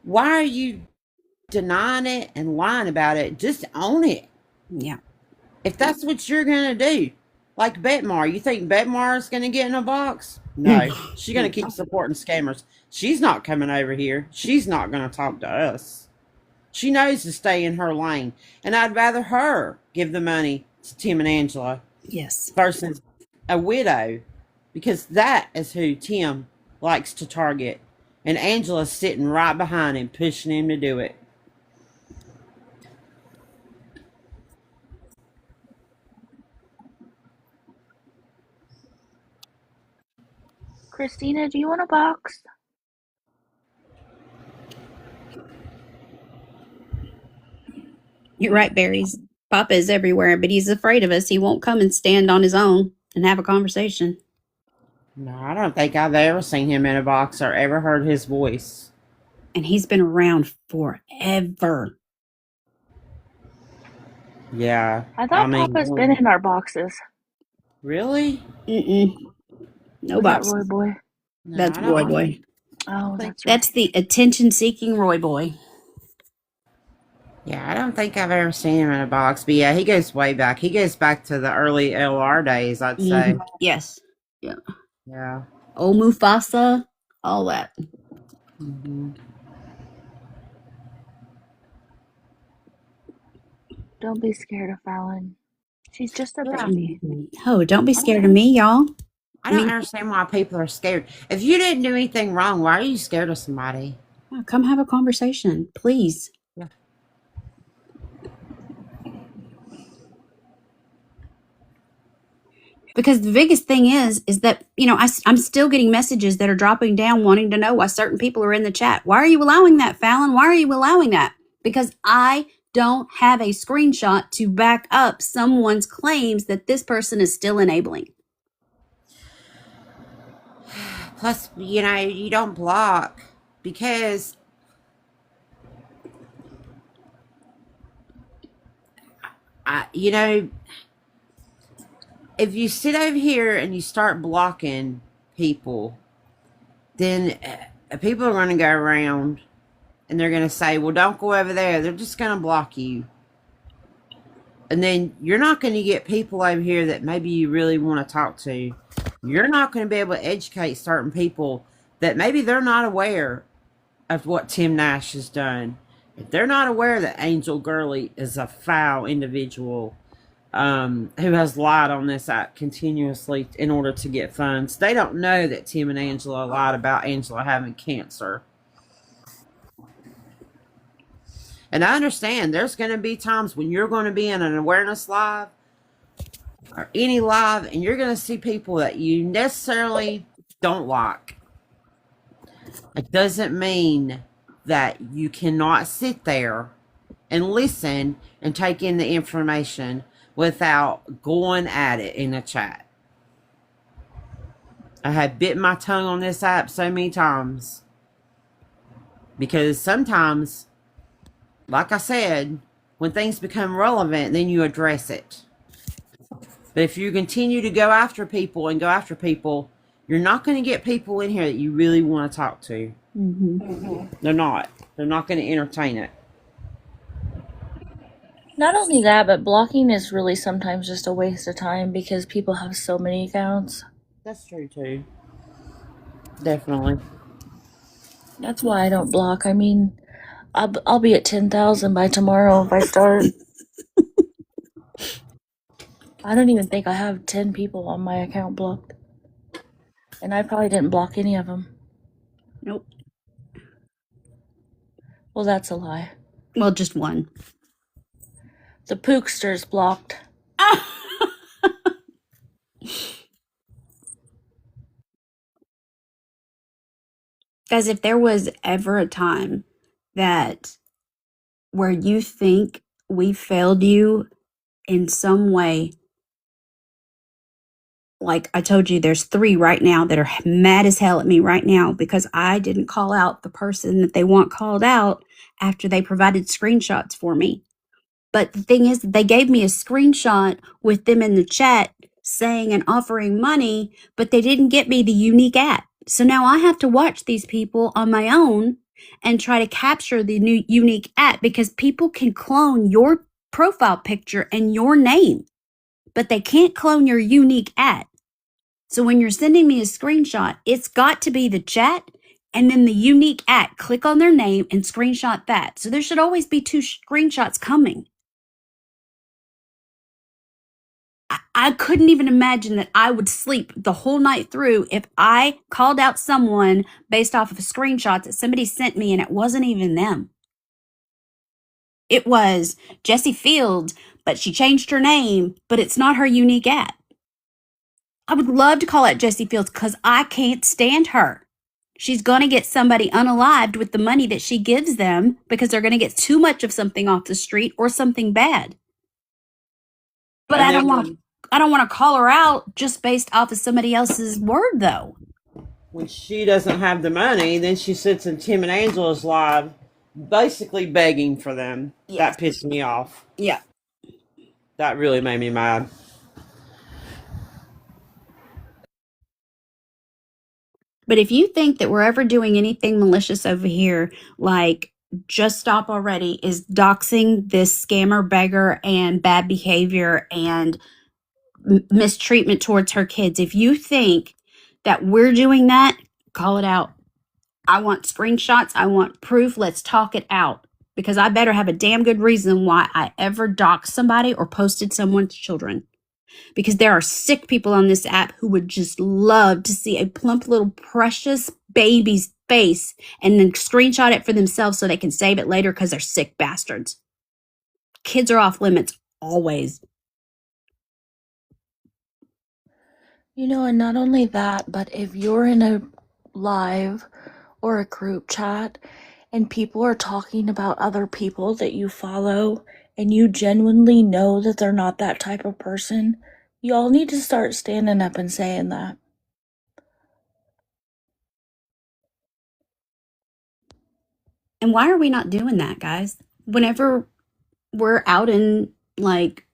why are you denying it and lying about it? Just own it. Yeah. If that's what you're going to do. Like Betmar. You think Betmar is going to get in a box? No. She's going to keep supporting scammers. She's not coming over here. She's not going to talk to us. She knows to stay in her lane. And I'd rather her give the money to Tim and Angela Yes. versus a widow, because that is who Tim likes to target. And Angela's sitting right behind him, pushing him to do it. Christina, do you want a box? You're right, Barry's Papa is everywhere, but he's afraid of us. He won't come and stand on his own and have a conversation. No, I don't think I've ever seen him in a box or ever heard his voice. And he's been around forever. Yeah. I thought Papa's been in our boxes. Really? Mm-mm. No Was that box. Roy Boy? No, That's I don't Roy think- Boy. Oh, that's right. That's the attention-seeking Roy Boy. Yeah, I don't think I've ever seen him in a box. But yeah, he goes way back. He goes back to the early LR days, I'd say. Mhm. Yes. Yeah. Old Mufasa, all that. Mhm. Don't be scared of Fallon. She's just a baby. Oh, don't be scared of me, y'all. I don't understand why people are scared. If you didn't do anything wrong, why are you scared of somebody? Oh, come have a conversation, please. Yeah. Because the biggest thing is that, I'm still getting messages that are dropping down wanting to know why certain people are in the chat. Why are you allowing that, Fallon? Why are you allowing that? Because I don't have a screenshot to back up someone's claims that this person is still enabling. Plus, you don't block because if you sit over here and you start blocking people, then people are going to go around and they're going to say, well, don't go over there. They're just going to block you. And then you're not going to get people over here that maybe you really want to talk to. You're not going to be able to educate certain people that maybe they're not aware of what Tim Nash has done. If they're not aware that Angel Gurley is a foul individual who has lied on this app continuously in order to get funds, they don't know that Tim and Angela lied about Angela having cancer. And I understand there's going to be times when you're going to be in an awareness live or any live and you're going to see people that you necessarily don't like. It doesn't mean that you cannot sit there and listen and take in the information without going at it in the chat. I have bit my tongue on this app so many times because sometimes, like I said, when things become relevant, then you address it. But if you continue to go after people, you're not going to get people in here that you really want to talk to. Mm-hmm. They're not. They're not going to entertain it. Not only that, but blocking is really sometimes just a waste of time because people have so many accounts. That's true too. Definitely. That's why I don't block. I mean, I'll be at 10,000 by tomorrow if I start. I don't even think I have 10 people on my account blocked. And I probably didn't block any of them. Nope. Well, that's a lie. Well, just one. The Pookster's blocked. Guys, if there was ever a time that where you think we failed you in some way, like I told you, there's 3 right now that are mad as hell at me right now because I didn't call out the person that they want called out after they provided screenshots for me. But the thing is, they gave me a screenshot with them in the chat saying and offering money, but they didn't get me the unique at. So now I have to watch these people on my own and try to capture the new unique at, because people can clone your profile picture and your name, but they can't clone your unique at. So when you're sending me a screenshot, it's got to be the chat and then the unique at. Click on their name and screenshot that. So there should always be 2 screenshots coming. I couldn't even imagine that I would sleep the whole night through if I called out someone based off of a screenshot that somebody sent me and it wasn't even them. It was Jessie Fields, but she changed her name, but it's not her unique at. I would love to call out Jessie Fields because I can't stand her. She's going to get somebody unalived with the money that she gives them because they're going to get too much of something off the street or something bad. But I don't want to call her out just based off of somebody else's word, though. When she doesn't have the money, then she sits in Tim and Angela's live, basically begging for them. Yes. That pissed me off. Yeah. That really made me mad. But if you think that we're ever doing anything malicious over here, like Just Stop Already is doxing this scammer, beggar, and bad behavior and mistreatment towards her kids. If you think that we're doing that, call it out. I want screenshots. I want proof. Let's talk it out, because I better have a damn good reason why I ever doxed somebody or posted someone's children. Because there are sick people on this app who would just love to see a plump little precious baby's face and then screenshot it for themselves so they can save it later because they're sick bastards. Kids are off limits always. You know, and not only that, but if you're in a live or a group chat and people are talking about other people that you follow and you genuinely know that they're not that type of person, you all need to start standing up and saying that. And why are we not doing that, guys? Whenever we're out in like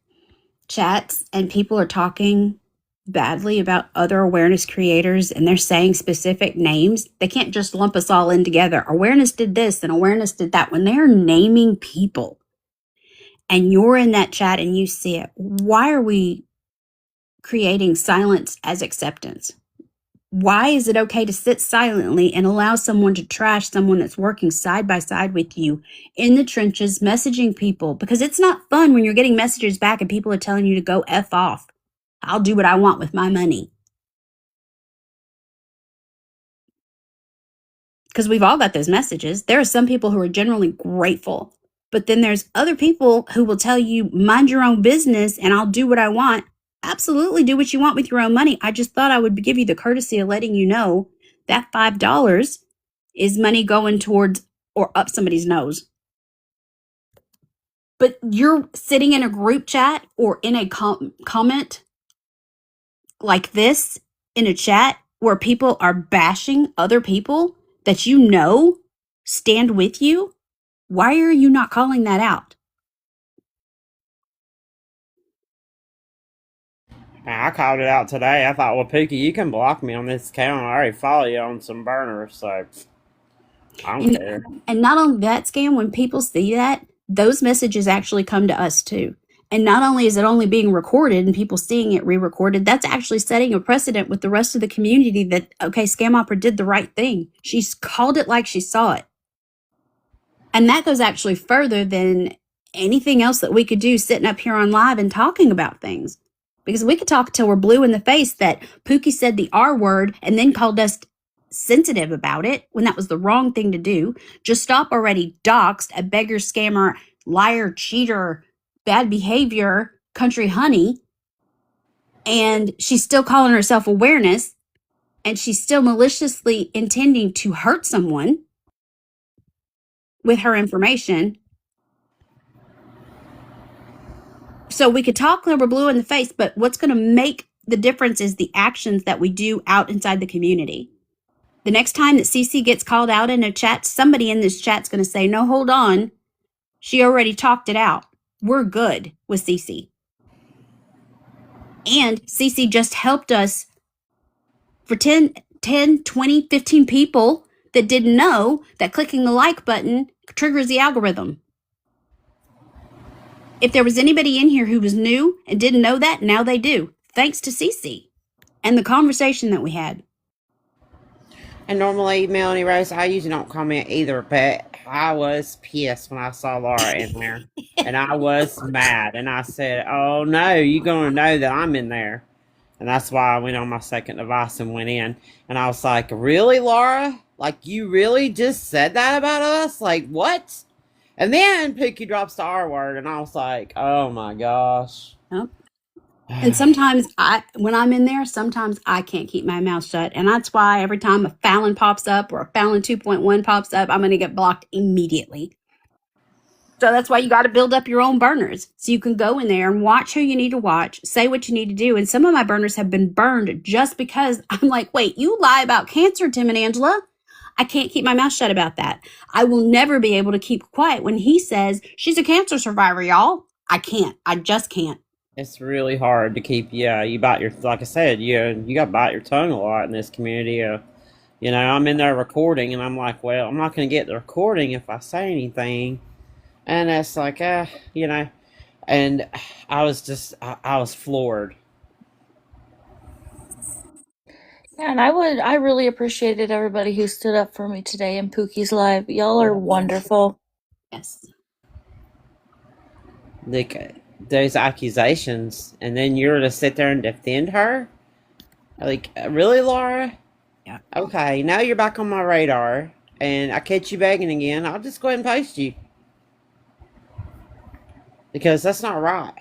chats and people are talking badly about other awareness creators and they're saying specific names, they can't just lump us all in together. Awareness did this and awareness did that. When they're naming people and you're in that chat and you see it, why are we creating silence as acceptance? Why is it okay to sit silently and allow someone to trash someone that's working side by side with you in the trenches, messaging people? Because it's not fun when you're getting messages back and people are telling you to go F off. I'll do what I want with my money. Because we've all got those messages. There are some people who are generally grateful, but then there's other people who will tell you, mind your own business and I'll do what I want. Absolutely do what you want with your own money. I just thought I would give you the courtesy of letting you know that $5 is money going towards or up somebody's nose. But you're sitting in a group chat or in a comment like this in a chat where people are bashing other people that you know stand with you. Why are you not calling that out? I called it out today. I thought, well, Pookie, you can block me on this account. I already follow you on some burners, so I don't care. And not only that, Scam, when people see that, those messages actually come to us too. And not only is it only being recorded and people seeing it re-recorded, that's actually setting a precedent with the rest of the community that, okay, Scam Opera did the right thing. She's called it like she saw it. And that goes actually further than anything else that we could do sitting up here on live and talking about things. Because we could talk till we're blue in the face that Pookie said the R word and then called us sensitive about it when that was the wrong thing to do. Just Stop Already doxed a beggar, scammer, liar, cheater, bad behavior, country honey. And she's still calling herself awareness. And she's still maliciously intending to hurt someone with her information. So we could talk till we're blue in the face, but what's going to make the difference is the actions that we do out inside the community. The next time that Cece gets called out in a chat, somebody in this chat's going to say, no, hold on. She already talked it out. We're good with Cece. And Cece just helped us for 10, 20, 15 people that didn't know that clicking the like button triggers the algorithm. If there was anybody in here who was new and didn't know that, now they do. Thanks to Cece and the conversation that we had. And normally, Melanie Rose, I usually don't comment either, but I was pissed when I saw Laura in there. And I was mad. And I said, oh no, you're going to know that I'm in there. And that's why I went on my second device and went in. And I was like, really, Laura? Like, you really just said that about us? Like, what? And then Pookie drops the R word. And I was like, oh my gosh. Yep. And sometimes when I'm in there, sometimes I can't keep my mouth shut. And that's why every time a Fallon pops up or a Fallon 2.1 pops up, I'm going to get blocked immediately. So that's why you got to build up your own burners. So you can go in there and watch who you need to watch, say what you need to do. And some of my burners have been burned just because I'm like, wait, you lie about cancer, Tim and Angela. I can't keep my mouth shut about that. I will never be able to keep quiet when he says she's a cancer survivor, y'all. I can't. I just can't. It's really hard to keep, you bite your, like I said, you got to bite your tongue a lot in this community. I'm in there recording and I'm like, well, I'm not going to get the recording if I say anything. And it's like, and I was I was floored. Yeah, and I really appreciated everybody who stood up for me today in Pookie's live. Y'all are wonderful. Yes. Like, those accusations, and then you're to sit there and defend her? Like, really, Laura? Yeah. Okay, now you're back on my radar, and I catch you begging again, I'll just go ahead and post you. Because that's not right.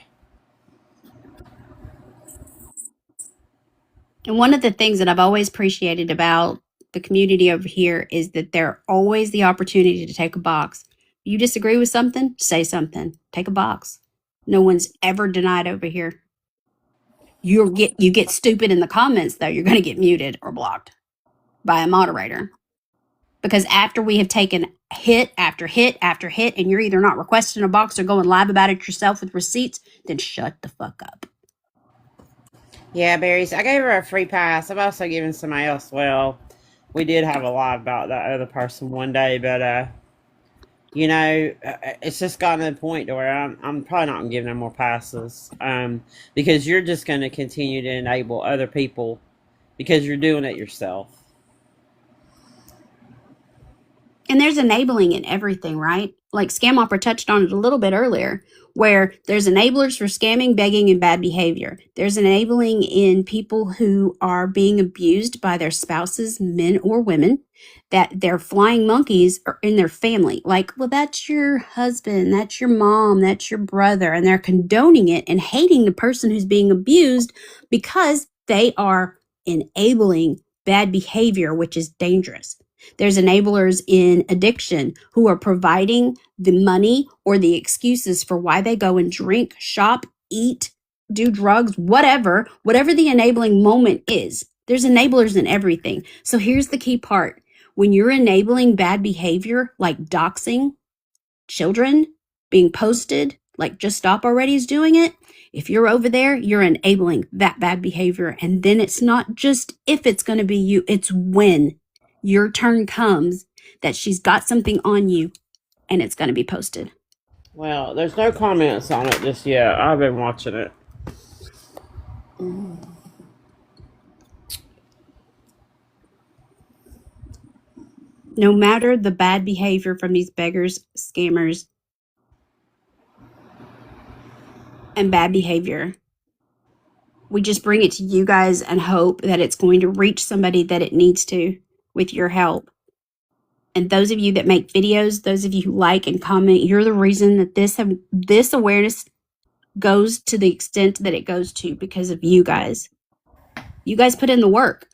And one of the things that I've always appreciated about the community over here is that there's always the opportunity to take a box. You disagree with something, say something. Take a box. No one's ever denied over here. You get stupid in the comments, though, you're going to get muted or blocked by a moderator. Because after we have taken hit after hit after hit, and you're either not requesting a box or going live about it yourself with receipts, then shut the fuck up. Yeah, Berries, I gave her a free pass. I've also given somebody else, well, we did have a live about that other person one day, but, it's just gotten to the point to where I'm probably not going to give them more passes, because you're just going to continue to enable other people because you're doing it yourself. And there's enabling in everything, right? Like Scam Opera touched on it a little bit earlier, where there's enablers for scamming, begging, and bad behavior. There's enabling in people who are being abused by their spouses, men or women, that they're flying monkeys in their family. Like, well, that's your husband, that's your mom, that's your brother, and they're condoning it and hating the person who's being abused because they are enabling bad behavior, which is dangerous. There's enablers in addiction who are providing the money or the excuses for why they go and drink, shop, eat, do drugs, whatever the enabling moment is. There's enablers in everything. So here's the key part. When you're enabling bad behavior, like doxing children, being posted, like Just Stop Already is doing it, if you're over there, you're enabling that bad behavior. And then it's not just if it's going to be you, it's when your turn comes that she's got something on you and it's going to be posted. Well, there's no comments on it just yet. I've been watching it. No matter the bad behavior from these beggars, scammers, and bad behavior, we just bring it to you guys and hope that it's going to reach somebody that it needs to with your help. And those of you that make videos, those of you who like and comment, you're the reason that this awareness goes to the extent that it goes to, because of you guys. You guys put in the work.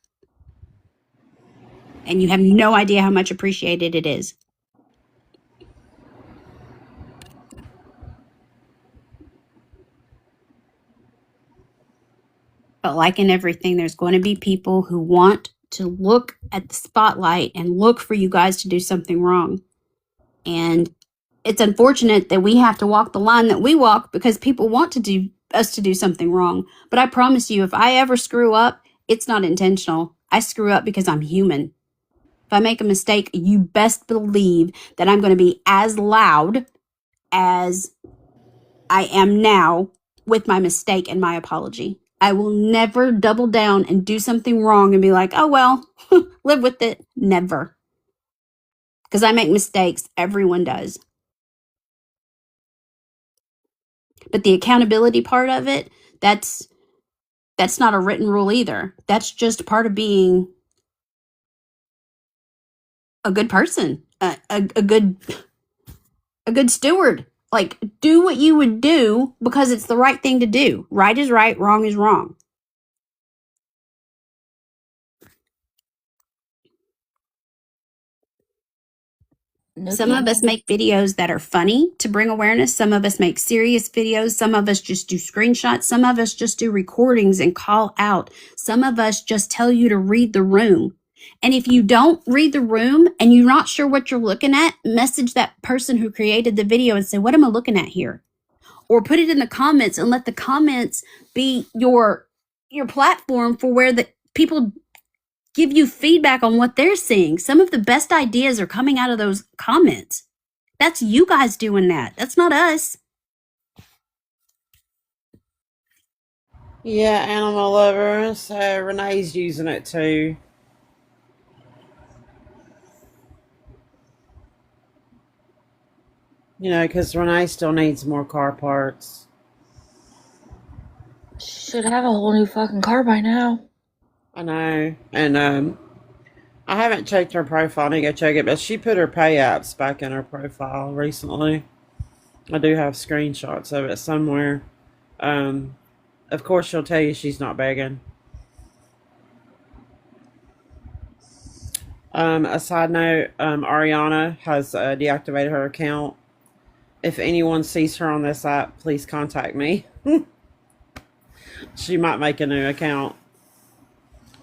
And you have no idea how much appreciated it is. But like in everything, there's going to be people who want to look at the spotlight and look for you guys to do something wrong. And it's unfortunate that we have to walk the line that we walk because people want to do us to do something wrong. But I promise you, if I ever screw up, it's not intentional. I screw up because I'm human. If I make a mistake, you best believe that I'm going to be as loud as I am now with my mistake and my apology. I will never double down and do something wrong and be like, oh, well, live with it. Never. Because I make mistakes. Everyone does. But the accountability part of it, that's not a written rule either. That's just part of being a good person, a good steward. Like, do what you would do because it's the right thing to do. Right is right, wrong is wrong. Some of us make videos that are funny to bring awareness. Some of us make serious videos. Some of us just do screenshots. Some of us just do recordings and call out. Some of us just tell you to read the room. And if you don't read the room and you're not sure what you're looking at, message that person who created the video and say, what am I looking at here? Or put it in the comments and let the comments be your platform for where the people give you feedback on what they're seeing. Some of the best ideas are coming out of those comments. That's you guys doing that. That's not us. Yeah, animal lover. So Renee's using it too. You know, because Renee still needs more car parts. She should have a whole new fucking car by now. I know. And I haven't checked her profile. I need to go check it, but she put her pay apps back in her profile recently. I do have screenshots of it somewhere. Of course, she'll tell you she's not begging. A side note, Ariana has deactivated her account. If anyone sees her on this app, please contact me. She might make a new account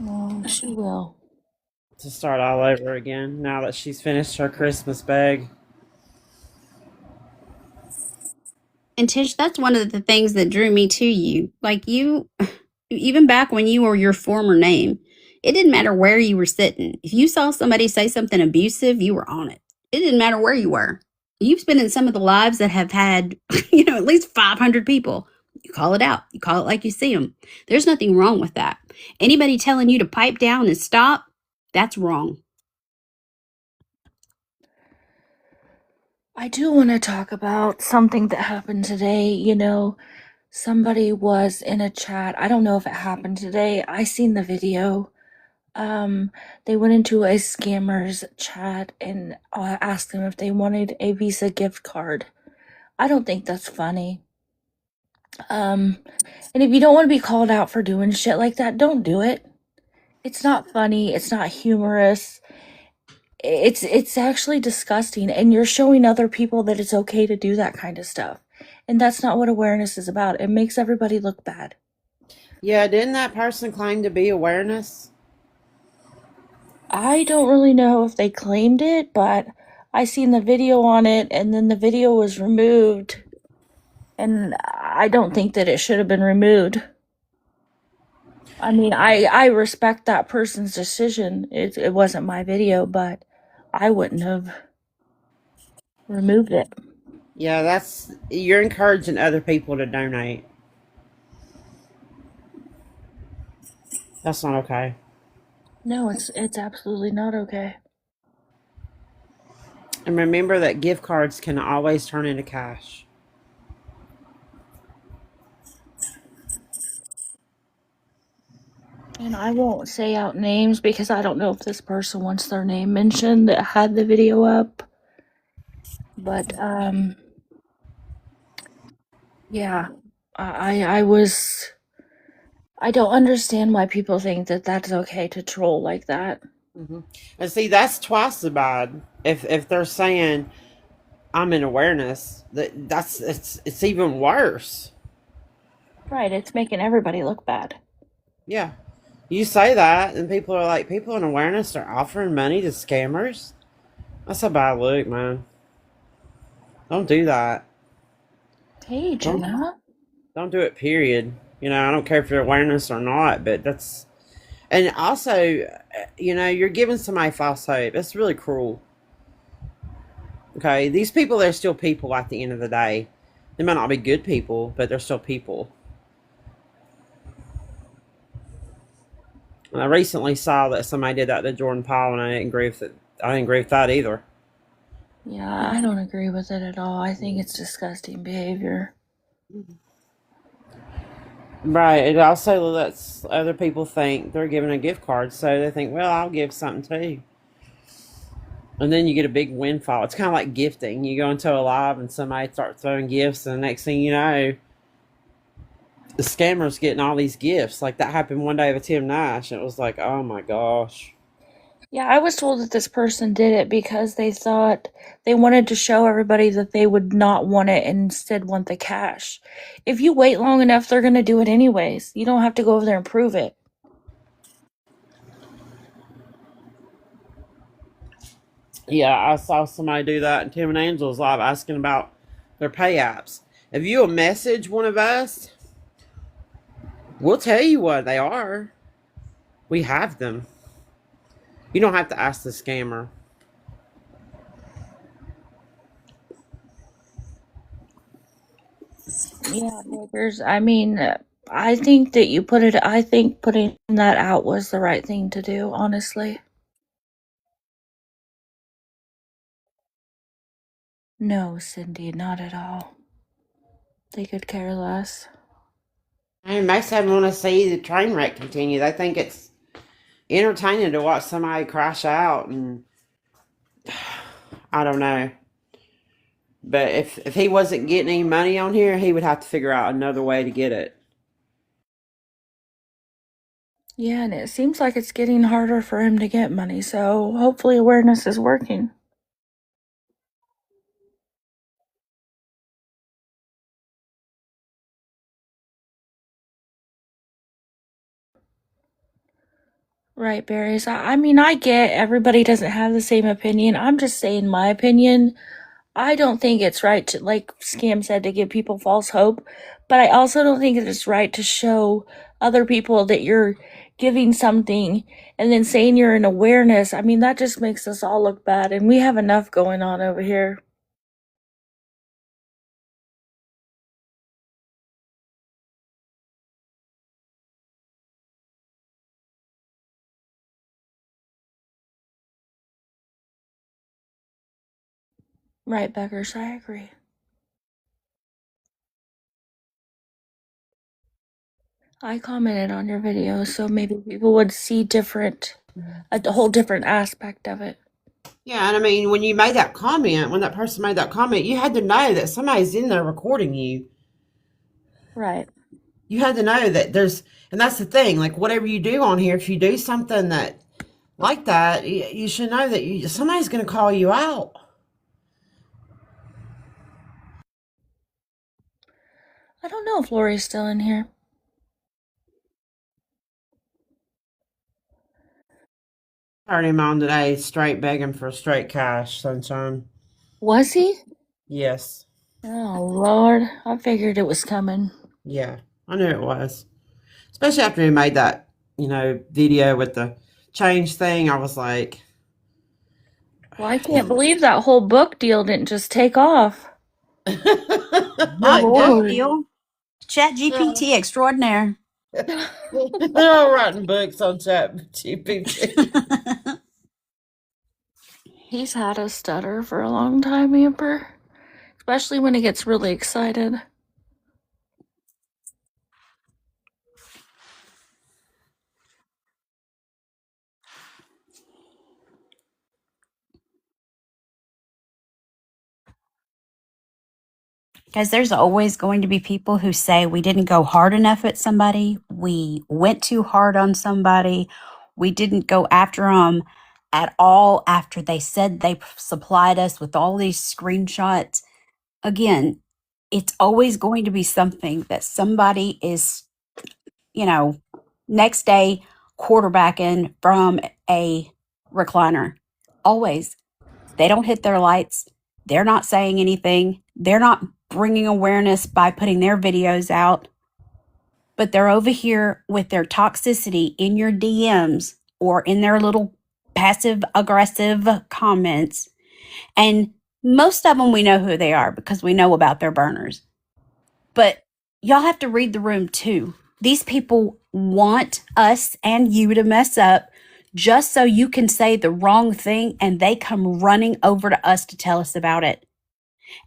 Oh, she will. to start all over again now that she's finished her Christmas bag. And Tish, that's one of the things that drew me to you. Like you, even back when you were your former name, it didn't matter where you were sitting. If you saw somebody say something abusive, you were on it. It didn't matter where you were. You've been in some of the lives that have had, at least 500 people. You call it out. You call it like you see them. There's nothing wrong with that. Anybody telling you to pipe down and stop, that's wrong. I do want to talk about something that happened today. Somebody was in a chat. I don't know if it happened today. I seen the video. They went into a scammer's chat and asked them if they wanted a Visa gift card. I don't think that's funny. And if you don't want to be called out for doing shit like that, don't do it. It's not funny. It's not humorous. It's actually disgusting, and you're showing other people that it's okay to do that kind of stuff. And that's not what awareness is about. It makes everybody look bad. Yeah, didn't that person claim to be awareness? I don't really know if they claimed it, but I seen the video on it, and then the video was removed. And I don't think that it should have been removed. I mean, I respect that person's decision. It wasn't my video, but I wouldn't have removed it. Yeah, you're encouraging other people to donate. That's not okay. No, it's absolutely not okay. And remember that gift cards can always turn into cash. And I won't say out names because I don't know if this person wants their name mentioned that had the video up. But yeah, I don't understand why people think that that's okay to troll like that. Mm-hmm. And see, that's twice as bad. If they're saying I'm in awareness, it's even worse. Right, it's making everybody look bad. Yeah, you say that, and people are like, people in awareness are offering money to scammers. That's a bad look, man. Don't do that. Hey, Jenna. Don't do it, period. I don't care if you're awareness or not, but that's. And also, you're giving somebody false hope. That's really cruel. Okay? These people, they're still people at the end of the day. They might not be good people, but they're still people. And I recently saw that somebody did that to Jordan Powell, and I didn't agree with it. I didn't agree with that either. Yeah, I don't agree with it at all. I think it's disgusting behavior. Right. It also lets other people think they're giving a gift card, so they think, well, I'll give something too. And then you get a big windfall. It's kind of like gifting. You go into a live and somebody starts throwing gifts, and the next thing you know, the scammer's getting all these gifts. Like that happened one day with Tim Nash. And it was like, oh my gosh. Yeah, I was told that this person did it because they thought they wanted to show everybody that they would not want it and instead want the cash. If you wait long enough, they're going to do it anyways. You don't have to go over there and prove it. Yeah, I saw somebody do that in Tim and Angel's live asking about their pay apps. If you'll message one of us, we'll tell you what they are. We have them. You don't have to ask the scammer. Yeah, niggers. I mean, I think that I think putting that out was the right thing to do, honestly. No, Cindy, not at all. They could care less. And most of them want to see the train wreck continue. They think it's entertaining to watch somebody crash out, and I don't know. But if he wasn't getting any money on here, he would have to figure out another way to get it. Yeah, and it seems like it's getting harder for him to get money, so hopefully awareness is working. Right, Berries. I mean, I get everybody doesn't have the same opinion. I'm just saying my opinion. I don't think it's right to, like Scam said, to give people false hope, but I also don't think it's right to show other people that you're giving something and then saying you're in awareness. I mean, that just makes us all look bad, and we have enough going on over here. Right, Beckers, I agree. I commented on your video, so maybe people would see a whole different aspect of it. Yeah, and I mean, when that person made that comment, you had to know that somebody's in there recording you. Right. You had to know that and that's the thing. Like whatever you do on here, if you do something that like that, you should know that somebody's going to call you out. I don't know if Lori's still in here. I heard him on today, straight begging for straight cash, sunshine. Was he? Yes. Oh, Lord. I figured it was coming. Yeah, I knew it was. Especially after he made that, video with the change thing. I was like, Well, I can't believe that whole book deal didn't just take off. Not Lord. deal. Chat GPT extraordinaire. they're all writing books on ChatGPT. He's had a stutter for a long time, Amber. Especially when he gets really excited. Because there's always going to be people who say we didn't go hard enough at somebody, we went too hard on somebody, we didn't go after them at all after they said they supplied us with all these screenshots. Again, it's always going to be something that somebody is, next day quarterbacking from a recliner. Always. They don't hit their lights. They're not saying anything. They're not bringing awareness by putting their videos out, but they're over here with their toxicity in your DMs or in their little passive aggressive comments. And most of them, we know who they are because we know about their burners. But y'all have to read the room too. These people want us and you to mess up just so you can say the wrong thing, and they come running over to us to tell us about it.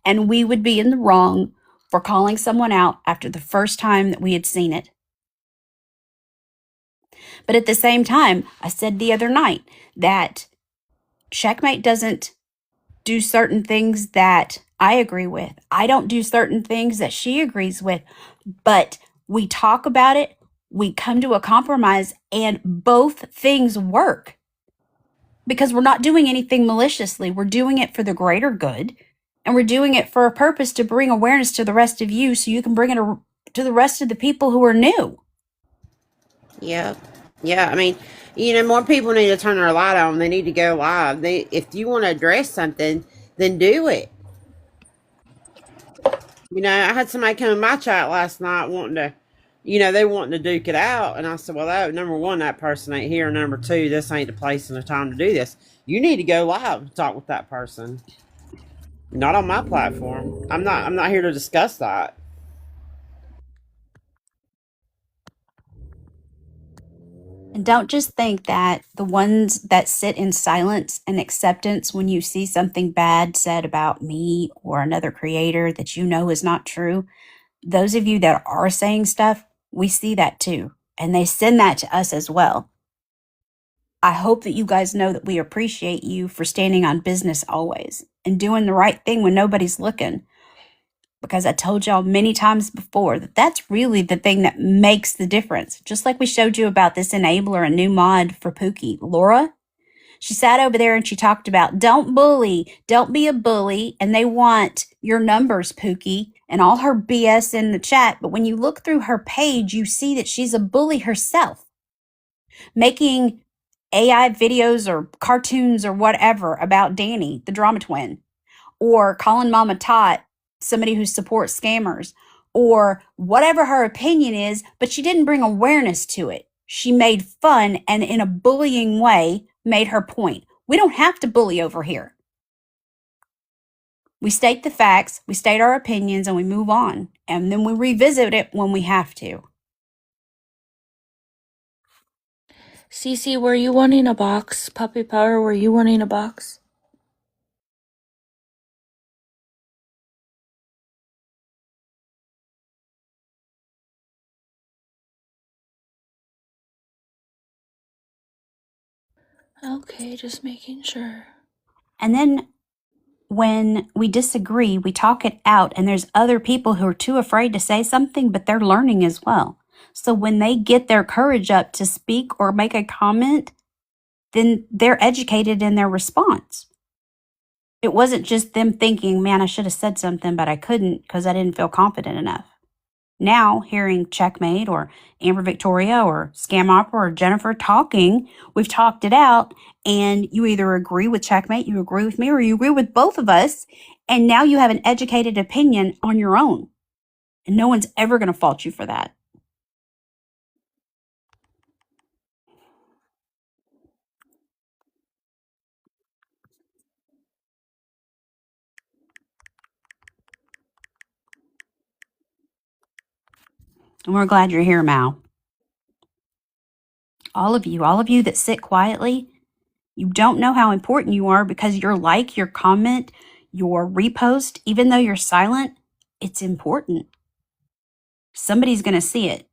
And we would be in the wrong for calling someone out after the first time that we had seen it. But at the same time, I said the other night that Checkmate doesn't do certain things that I agree with. I don't do certain things that she agrees with, but we talk about it, we come to a compromise, and both things work because we're not doing anything maliciously. We're doing it for the greater good, and we're doing it for a purpose to bring awareness to the rest of you so you can bring it to the rest of the people who are new. Yeah. I mean, more people need to turn their light on. They need to go live. If you want to address something, then do it. I had somebody come in my chat last night wanting to, they wanting to duke it out. And I said, well, number one, that person ain't here. Number two, this ain't the place and the time to do this. You need to go live and talk with that person. Not on my platform. I'm not here to discuss that. And don't just think that the ones that sit in silence and acceptance when you see something bad said about me or another creator that you know is not true, those of you that are saying stuff, we see that too. And they send that to us as well. I hope that you guys know that we appreciate you for standing on business always and doing the right thing when nobody's looking. Because I told y'all many times before that that's really the thing that makes the difference. Just like we showed you about this enabler, a new mod for Pookie. Laura, she sat over there and she talked about don't bully, don't be a bully, and they want your numbers, Pookie, and all her BS in the chat. But when you look through her page, you see that she's a bully herself, making AI videos or cartoons or whatever about Danny, the drama twin, or calling Mama Tot somebody who supports scammers, or whatever her opinion is, but she didn't bring awareness to it. She made fun and in a bullying way made her point. We don't have to bully over here. We state the facts, we state our opinions, and we move on. And then we revisit it when we have to. Cece, were you wanting a box? Puppy Power, were you wanting a box? Okay, just making sure. And then when we disagree, we talk it out, and there's other people who are too afraid to say something, but they're learning as well. So when they get their courage up to speak or make a comment, then they're educated in their response. It wasn't just them thinking, man, I should have said something, but I couldn't because I didn't feel confident enough. Now, hearing Checkmate or Amber Victoria or Scam Opera or Jennifer talking, we've talked it out, and you either agree with Checkmate, you agree with me, or you agree with both of us, and now you have an educated opinion on your own. And no one's ever going to fault you for that. And we're glad you're here, Mal. All of you that sit quietly, you don't know how important you are because your like, your comment, your repost, even though you're silent, it's important. Somebody's going to see it.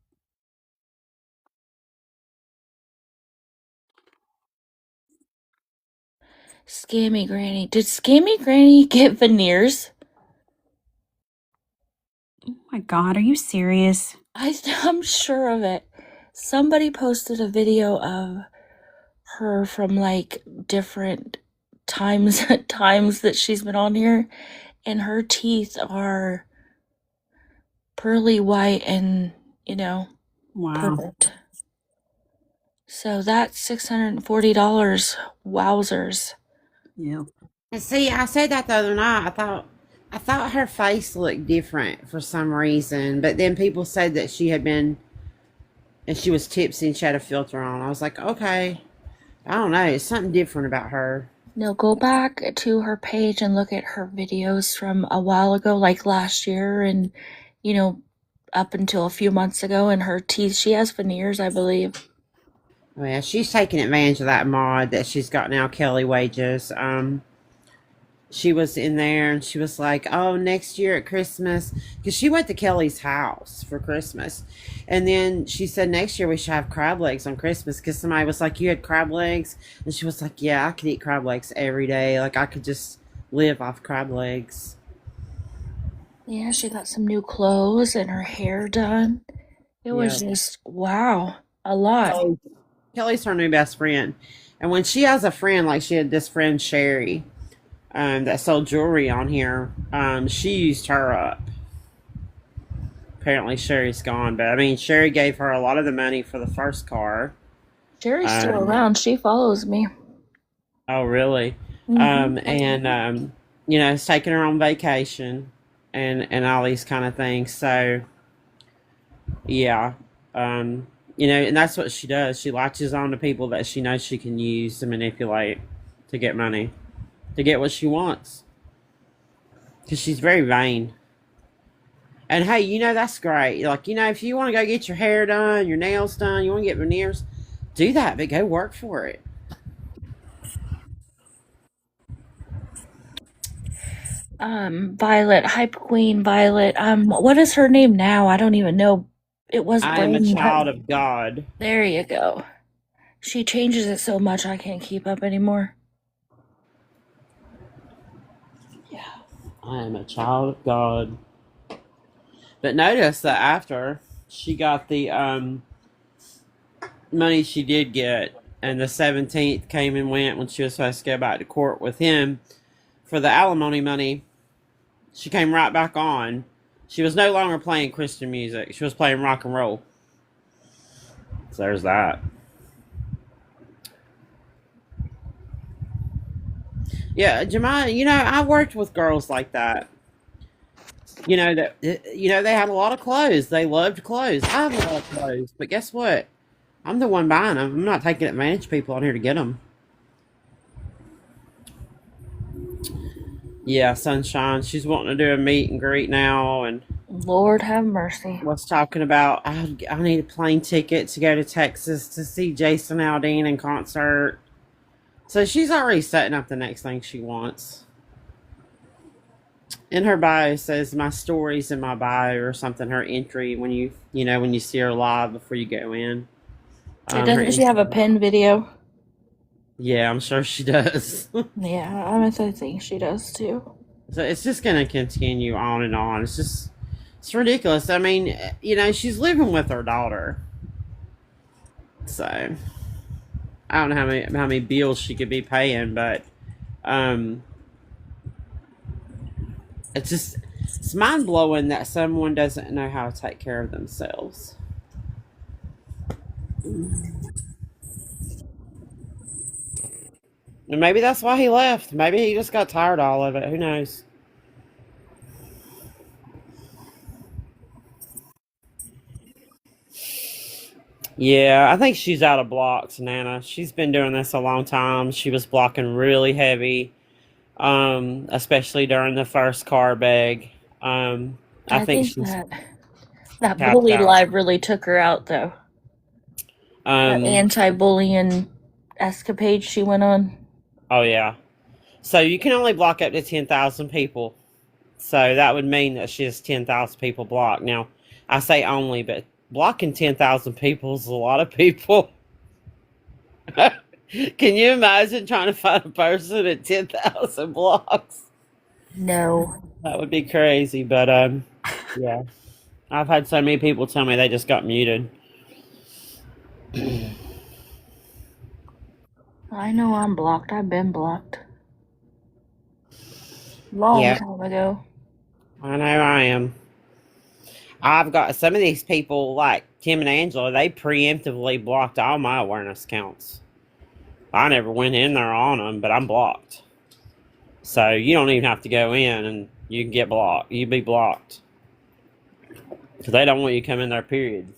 Scammy Granny. Did Scammy Granny get veneers? Oh my God, are you serious? I'm sure of it. Somebody posted a video of her from like different times that she's been on here, and her teeth are pearly white and Wow. perfect. So that's $640. Wowzers. Yeah. And see, I said that the other night. I thought her face looked different for some reason, but then people said that she had been and she was tipsy and she had a filter on. I was like, okay, I don't know, it's something different about her. No, go back to her page and look at her videos from a while ago, like last year, and you know, up until a few months ago. And her teeth, she has veneers, I believe. Oh yeah, she's taking advantage of that mod that she's got now, Kelly Wages. She was in there and she was like, "Oh, next year at Christmas," because she went to Kelly's house for Christmas, and then she said next year we should have crab legs on Christmas because somebody was like, "You had crab legs," and she was like, "Yeah, I could eat crab legs every day. Like I could just live off crab legs." Yeah, she got some new clothes and her hair done. It Yeah, was just wow, a lot. Kelly, Kelly's her new best friend, and when she has a friend, like she had this friend Sherry, that sold jewelry on here, she used her up. Apparently Sherry's gone, but I mean Sherry gave her a lot of the money for the first car. Sherry's still Um, around. She follows me. oh really? Hmm. And it's taking her on vacation and all these kind of things. So yeah, and that's what she does. She latches on to people that she knows she can use to manipulate to get money, to get what she wants, because she's very vain. And hey, that's great. Like, if you want to go get your hair done, your nails done, you want to get veneers, do that, but go work for it. Violet, Hype Queen Violet. What is her name now? I don't even know. It was I am a Brain. child of God. There you go. She changes it so much I can't keep up anymore. Yeah, I am a child of God. But notice that after she got the money she did get, and the 17th came and went when she was supposed to go back to court with him for the alimony money, she came right back on. She was no longer playing Christian music. She was playing rock and roll. So there's that. Yeah, Jemima, I worked with girls like that. They had a lot of clothes. They loved clothes. I have a lot of clothes, but guess what? I'm the one buying them. I'm not taking advantage of people on here to get them. Yeah, Sunshine. She's wanting to do a meet and greet now, and Lord have mercy. was talking about I need a plane ticket to go to Texas to see Jason Aldean in concert. So she's already setting up the next thing she wants. In her bio says my stories in my bio or something. Her entry when you see her live before you go in. Her Doesn't she have a Instagram. pin video? Yeah, I'm sure she does. Yeah, I think she does too. So it's just going to continue on and on. It's ridiculous. I mean, she's living with her daughter. So I don't know how many bills she could be paying, but um, it's mind blowing that someone doesn't know how to take care of themselves. And maybe that's why he left. Maybe he just got tired of all of it. Who knows? Yeah, I think she's out of blocks, Nana. She's been doing this a long time. She was blocking really heavy, especially during the first car bag. I I think think she's that tapped bully out. live really took her out though. That Um, anti-bullying escapade she went on. oh yeah. So you can only block up to 10,000 people. So that would mean that she has 10,000 people blocked. Now, I say only, but blocking 10,000 people is a lot of people. Can you imagine trying to find a person at 10,000 blocks? No. That would be crazy, but yeah. I've had so many people tell me they just got muted. I know I'm blocked. I've been blocked. Long Yeah, time ago. I know I am. I've got some of these people like Tim and Angela, they preemptively blocked all my awareness counts. I never went in there on them, but I'm blocked. So you don't even have to go in and you can get blocked. You be blocked because they don't want you to come in there. Period.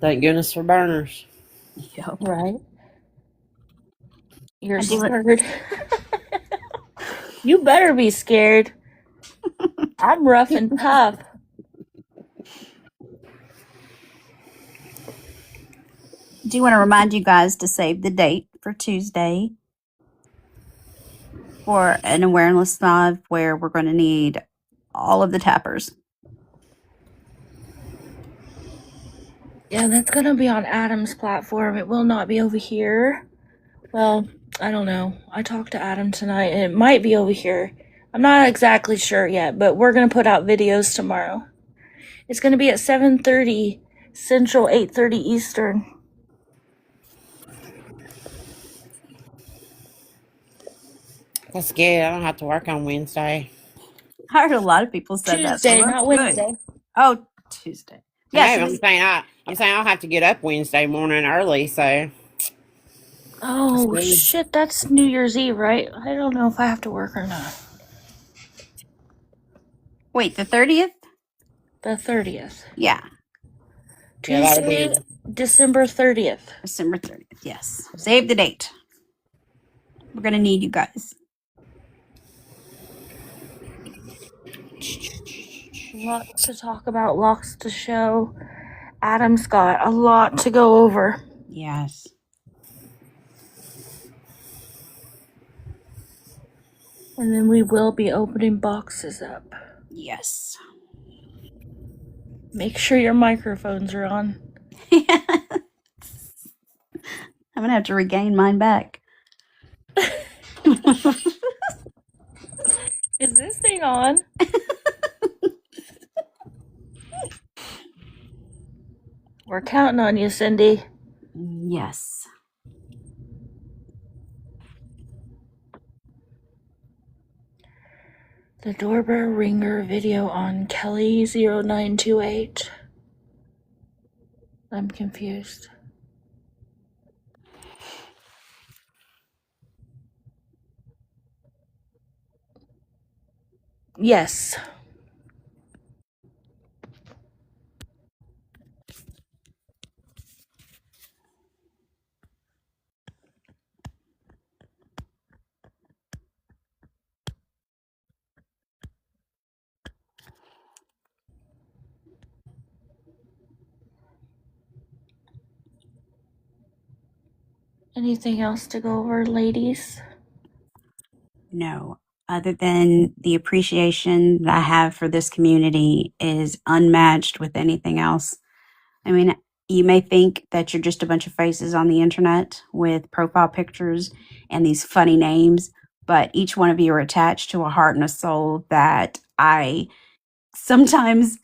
Thank goodness for burners. Yep. Right? You're I do it. scared. You better be scared. I'm rough and tough. Do want to remind you guys to save the date for Tuesday for an awareness live where we're going to need all of the tappers. Yeah, that's gonna be on Adam's platform. It will not be over here. Well, I don't know. I talked to Adam tonight, and it might be over here. I'm not exactly sure yet, but we're gonna put out videos tomorrow. It's gonna be at 7:30 Central, 8:30 Eastern. That's good. I don't have to work on Wednesday. I heard a lot of people said that. So Tuesday, that's not good. Wednesday. Oh, Tuesday. Yeah, Yes. I'm saying I'll have to get up Wednesday morning early. So Oh good. shit, that's New Year's Eve, right? I don't know if I have to work or not. Wait, the 30th? The 30th. Yeah, Yeah, that'll Tuesday, be December 30th. December 30th. Yes. Save the date. We're going to need you guys. Lots to talk about, lots to show. Adam's got a lot to go over. Yes. And then we will be opening boxes up. Yes. Make sure your microphones are on. I'm going to have to regain mine back. Is this thing on? We're counting on you, Cindy. Yes. The doorbell ringer video on Kelly0928. I'm confused. Yes. Anything else to go over, ladies? No. Other than the appreciation that I have for this community is unmatched with anything else. I mean, you may think that you're just a bunch of faces on the internet with profile pictures and these funny names, but each one of you are attached to a heart and a soul that I sometimes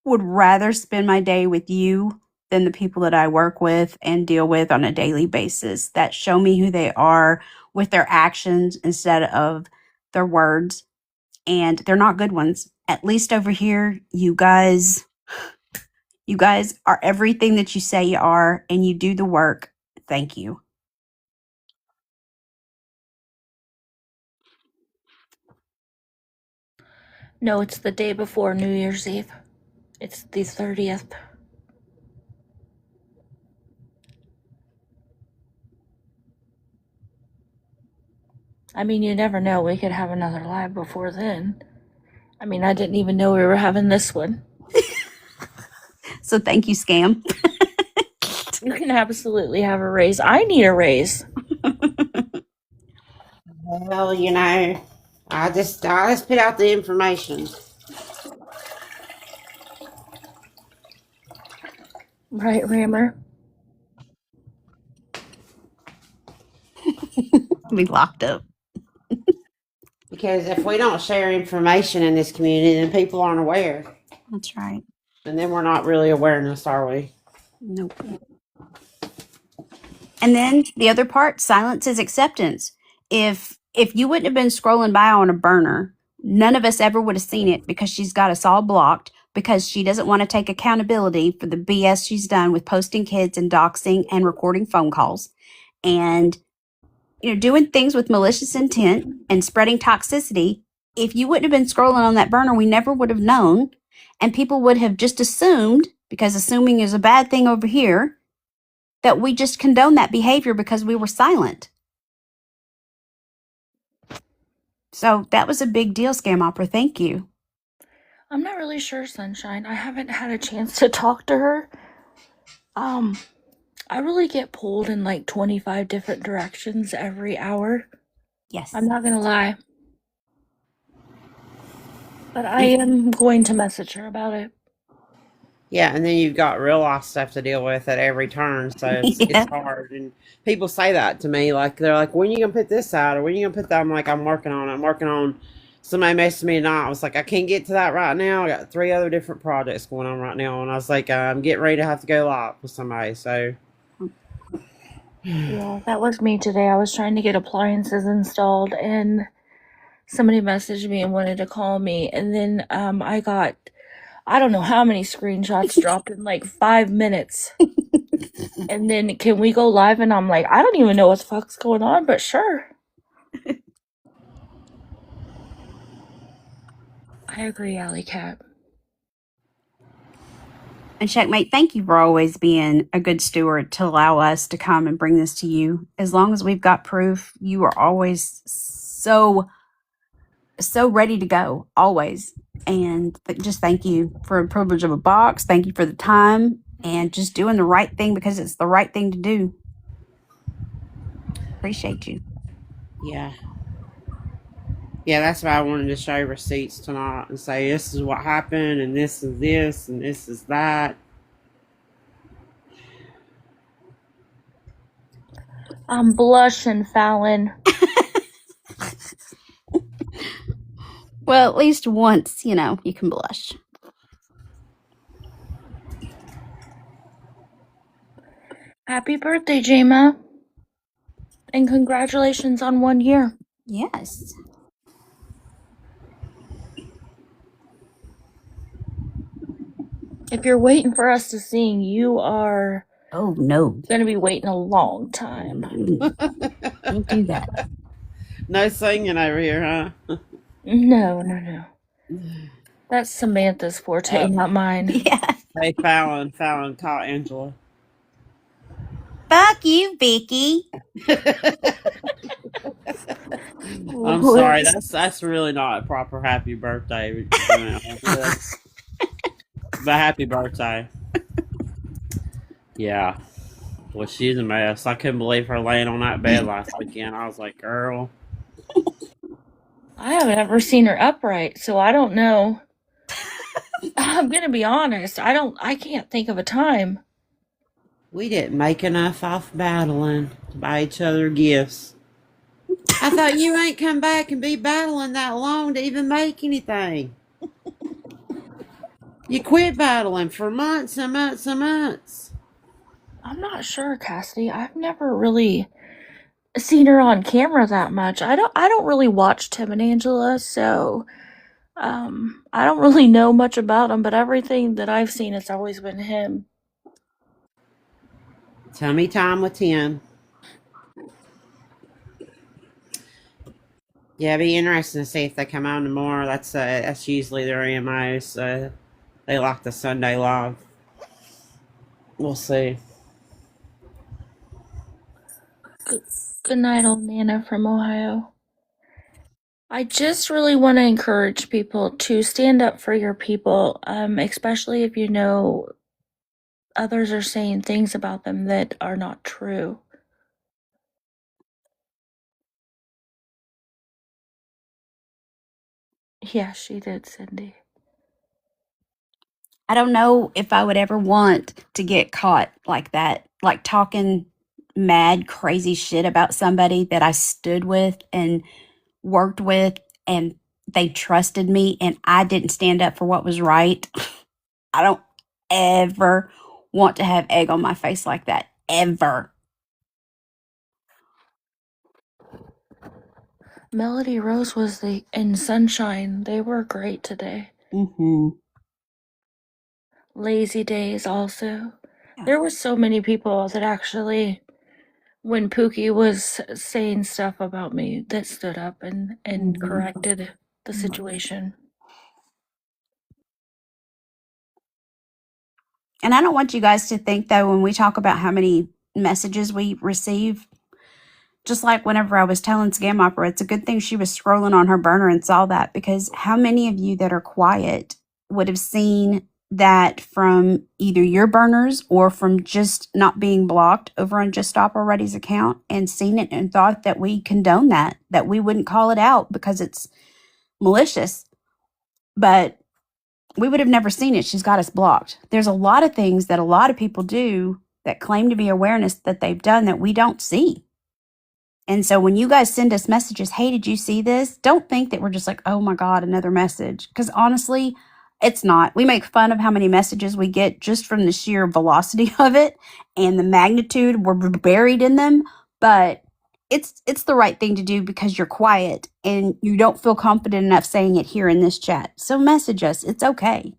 would rather spend my day with you than the people that I work with and deal with on a daily basis that show me who they are with their actions instead of their words. And they're not good ones. At least over here, you guys are everything that you say you are, and you do the work. Thank you. No, it's the day before New Year's Eve. It's the 30th. I mean, you never know. We could have another live before then. I mean, I didn't even know we were having this one. So thank you, Scam. You can absolutely have a raise. I need a raise. Well, you know, I just put out the information. Right, Rammer? Be locked up. Because if we don't share information in this community, then people aren't aware. That's right. And then we're not really awareness, are we? Nope. And then the other part, silence is acceptance. If you wouldn't have been scrolling by on a burner, none of us ever would have seen it because she's got us all blocked. because she doesn't want to take accountability for the BS she's done with posting kids and doxing and recording phone calls and doing things with malicious intent and spreading toxicity. If you wouldn't have been scrolling on that burner, we never would have known, and people would have just assumed, because assuming is a bad thing over here, that we just condone that behavior because we were silent. So that was a big deal, Scam Opera. Thank you. I'm not really sure, Sunshine. I haven't had a chance to talk to her. I really get pulled in like 25 different directions every hour. Yes. I'm not gonna lie. But I am going to message her about it. Yeah, and then you've got real life stuff to deal with at every turn, so it's hard. And people say that to me, like they're like, "When are you gonna put this out, or when are you gonna put that?" I'm like, "I'm working on it. I'm working on." Somebody messaged me tonight. I was like, "I can't get to that right now. I got 3 other different projects going on right now," and I was like, "I'm getting ready to have to go live with somebody." So Yeah, that was me today. I was trying to get appliances installed, and somebody messaged me and wanted to call me, and then I got, I don't know how many screenshots dropped in like 5 minutes. And then, can we go live? And I'm like, I don't even know what the fuck's going on, but sure. I agree, Alley Cat. And Checkmate, thank you for always being a good steward to allow us to come and bring this to you. As long as we've got proof, you are always so ready to go, always. And just thank you for the privilege of a box. Thank you for the time and just doing the right thing because it's the right thing to do. Appreciate you. yeah, that's why I wanted to show receipts tonight and say this is what happened, and this is this, and this is that. I'm blushing, Fallon. Well, at least once, you can blush. Happy birthday, Jema. And congratulations on 1 year. Yes. If you're waiting for us to sing, you are Oh, no. going to be waiting a long time. Don't do that. No singing over here, huh? No. That's Samantha's forte, not mine. Yeah. Hey, Fallon, call Angela. Fuck you, Vicky. I'm sorry, that's really not a proper happy birthday. But happy birthday. Yeah. Well, she's a mess. I couldn't believe her laying on that bed last weekend. I was like, girl. I haven't ever seen her upright, so I don't know. I'm gonna be honest. I can't think of a time. We didn't make enough off battling to buy each other gifts. I thought you ain't come back and be battling that long to even make anything. You quit battling for months and months and months. I'm not sure, Cassidy. I've never really seen her on camera that much. I don't really watch Tim and Angela, so I don't really know much about him, but everything that I've seen, it's always been him. Tummy time with Tim. Yeah, it'd be interesting to see if they come on tomorrow. That's usually their MO. So they like the Sunday live. We'll see. Good night, old Nana from Ohio. I just really want to encourage people to stand up for your people, especially if you know others are saying things about them that are not true. Yeah, she did, Cindy. I don't know if I would ever want to get caught like that, like talking mad, crazy shit about somebody that I stood with and worked with and they trusted me and I didn't stand up for what was right. I don't ever want to have egg on my face like that. Ever. Melody Rose and Sunshine, they were great today. Mm-hmm. Lazy days also. Yeah. There were so many people that actually, when Pookie was saying stuff about me, that stood up and Mhm. corrected the Mhm. situation. And I don't want you guys to think, though, when we talk about how many messages we receive, just like whenever I was telling Scam Opera, it's a good thing she was scrolling on her burner and saw that, because how many of you that are quiet would have seen that from either your burners or from just not being blocked over on Just Stop Already's account and seen it and thought that we condone that we wouldn't call it out because it's malicious. But we would have never seen it. She's got us blocked. There's a lot of things that a lot of people do that claim to be awareness that they've done that we don't see. And so when you guys send us messages, hey, did you see this? Don't think that we're just like, oh my God, another message. Because honestly, it's not. We make fun of how many messages we get just from the sheer velocity of it and the magnitude we're buried in them. But it's the right thing to do because you're quiet and you don't feel confident enough saying it here in this chat. So message us. It's okay.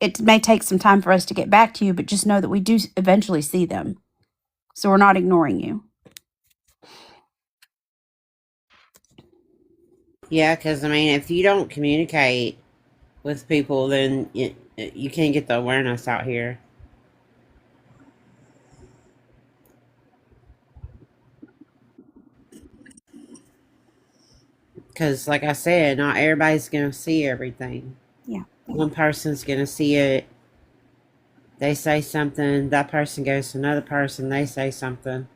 It may take some time for us to get back to you, but just know that we do eventually see them. So we're not ignoring you. Yeah, because I mean, if you don't communicate with people, then you can't get the awareness out here. Because, like I said, not everybody's going to see everything. Yeah. One person's going to see it. They say something. That person goes to another person. They say something.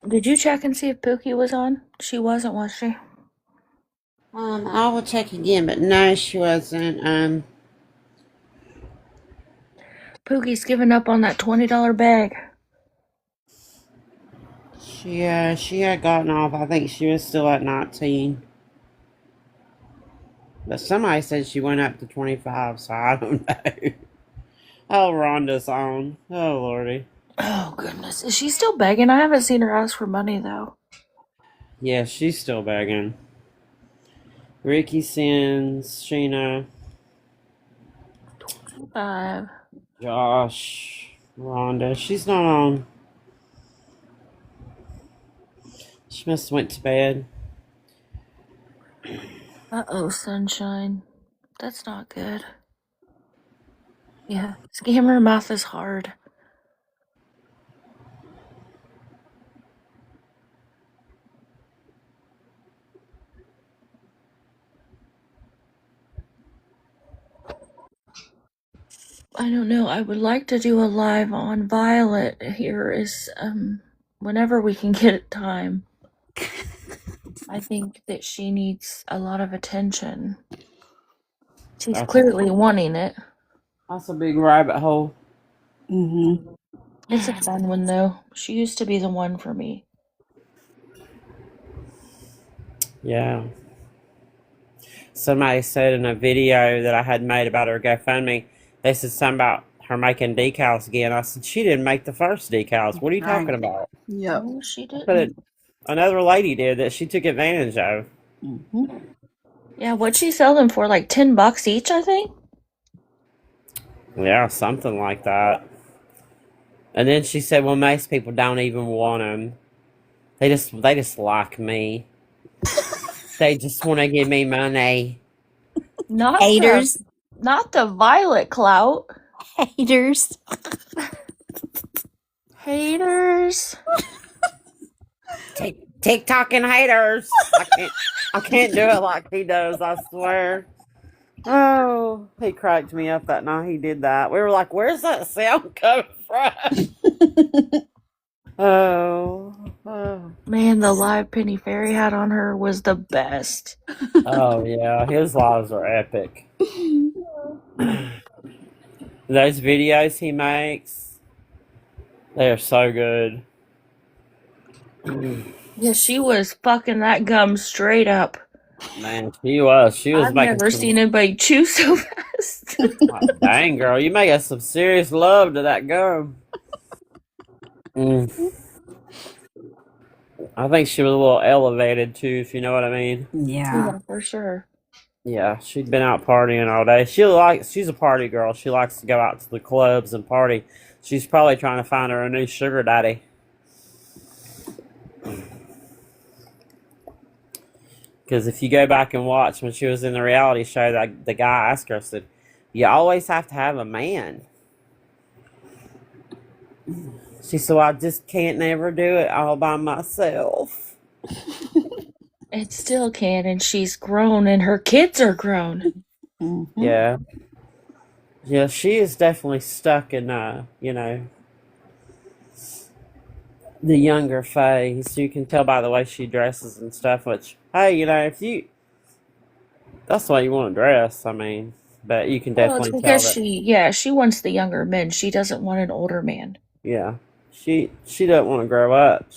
Did you check and see if Pookie was on? She wasn't, was she? I will check again, but no, she wasn't. Pookie's giving up on that $20 bag. She had gotten off. I think she was still at 19. But somebody said she went up to 25, so I don't know. Oh, Rhonda's on. Oh, Lordy. Oh, goodness. Is she still begging? I haven't seen her ask for money, though. Yeah, she's still begging. Ricky sends, Sheena, 5. Josh, Rhonda. She's not on. She must have went to bed. Uh-oh, sunshine. That's not good. Yeah, scammer math is hard. I don't know. I would like to do a live on Violet here is whenever we can get time. I think that she needs a lot of attention. She's clearly wanting it. That's a big rabbit hole. Mm-hmm. It's a fun one though. She used to be the one for me. Yeah. Somebody said in a video that I had made about her GoFundMe, they said something about her making decals again. I said, she didn't make the first decals. What are you talking about? Yep. No, she didn't. But another lady did that she took advantage of. Mm-hmm. Yeah, what'd she sell them for? Like $10 each, I think? Yeah, something like that. And then she said, well, most people don't even want them. They just like me. They just want to give me money. Not Haters. not the Violet clout. Haters. Haters. TikTok and haters. I can't do it like he does, I swear. Oh, he cracked me up that night he did that. We were like, where's that sound coming from? Oh. Man, the live Penny Fairy had on her was the best. Oh, yeah. His lives are epic. Those videos he makes, they are so good. Yeah, she was fucking that gum straight up. Man, she was. She was I've making never seen anybody chew so fast. Dang, girl, you making some serious love to that gum. Mm, I think she was a little elevated too, if you know what I mean. Yeah. Yeah, for sure. Yeah, she'd been out partying all day. She's a party girl. She likes to go out to the clubs and party. She's probably trying to find her a new sugar daddy. Because if you go back and watch when she was in the reality show, that the guy asked her, said, "You always have to have a man." She said, "Well, I just can't never do it all by myself." It still can, and she's grown, and her kids are grown. Mm-hmm. Yeah. Yeah, she is definitely stuck in, the younger phase. You can tell by the way she dresses and stuff, which, hey, that's the way you want to dress, I mean, but you can Well, it's definitely tell because that, she wants the younger men. She doesn't want an older man. yeah, she doesn't want to grow up.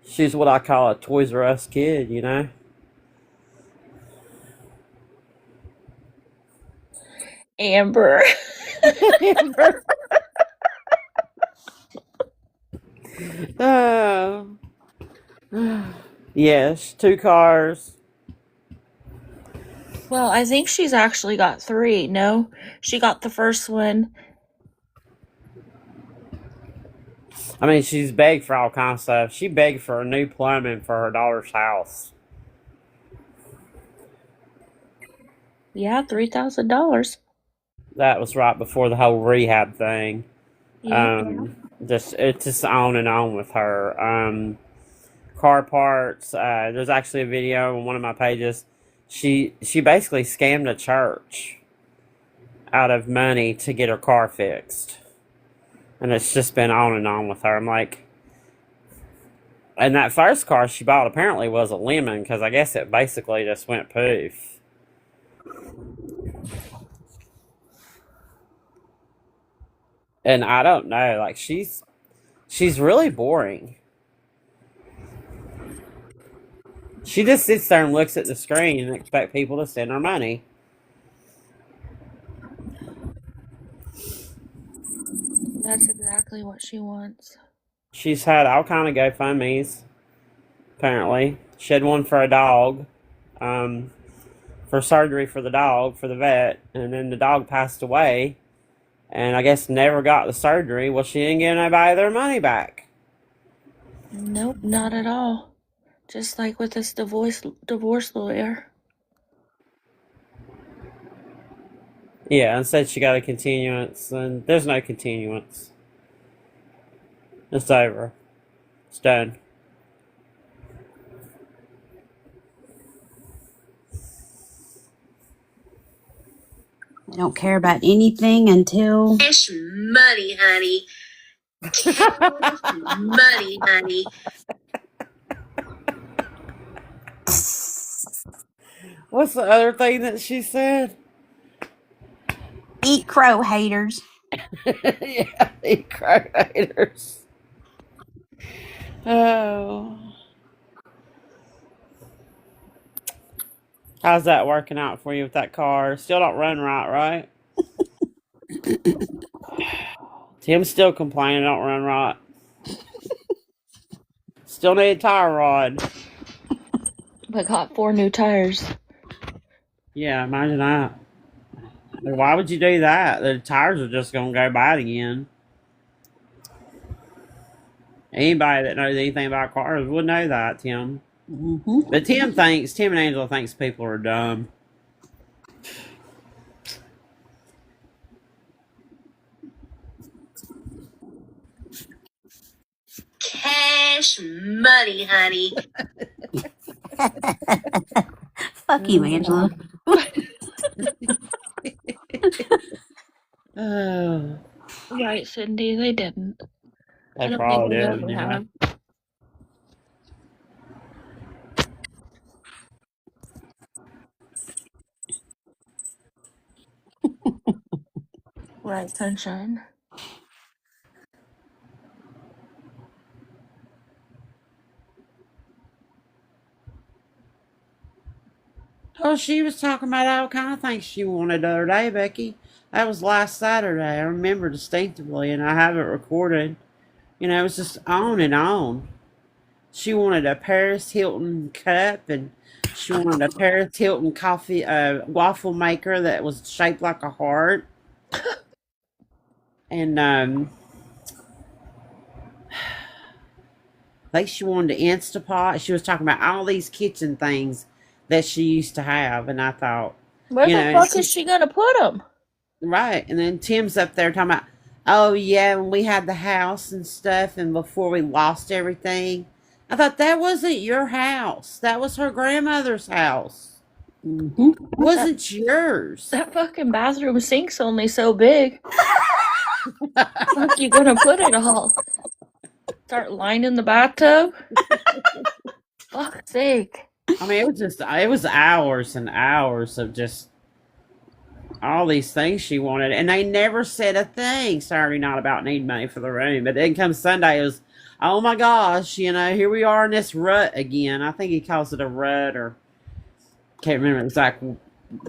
She's what I call a Toys R Us kid, Amber. Oh. Yes, 2 cars. Well, I think she's actually got 3. No, she got the first one. I mean, she's begged for all kinds of stuff. She begged for a new plumbing for her daughter's house. Yeah, $3,000. That was right before the whole rehab thing. Yeah. It's just on and on with her. Car parts. There's actually a video on one of my pages. She basically scammed a church out of money to get her car fixed, and it's just been on and on with her. I'm like, and that first car she bought apparently was a lemon because I guess it basically just went poof. And I don't know, like she's really boring. She just sits there and looks at the screen and expect people to send her money. That's exactly what she wants. She's had all kind of GoFundMe's. Apparently, she had one for a dog, um, for surgery for the dog for the vet, and then the dog passed away, and I guess never got the surgery. Well, she didn't give anybody their money back. Nope, not at all. Just like with this divorce lawyer. Yeah, and said she got a continuance, and there's no continuance. It's over. It's done. They don't care about anything until Cash money, honey. Cash money, honey. What's the other thing that she said? eat crow haters. Yeah, the haters. Oh. How's that working out for you with that car? Still don't run right? Tim's still complaining don't run right. Still need a tire rod. But got 4 new tires. Yeah, imagine that. Why would you do that? The tires are just gonna go bad again. Anybody that knows anything about cars would know that, Tim. Mm-hmm. But Tim and Angela thinks people are dumb. Cash money, honey. Fuck you, Angela. Oh, Right, Cindy, they didn't. I they don't think probably they did. ever Yeah. have. Right, sunshine. Oh, she was talking about all kind of things she wanted the other day, Becky. That was last Saturday. I remember distinctively, and I have it recorded. You know, it was just on and on. She wanted a Paris Hilton cup, and she wanted a Paris Hilton coffee waffle maker that was shaped like a heart. And I think she wanted to Instapot. She was talking about all these kitchen things that she used to have, and I thought, Where you know, the and fuck is she gonna put them? right. And then Tim's up there talking about, oh yeah, when we had the house and stuff, and before we lost everything. I thought that wasn't your house. That was her grandmother's house. Mm-hmm. It wasn't yours. That fucking bathroom sink's only so big. Fuck you gonna put it all? Start lining the bathtub? Fuck's sake. I mean, it was hours and hours of just all these things she wanted, and they never said a thing Saturday night about needing money for the room. But then come Sunday, it was, oh my gosh, you know, here we are in this rut again. I think he calls it a rut, or can't remember the exact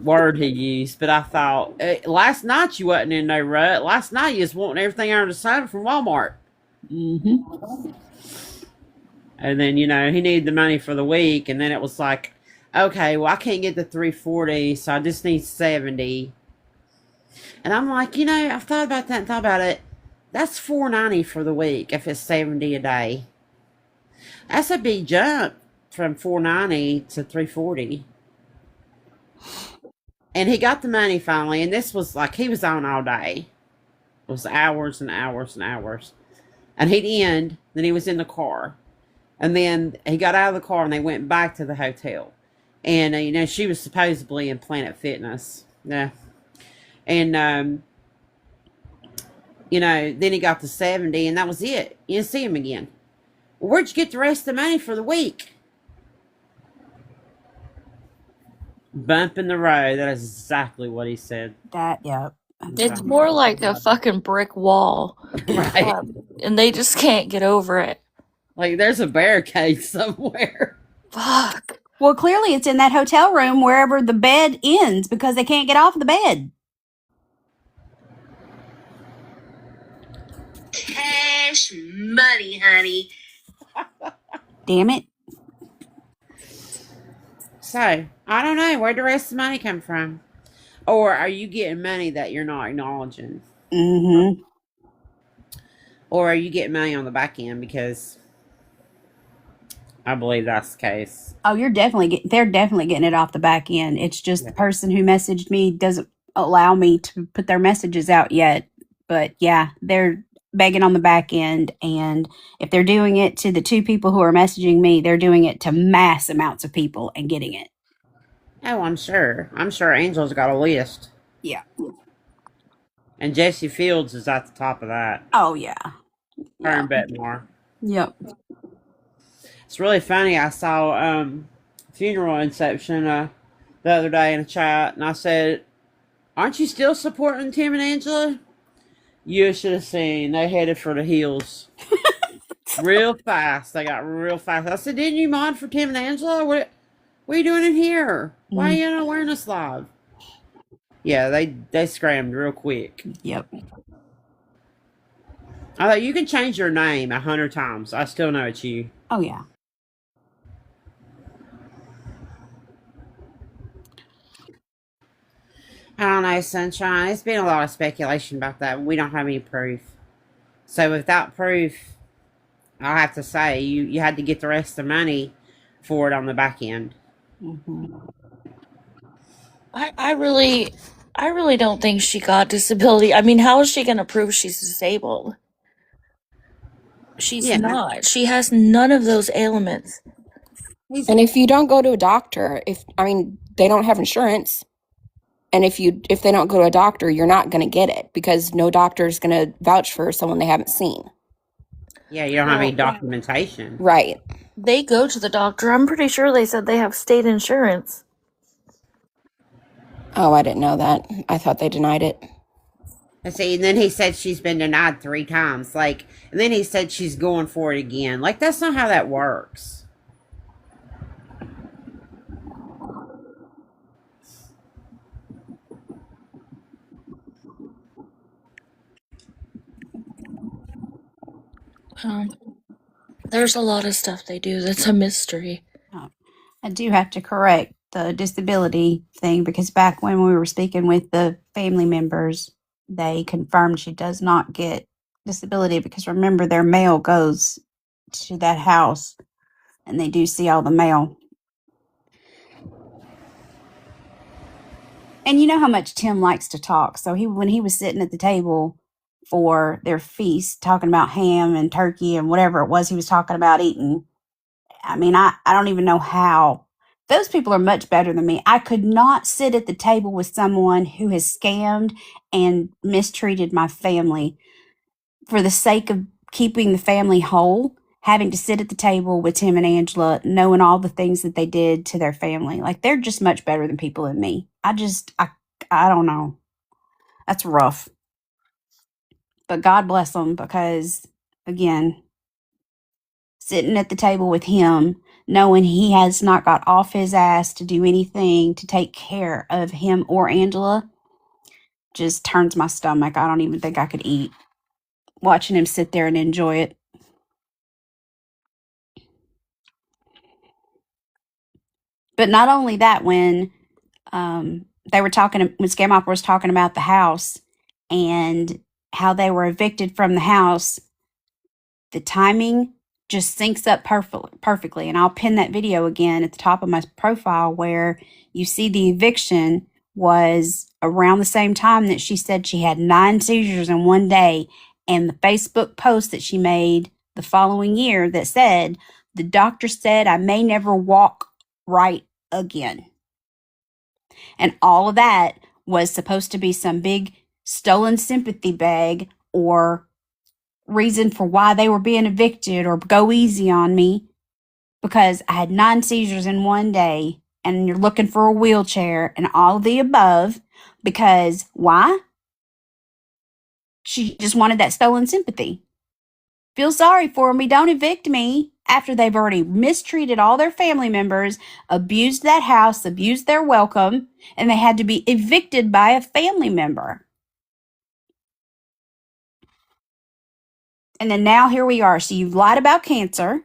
word he used. But I thought last night you wasn't in no rut. Last night you just wanting everything under the sun from Walmart. Mm-hmm. And then, you know, he needed the money for the week, and then it was like, okay, well, I can't get the 340, so I just need 70. And I'm like, you know, I've thought about that and thought about it. That's 490 for the week if it's 70 a day. That's a big jump from 490 to 340. And he got the money finally, and this was like he was on all day. It was hours and hours and hours. And he'd end, then he was in the car. And then he got out of the car and they went back to the hotel. And, you know, she was supposedly in Planet Fitness. Yeah. And, you know, then he got to 70 and that was it. You didn't see him again. Well, where'd you get the rest of the money for the week? Bump in the road. That is exactly what he said. Yeah. It's more like a fucking brick wall. Right. And they just can't get over it. Like there's a barricade somewhere. Fuck. Well, clearly it's in that hotel room wherever the bed ends because they can't get off the bed. Cash money, honey. Damn it. So, I don't know. Where'd the rest of the money come from? Or are you getting money that you're not acknowledging? Mm-hmm. Or are you getting money on the back end? Because I believe that's the case. Oh, they're definitely getting it off the back end. It's just the person who messaged me doesn't allow me to put their messages out yet. But yeah, they're begging on the back end. And if they're doing it to the two people who are messaging me, they're doing it to mass amounts of people and getting it. Oh, I'm sure. I'm sure Angel's got a list. Yeah. And Jesse Fields is at the top of that. Oh, yeah. Her and Betmar. Yep. It's really funny. I saw Funeral Inception the other day in a chat, and I said, aren't you still supporting Tim and Angela? You should have seen. They headed for the hills. Real fast. They got real fast. I said, didn't you mod for Tim and Angela? What are you doing in here? Why are you in Awareness Live? Yeah, they scrammed real quick. Yep. I thought you can change your name 100 times. I still know it's you. Oh, yeah. I don't know, Sunshine. It's been a lot of speculation about that. We don't have any proof. So without proof, I have to say you had to get the rest of the money for it on the back end. Mm-hmm. I really don't think she got disability. I mean, how is she gonna prove she's disabled? She's not. She has none of those ailments. And if you don't go to a doctor, they don't have insurance. And if they don't go to a doctor, you're not going to get it because no doctor is going to vouch for someone they haven't seen. Yeah, you don't have any documentation. Right. They go to the doctor. I'm pretty sure they said they have state insurance. Oh, I didn't know that. I thought they denied it. And see, and then he said she's been denied 3 times. And then he said she's going for it again. That's not how that works. There's a lot of stuff they do that's a mystery. I do have to correct the disability thing because back when we were speaking with the family members, they confirmed she does not get disability because remember, their mail goes to that house and they do see all the mail. And you know how much Tim likes to talk. So when he was sitting at the table for their feast, talking about ham and turkey and whatever it was he was talking about eating, I mean, I don't even know how. Those people are much better than me. I could not sit at the table with someone who has scammed and mistreated my family for the sake of keeping the family whole, having to sit at the table with Tim and Angela, knowing all the things that they did to their family. Like, they're just much better than people than me. I don't know. That's rough. But God bless them because, again, sitting at the table with him, knowing he has not got off his ass to do anything to take care of him or Angela, just turns my stomach. I don't even think I could eat watching him sit there and enjoy it. But not only that, when they were talking, when Scam Opera was talking about the house and how they were evicted from the house, the timing just syncs up perfectly. And I'll pin that video again at the top of my profile where you see the eviction was around the same time that she said she had 9 seizures in one day. And the Facebook post that she made the following year that said, the doctor said I may never walk right again. And all of that was supposed to be some big stolen sympathy bag or reason for why they were being evicted or go easy on me because I had 9 seizures in one day and you're looking for a wheelchair and all of the above. Because why? She just wanted that stolen sympathy. Feel sorry for me. Don't evict me after they've already mistreated all their family members, abused that house, abused their welcome, and they had to be evicted by a family member. And then now here we are. So you've lied about cancer.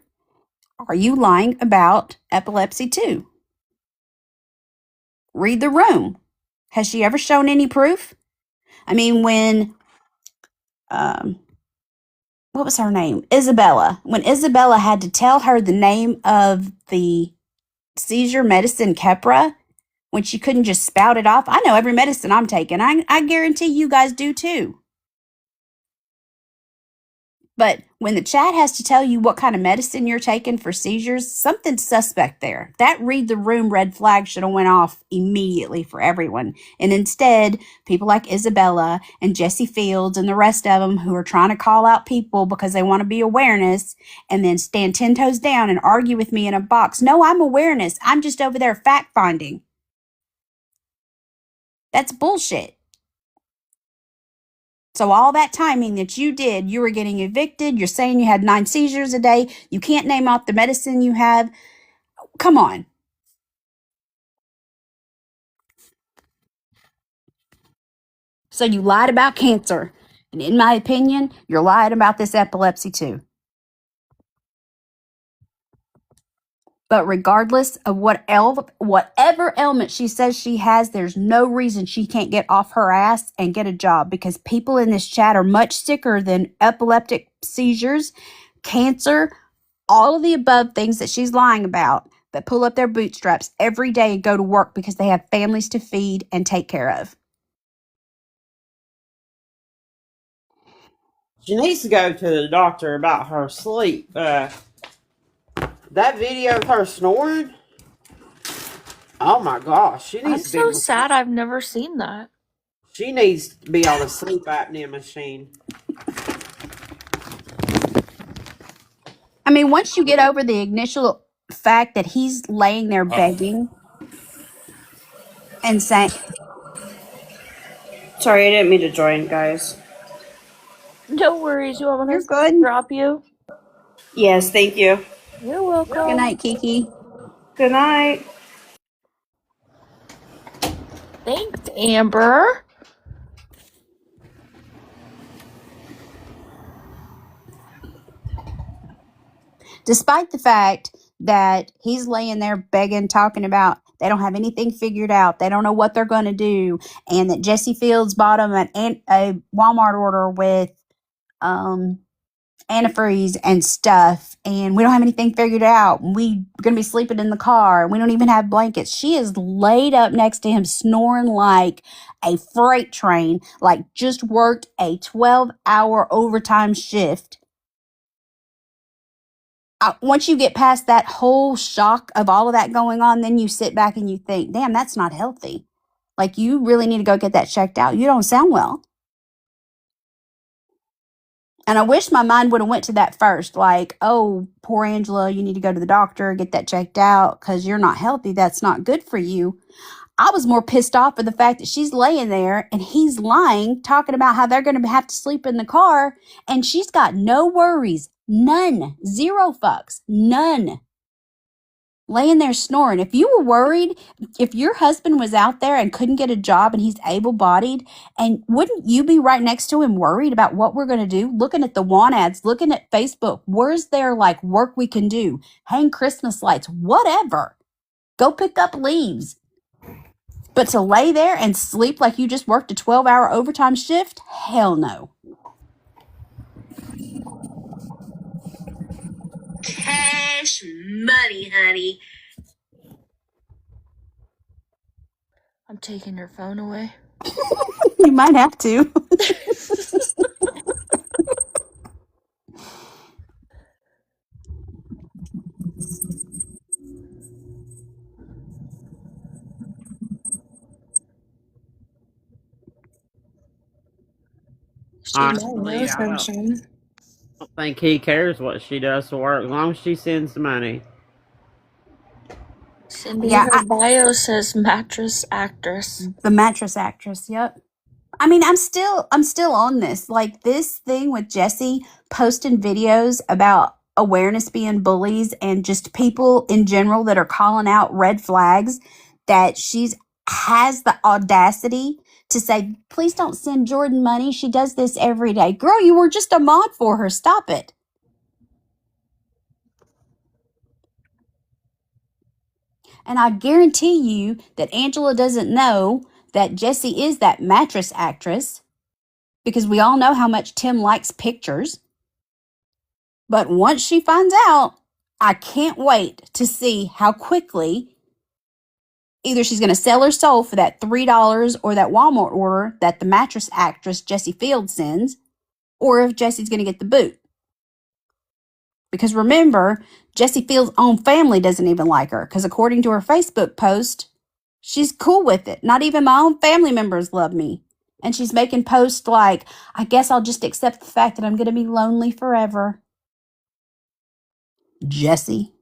Are you lying about epilepsy too? Read the room. Has she ever shown any proof? I mean, when, what was her name? Isabella. When Isabella had to tell her the name of the seizure medicine, Keppra, when she couldn't just spout it off. I know every medicine I'm taking. I guarantee you guys do too. But when the chat has to tell you what kind of medicine you're taking for seizures, something's suspect there. That read the room red flag should have went off immediately for everyone. And instead, people like Isabella and Jesse Fields and the rest of them who are trying to call out people because they want to be awareness and then stand 10 toes down and argue with me in a box. No, I'm awareness. I'm just over there fact finding. That's bullshit. So all that timing that you did, you were getting evicted. You're saying you had 9 seizures a day. You can't name off the medicine you have. Come on. So you lied about cancer. And in my opinion, you're lying about this epilepsy too. But regardless of whatever ailment she says she has, there's no reason she can't get off her ass and get a job because people in this chat are much sicker than epileptic seizures, cancer, all of the above things that she's lying about that pull up their bootstraps every day and go to work because they have families to feed and take care of. She needs to go to the doctor about her sleep. That video of her snoring, oh my gosh, she I'm needs to so be. sad I've never seen that. She needs to be on a sleep apnea machine. I mean, once you get over the initial fact that he's laying there begging and saying, Sorry, I didn't mean to join, guys. No worries. You want me you're to good. drop you? Yes, thank you. You're welcome. Good night, Kiki. Good night. Thanks, Amber. despite the fact that he's laying there begging, talking about they don't have anything figured out, they don't know what they're going to do, and that Jesse Fields bought him a Walmart order with antifreeze and stuff, and we don't have anything figured out. We're going to be sleeping in the car. We don't even have blankets. She is laid up next to him, snoring like a freight train, like just worked a 12-hour overtime shift. Once you get past that whole shock of all of that going on, then you sit back and you think, damn, that's not healthy. Like, you really need to go get that checked out. You don't sound well. And I wish my mind would have went to that first. Like, oh, poor Angela, you need to go to the doctor, get that checked out because you're not healthy. That's not good for you. I was more pissed off for the fact that she's laying there and he's lying, talking about how they're going to have to sleep in the car. And she's got no worries. None. Zero fucks. None. Laying there snoring. If you were worried, if your husband was out there and couldn't get a job and he's able-bodied, and wouldn't you be right next to him worried about what we're going to do? Looking at the want ads, looking at Facebook. Where's there like work we can do? Hang Christmas lights, whatever. Go pick up leaves. But to lay there and sleep like you just worked a 12-hour overtime shift? Hell no. Cash money, honey. I'm taking your phone away. You might have to. She might Honestly, know I don't something. think he cares what she does for work as long as she sends the money. Cindy, Yeah, her bio says mattress actress. the mattress actress. Yep. I mean, I'm still on this. Like, this thing with Jesse posting videos about awareness being bullies and just people in general that are calling out red flags, that she's has the audacity to say, please don't send Jordan money. She does this every day. Girl, you were just a mod for her. Stop it. And I guarantee you that Angela doesn't know that Jessie is that mattress actress, because we all know how much Tim likes pictures. But once she finds out, I can't wait to see how quickly either she's going to sell her soul for that $3 or that Walmart order that the mattress actress Jessie Fields sends, or if Jessie's going to get the boot. Because remember, Jessie Fields' own family doesn't even like her, because according to her Facebook post, she's cool with it. Not even my own family members love me. And she's making posts like, I guess I'll just accept the fact that I'm going to be lonely forever. Jessie.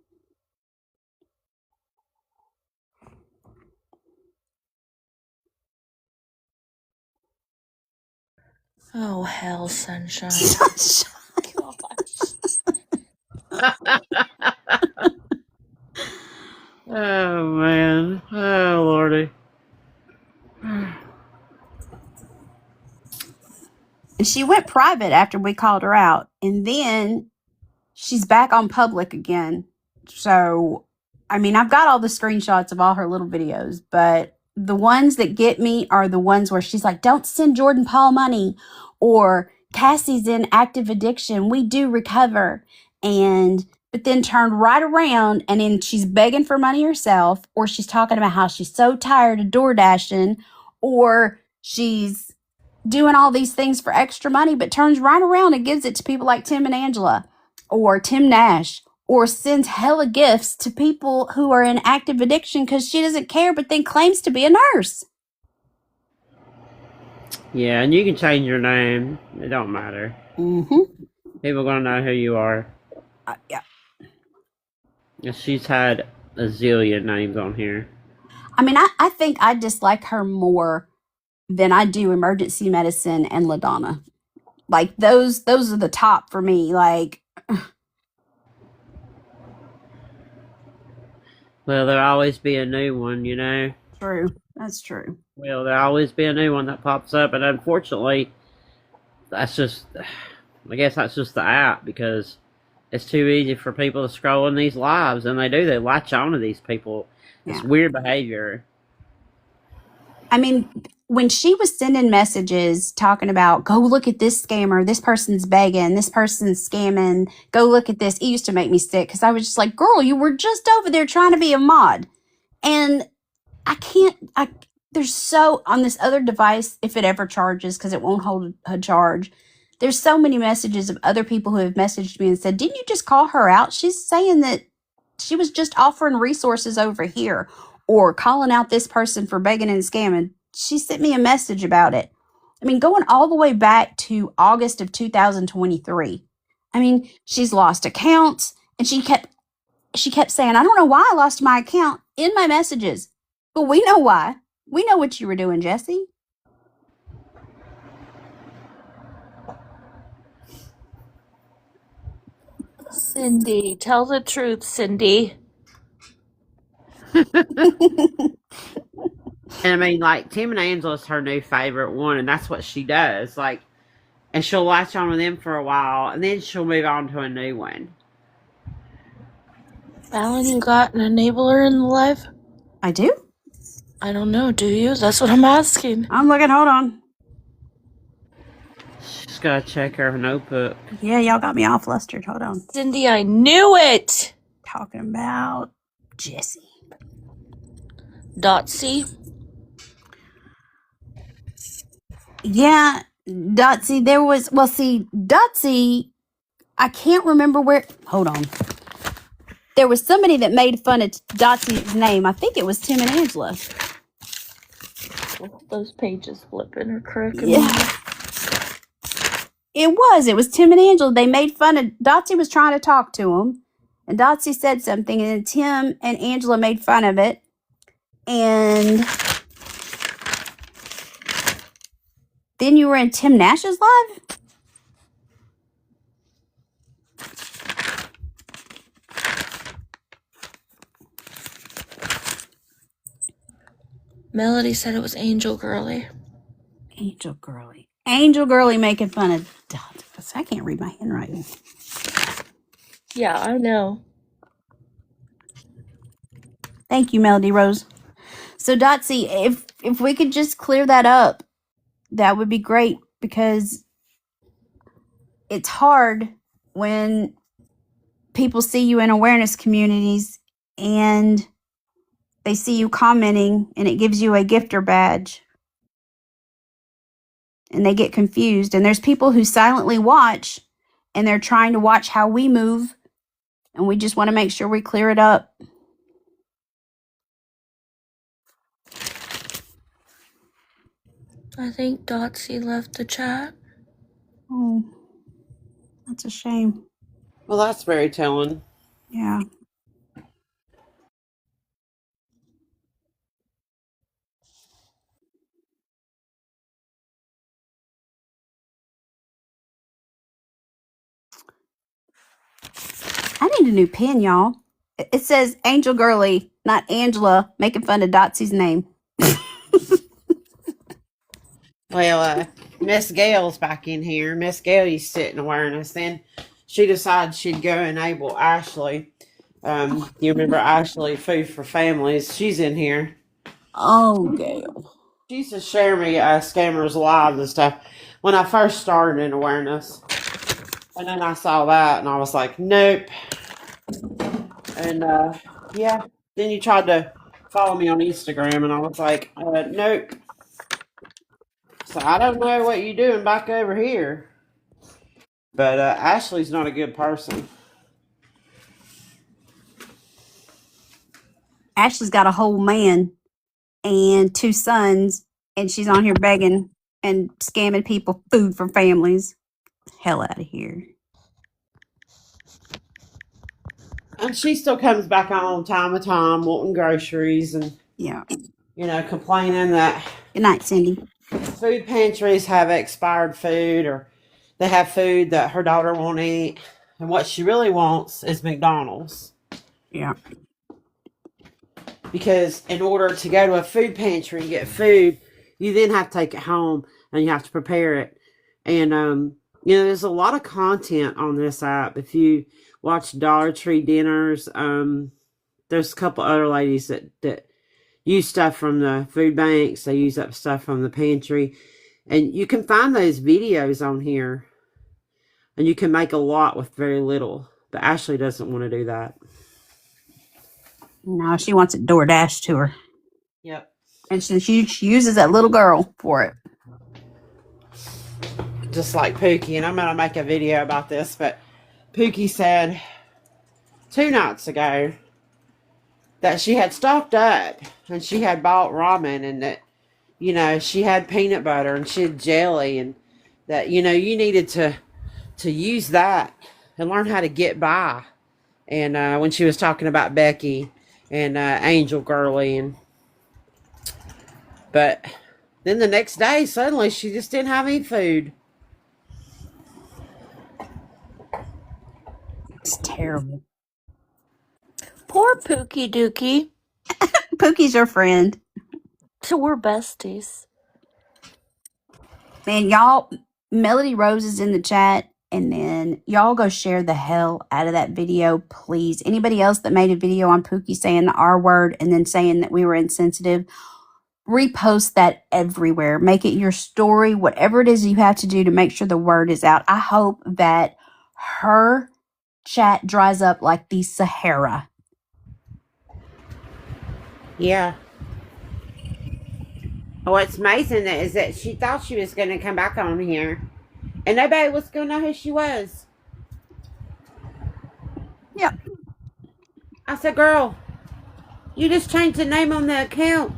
Oh, hell, sunshine. Oh man. Oh lordy. And she went private after we called her out. And then she's back on public again. So, I mean, I've got all the screenshots of all her little videos, but the ones that get me are the ones where she's like, don't send Jordan Paul money, or Cassie's in active addiction. We do recover. But then turned right around and then she's begging for money herself, or she's talking about how she's so tired of door dashing, or she's doing all these things for extra money, but turns right around and gives it to people like Tim and Angela, or Tim Nash, or sends hella gifts to people who are in active addiction because she doesn't care, but then claims to be a nurse. Yeah, and you can change your name. It don't matter. Mm-hmm. People gonna know who you are. Yeah. And she's had a zillion names on here. I mean, I think I dislike her more than I do emergency medicine and LaDonna. Like, those are the top for me. Like, Well, there'll always be a new one, you know? true. That's true. Well, there'll always be a new one that pops up, and unfortunately, that's just, I guess that's just the app, because it's too easy for people to scroll in these lives, and they do. They latch on to these people. It's Yeah. weird behavior. I mean, when she was sending messages talking about, go look at this scammer, this person's begging, this person's scamming, go look at this, it used to make me sick because I was just like, girl, you were just over there trying to be a mod. And there's so, on this other device, if it ever charges, because it won't hold a charge, there's so many messages of other people who have messaged me and said, didn't you just call her out? She's saying that she was just offering resources over here or calling out this person for begging and scamming. She sent me a message about it. I mean, going all the way back to August of 2023. I mean, she's lost accounts, and she kept saying, I don't know why I lost my account in my messages. But we know why. We know what you were doing, Jesse. Cindy, tell the truth, Cindy. And I mean, like, Tim and Angela's her new favorite one, and that's what she does. Like, and she'll latch on to them for a while, and then she'll move on to a new one. Alan, you got an enabler in the live? I do? I don't know, do you? That's what I'm asking. I'm looking, hold on. She's got to check her notebook. Yeah, y'all got me all flustered. Hold on. Cindy, I knew it! Talking about Jesse. Dotsy? Yeah, Dotsy, Dotsy, I can't remember where, hold on. There was somebody that made fun of Dotsy's name. I think it was Tim and Angela. Those pages flipping or crooking. Yeah. It was Tim and Angela. They made fun of, Dotsy was trying to talk to him, and Dotsy said something, and then Tim and Angela made fun of it. And then you were in Tim Nash's live? Melody said it was Angel Girly. Angel Girly. Angel Girly making fun of Dotsy. I can't read my handwriting. Yeah, I know. Thank you, Melody Rose. So Dotsy, if we could just clear that up, that would be great, because it's hard when people see you in awareness communities and they see you commenting and it gives you a gifter badge and they get confused. And there's people who silently watch and they're trying to watch how we move, and we just want to make sure we clear it up. I think Dotsy left the chat. Oh, that's a shame. Well, that's very telling. Yeah. I need a new pen, y'all. It says Angel Girly, not Angela, making fun of Dotsy's name. Well, Miss Gail's back in here. Miss Gail used to sit in awareness. Then she decided she'd go enable Ashley. You remember Ashley, Food for Families? She's in here. Oh, Gail. She used to share me scammers lives and stuff when I first started in awareness. And then I saw that and I was like, nope. And yeah, then you tried to follow me on Instagram and I was like, nope. So I don't know what you're doing back over here. But Ashley's not a good person. Ashley's got a whole man and 2 sons, and she's on here begging and scamming people food for families. Hell out of here. And she still comes back on time to time wanting groceries and, Yeah. you know, complaining that Good night, Cindy. food pantries have expired food, or they have food that her daughter won't eat. And what she really wants is McDonald's. Yeah. Because in order to go to a food pantry and get food, you then have to take it home and you have to prepare it. And, you know, there's a lot of content on this app. If you watch Dollar Tree dinners. There's a couple other ladies that use stuff from the food banks. They use up stuff from the pantry. And you can find those videos on here. And you can make a lot with very little. But Ashley doesn't want to do that. No, she wants it DoorDash to her. Yep. And she uses that little girl for it. Just like Pookie. And I'm going to make a video about this. But Pookie said 2 nights ago that she had stocked up and she had bought ramen, and that, you know, she had peanut butter and she had jelly, and that, you know, you needed to use that and learn how to get by. And when she was talking about Becky and Angel Girly, but then the next day suddenly she just didn't have any food. It's terrible. Poor Pookie Dookie. Pookie's your friend. So we're besties. Man, y'all, Melody Rose is in the chat, and then y'all go share the hell out of that video, please. Anybody else that made a video on Pookie saying the R word and then saying that we were insensitive, repost that everywhere. Make it your story, whatever it is you have to do to make sure the word is out. I hope that her chat dries up like the Sahara. Yeah. What's amazing is that she thought she was going to come back on here, and nobody was going to know who she was. Yep. I said, girl, you just changed the name on the account.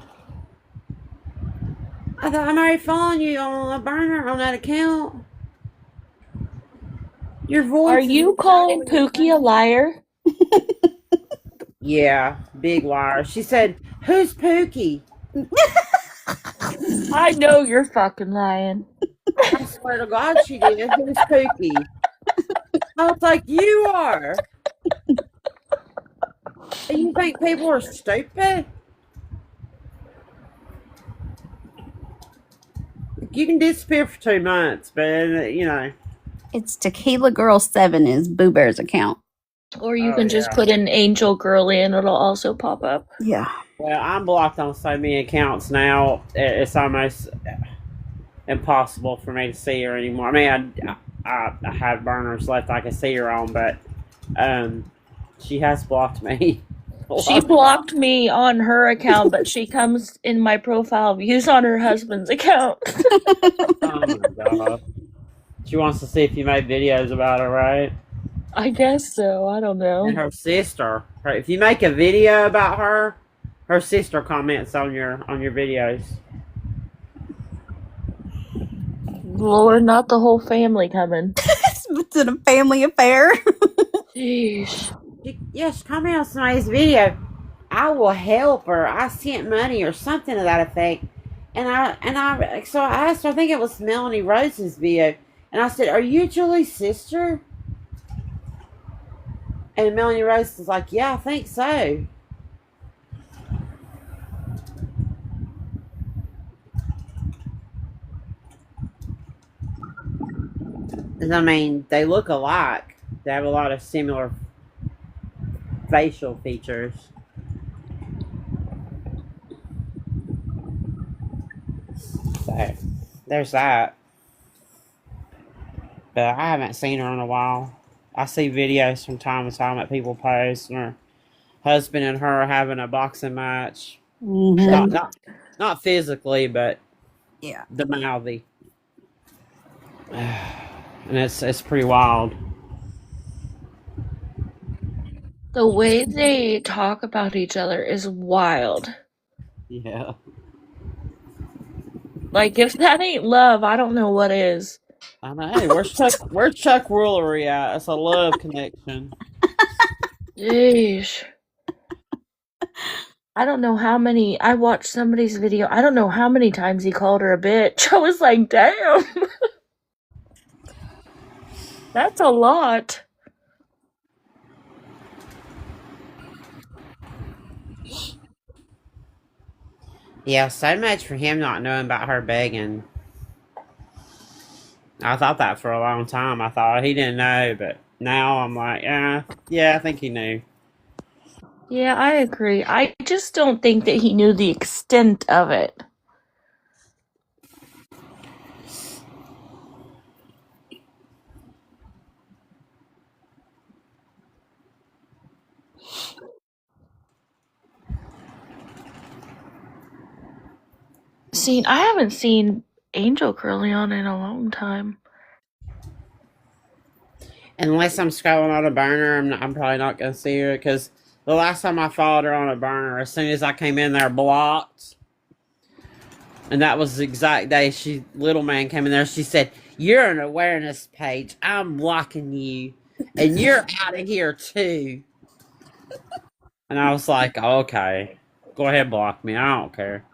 I thought, I'm already following you on a burner on that account. Your voice. Are you calling Pookie a liar? Yeah, big liar. She said, who's Pookie? I know you're fucking lying. I swear to God she did. Who's Pookie? I was like, you are. And you think people are stupid? You can disappear for 2 months, but, you know. It's Tequila Girl 7 is Boo Bear's account. Or you can just put in Angel Girly and it'll also pop up. Yeah. Well, I'm blocked on so many accounts now. It's almost impossible for me to see her anymore. I mean, I have burners left I can see her on, but she has blocked me. She blocked me on her account, but she comes in my profile views on her husband's account. Oh my God. She wants to see if you made videos about her, right? I guess so. I don't know. And her sister. If you make a video about her, her sister comments on your videos. Lord, not the whole family coming. It's a family affair. Jeez. Yes, comment on somebody's video. I will help her. I sent money or something to that effect. So I asked her, I think it was Melanie Rose's video. And I said, are you Julie's sister? And Melanie Rose was like, yeah, I think so. I mean, they look alike. They have a lot of similar facial features. So, there's that. But I haven't seen her in a while. I see videos from time to time that people post, and her husband and her having a boxing match. Mm-hmm. Not physically, but yeah, the mouthy. And it's pretty wild. The way they talk about each other is wild. Yeah. Like, if that ain't love, I don't know what is. I know. Hey, where's Chuck Woolery at? It's a love connection. Jeez. I don't know how many. I watched somebody's video. I don't know how many times he called her a bitch. I was like, damn. That's a lot. Yeah, so much for him not knowing about her begging. I thought that for a long time. I thought he didn't know, but now I'm like, yeah, I think he knew. Yeah, I agree. I just don't think that he knew the extent of it. See, I haven't seen Angel Curly on in a long time. Unless I'm scrolling on a burner, I'm probably not gonna see her because the last time I followed her on a burner, as soon as I came in there, blocked. And that was the exact day little man came in there. She said, "You're an awareness page. I'm blocking you, and you're out of here too." And I was like, "Okay, go ahead, block me. I don't care."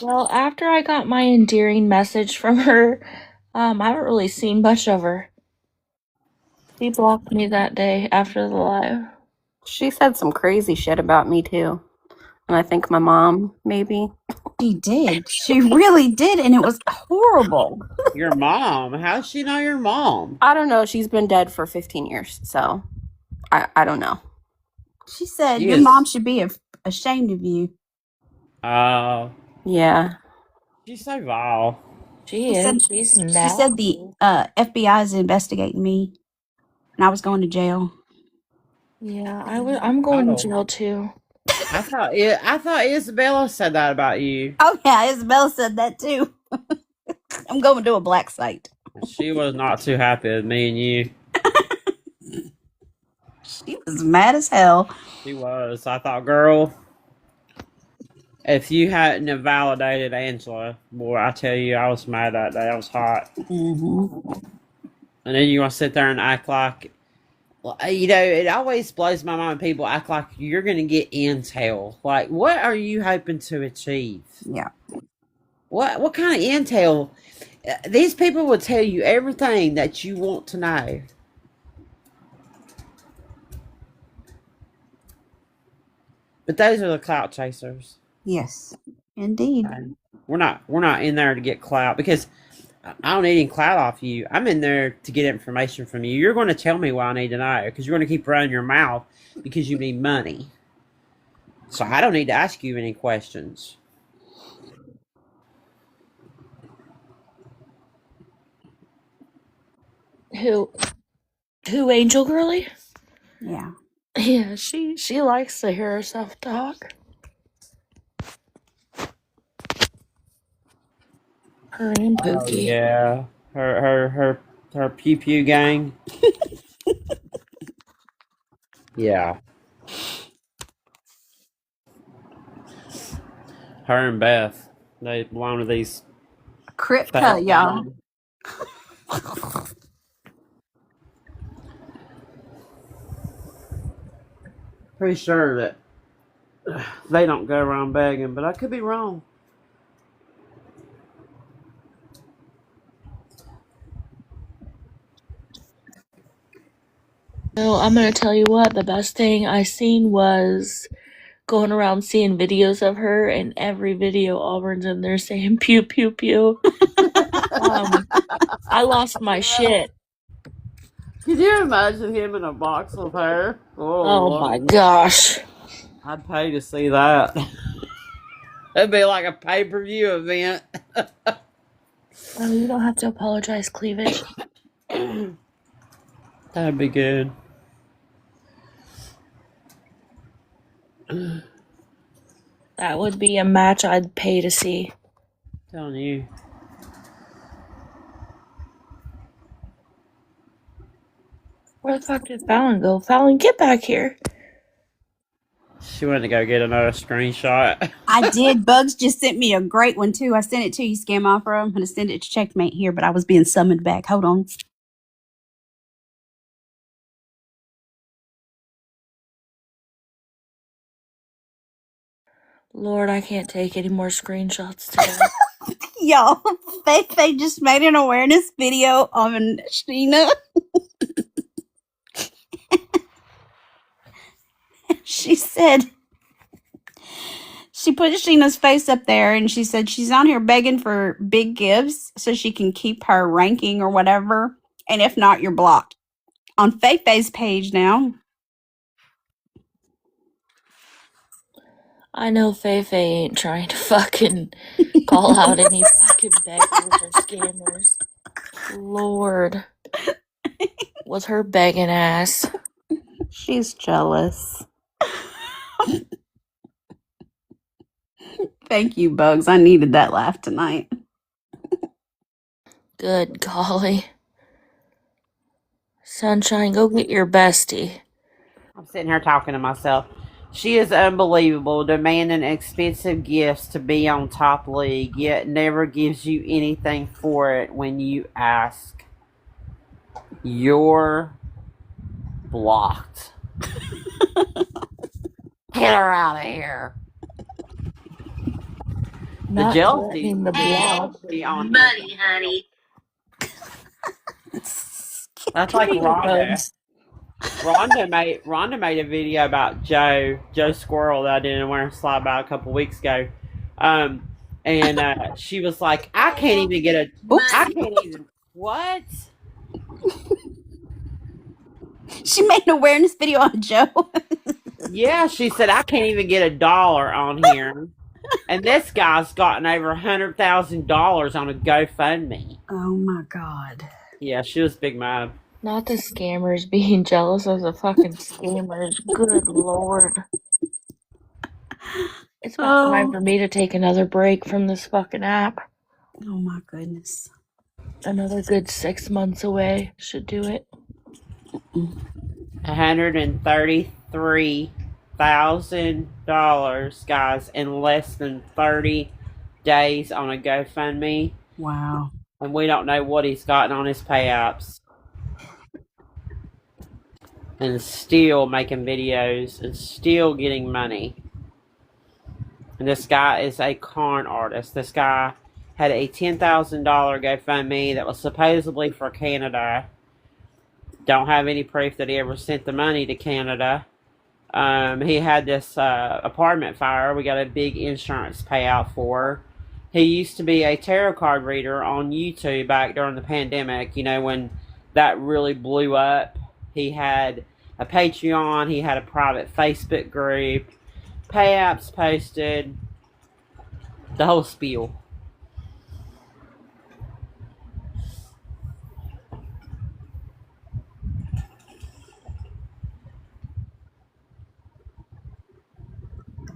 Well, after I got my endearing message from her, I haven't really seen much of her. She blocked me that day after the live. She said some crazy shit about me too. And I think my mom, maybe. She did. She really did, and it was horrible. Your mom? How does she know your mom? I don't know. She's been dead for 15 years, so I don't know. She said She your is- mom should be ashamed of you. Yeah. She's so vile. She She is. said- She's She nasty. said the FBI is investigating me, and I was going to jail. Yeah, I'm going Oh. to jail too. I thought Isabella said that about you. Oh yeah, Isabella said that too. I'm going to a black site. She was not too happy with me and you. She was mad as hell. She was. I thought, girl, if you hadn't have validated Angela, boy, I tell you, I was mad that day. I was hot. Mm-hmm. And then you want to sit there and act like, well, you know, it always blows my mind when people act like you're going to get intel. Like, what are you hoping to achieve? Yeah. What kind of intel? These people will tell you everything that you want to know. But those are the clout chasers. Yes, indeed. And we're not in there to get clout because I don't need any clout off you. I'm in there to get information from you. You're going to tell me what I need to know because you're going to keep running your mouth because you need money. So I don't need to ask you any questions. Who Angel Girly? Yeah. Yeah, she likes to hear herself talk. Her and Pookie. Yeah, her pew pew gang. Yeah. Her and Beth, they belong to these Crypt fat cut, y'all. women. Pretty sure that they don't go around begging, but I could be wrong. So I'm gonna tell you what, the best thing I seen was going around seeing videos of her, and every video Auburn's in there saying pew pew pew. I lost my shit. Could you imagine him in a box with her? Oh my gosh. I'd pay to see that. It'd be like a pay-per-view event. Oh, you don't have to apologize, Cleavage. That'd be good. That would be a match I'd pay to see. Telling you. Where the fuck did Fallon go? Fallon, get back here. She went to go get another screenshot. I did. Bugs just sent me a great one too. I sent it to you, Scam Offer. I'm going to send it to Checkmate here, but I was being summoned back. Hold on. Lord, I can't take any more screenshots today. Y'all, they just made an awareness video on Sheena. She put Sheena's face up there and she said she's on here begging for big gifts so she can keep her ranking or whatever. And if not, you're blocked. On Fei-Fei's page now. I know Feifei ain't trying to fucking call out any fucking beggars or scammers. Lord. With her begging ass. She's jealous. Thank you, Bugs. I needed that laugh tonight. Good golly. Sunshine, go get your bestie. I'm sitting here talking to myself. She is unbelievable, demanding expensive gifts to be on Top League, yet never gives you anything for it when you ask. You're blocked. Get her out of here. Not The jealousy, threatening the block. jealousy on Money, honey. that's like Give me your Rhonda. bugs. Rhonda made a video about Joe Squirrel that I did in Wearing Slide by a couple weeks ago. And she was like, I can't even get a I can't even what? She made an awareness video on Joe. Yeah, she said I can't even get $1 on here. And this guy's gotten over $100,000 on a GoFundMe. Oh my God. Yeah, she was big mad. Not the scammers being jealous of the fucking scammers. Good Lord. It's about time for me to take another break from this fucking app. Oh my goodness. Another good 6 months away should do it. $133,000, guys, in less than 30 days on a GoFundMe. Wow. And we don't know what he's gotten on his payouts. And still making videos and still getting money. And this guy is a con artist. This guy had a $10,000 GoFundMe that was supposedly for Canada. Don't have any proof that he ever sent the money to Canada. He had this apartment fire we got a big insurance payout for. He used to be a tarot card reader on YouTube back during the pandemic, you know, when that really blew up. He had a Patreon, he had a private Facebook group, payouts posted, the whole spiel.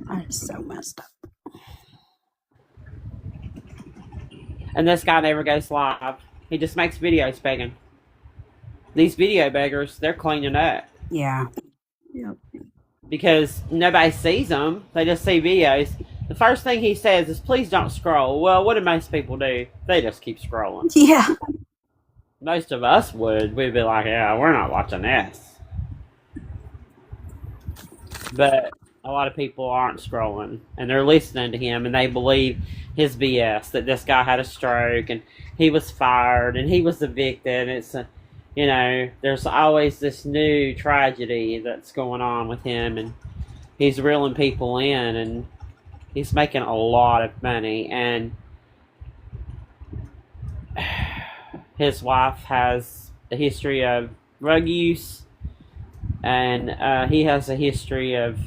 I'm so messed up. And this guy never goes live. He just makes videos begging. These video beggars, they're cleaning up. Yeah. Yep. Because nobody sees them. They just see videos. The first thing he says is, please don't scroll. Well, what do most people do? They just keep scrolling. Yeah. Most of us would. We'd be like, yeah, we're not watching this. But a lot of people aren't scrolling. And they're listening to him. And they believe his BS. That this guy had a stroke. And he was fired. And he was evicted. It's a... You know, there's always this new tragedy that's going on with him, and he's reeling people in, and he's making a lot of money, and his wife has a history of drug use, and he has a history of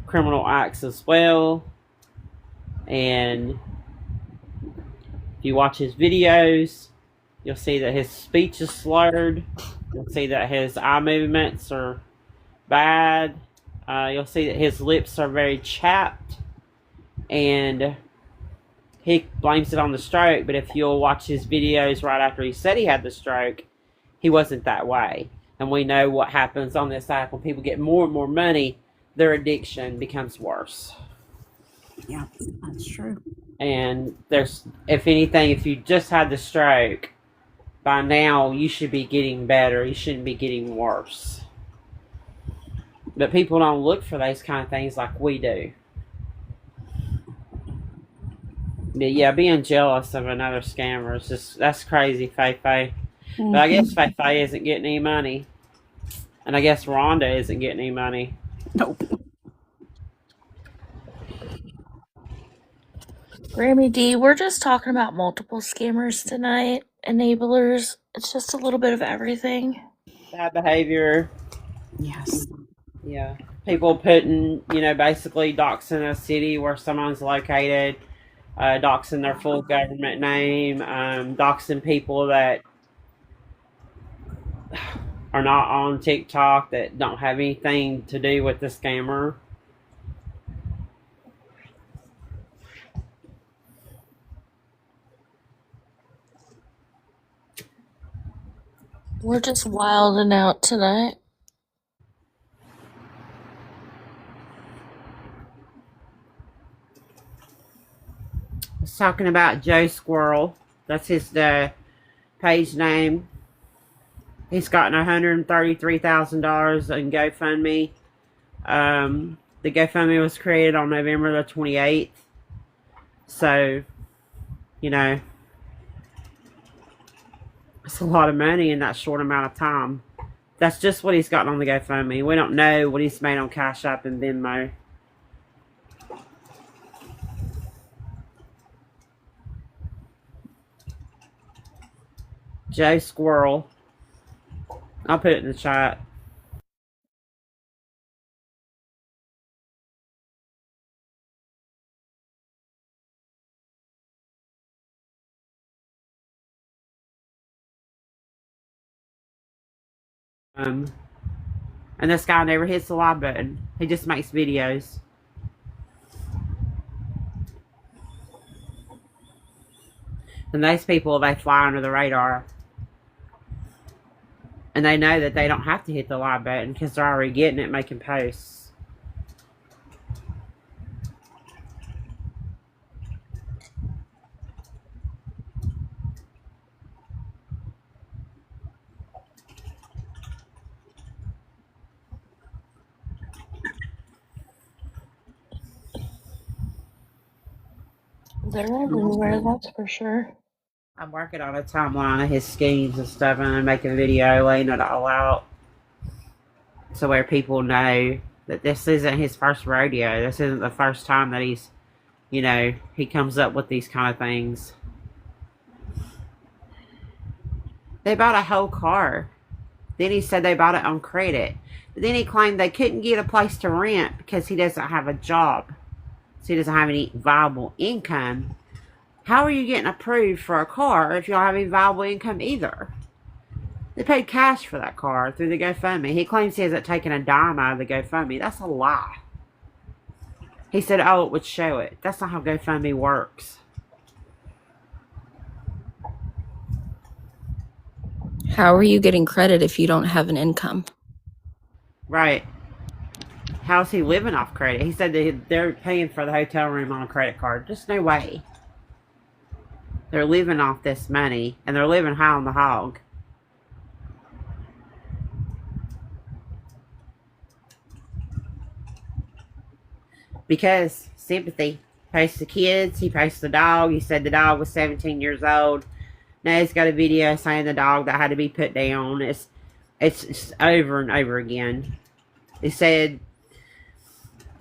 criminal acts as well, and if you watch his videos, you'll see that his speech is slurred. You'll see that his eye movements are bad. You'll see that his lips are very chapped. And he blames it on the stroke. But if you'll watch his videos right after he said he had the stroke, he wasn't that way. And we know what happens on this app. When people get more and more money, their addiction becomes worse. Yeah, that's true. And there's, if anything, if you just had the stroke, by now, you should be getting better. You shouldn't be getting worse. But people don't look for those kind of things like we do. But yeah, being jealous of another scammer is just, that's crazy, Fei-Fei. But I guess Fei-Fei isn't getting any money. And I guess Rhonda isn't getting any money. Nope. Grammy D, we're just talking about multiple scammers tonight. Enablers. It's just a little bit of everything. Bad behavior. Yes. Yeah. People putting, basically doxing a city where someone's located, doxing their full government name, doxing people that are not on TikTok that don't have anything to do with the scammer. We're just wilding out tonight. I was talking about Joe Squirrel. That's his page name. He's gotten $133,000 in GoFundMe. The GoFundMe was created on November the 28th. So, it's a lot of money in that short amount of time. That's just what he's gotten on the GoFundMe. We don't know what he's made on Cash App and Venmo. Joe Squirrel. I'll put it in the chat. And this guy never hits the like button. He just makes videos. And those people, they fly under the radar. And they know that they don't have to hit the like button because they're already getting it making posts. They're everywhere, that's for sure. I'm working on a timeline of his schemes and stuff, and I'm making a video laying it all out so where people know that this isn't his first rodeo. This isn't the first time that he's, he comes up with these kind of things. They bought a whole car. Then he said they bought it on credit. But then he claimed they couldn't get a place to rent because he doesn't have a job. So he doesn't have any viable income. How are you getting approved for a car if you don't have any viable income either? They paid cash for that car through the GoFundMe. He claims he hasn't taken a dime out of the GoFundMe. That's a lie. He said, oh, it would show it. That's not how GoFundMe works. How are you getting credit if you don't have an income? Right. How's he living off credit? He said that they're paying for the hotel room on a credit card. Just no way. They're living off this money, and they're living high on the hog. Because sympathy. Posts the kids, he posts the dog. He said the dog was 17 years old. Now he's got a video saying the dog that had to be put down. It's over and over again. He said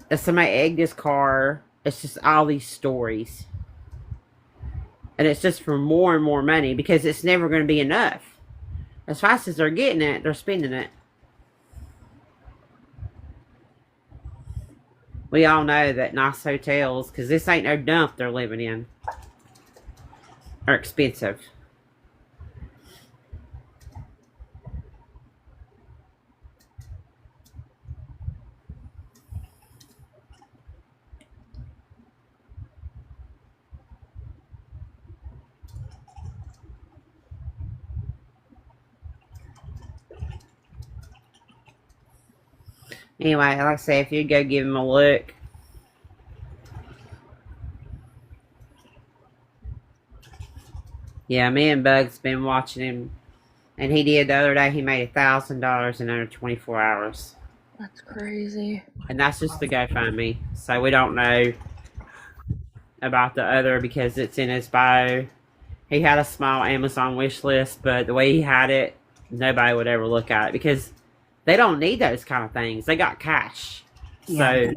that somebody egged his car. It's just all these stories. And it's just for more and more money because it's never going to be enough. As fast as they're getting it, they're spending it. We all know that nice hotels, because this ain't no dump they're living in, are expensive. Anyway, like I say, if you go give him a look. Yeah, me and Bug's been watching him. And he did the other day, he made $1,000 in under 24 hours. That's crazy. And that's just the GoFundMe. So we don't know about the other because it's in his bio. He had a small Amazon wish list, but the way he had it, nobody would ever look at it because they don't need those kind of things. They got cash. Yeah. So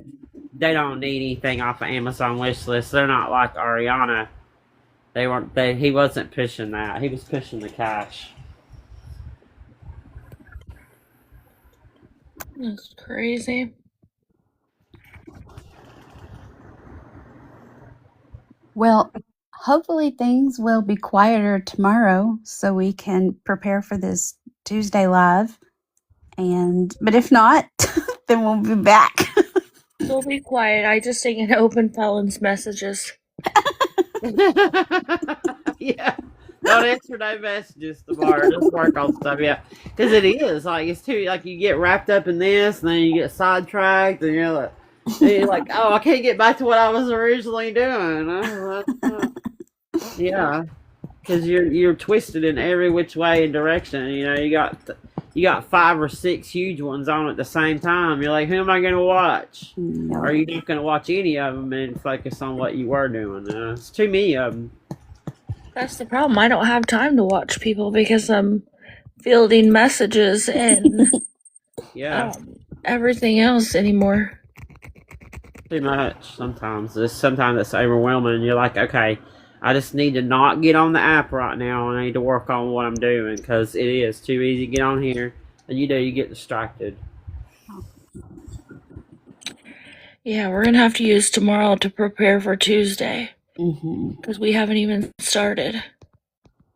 they don't need anything off of Amazon wish list. They're not like Ariana. He wasn't pushing that. He was pushing the cash. That's crazy. Well, hopefully things will be quieter tomorrow so we can prepare for this Tuesday live. But if not, then we'll be back. We'll be quiet. I just ain't gonna open Fallon's messages. Yeah. Don't answer no messages tomorrow. Just work on stuff, yeah. Because it is like it's too like you get wrapped up in this, and then you get sidetracked, and you're like, oh, I can't get back to what I was originally doing. Yeah, because you're twisted in every which way and direction. You know, you got 5 or 6 huge ones on at the same time. You're like, who am I going to watch? No. Or you're not going to watch any of them and focus on what you were doing. It's too many of them. That's the problem. I don't have time to watch people because I'm fielding messages and Yeah, everything else anymore. too much sometimes. Sometimes it's overwhelming. You're like, okay, I just need to not get on the app right now. I need to work on what I'm doing because it is too easy to get on here. And you get distracted. Yeah, we're gonna have to use tomorrow to prepare for Tuesday Mm-hmm. because we haven't even started.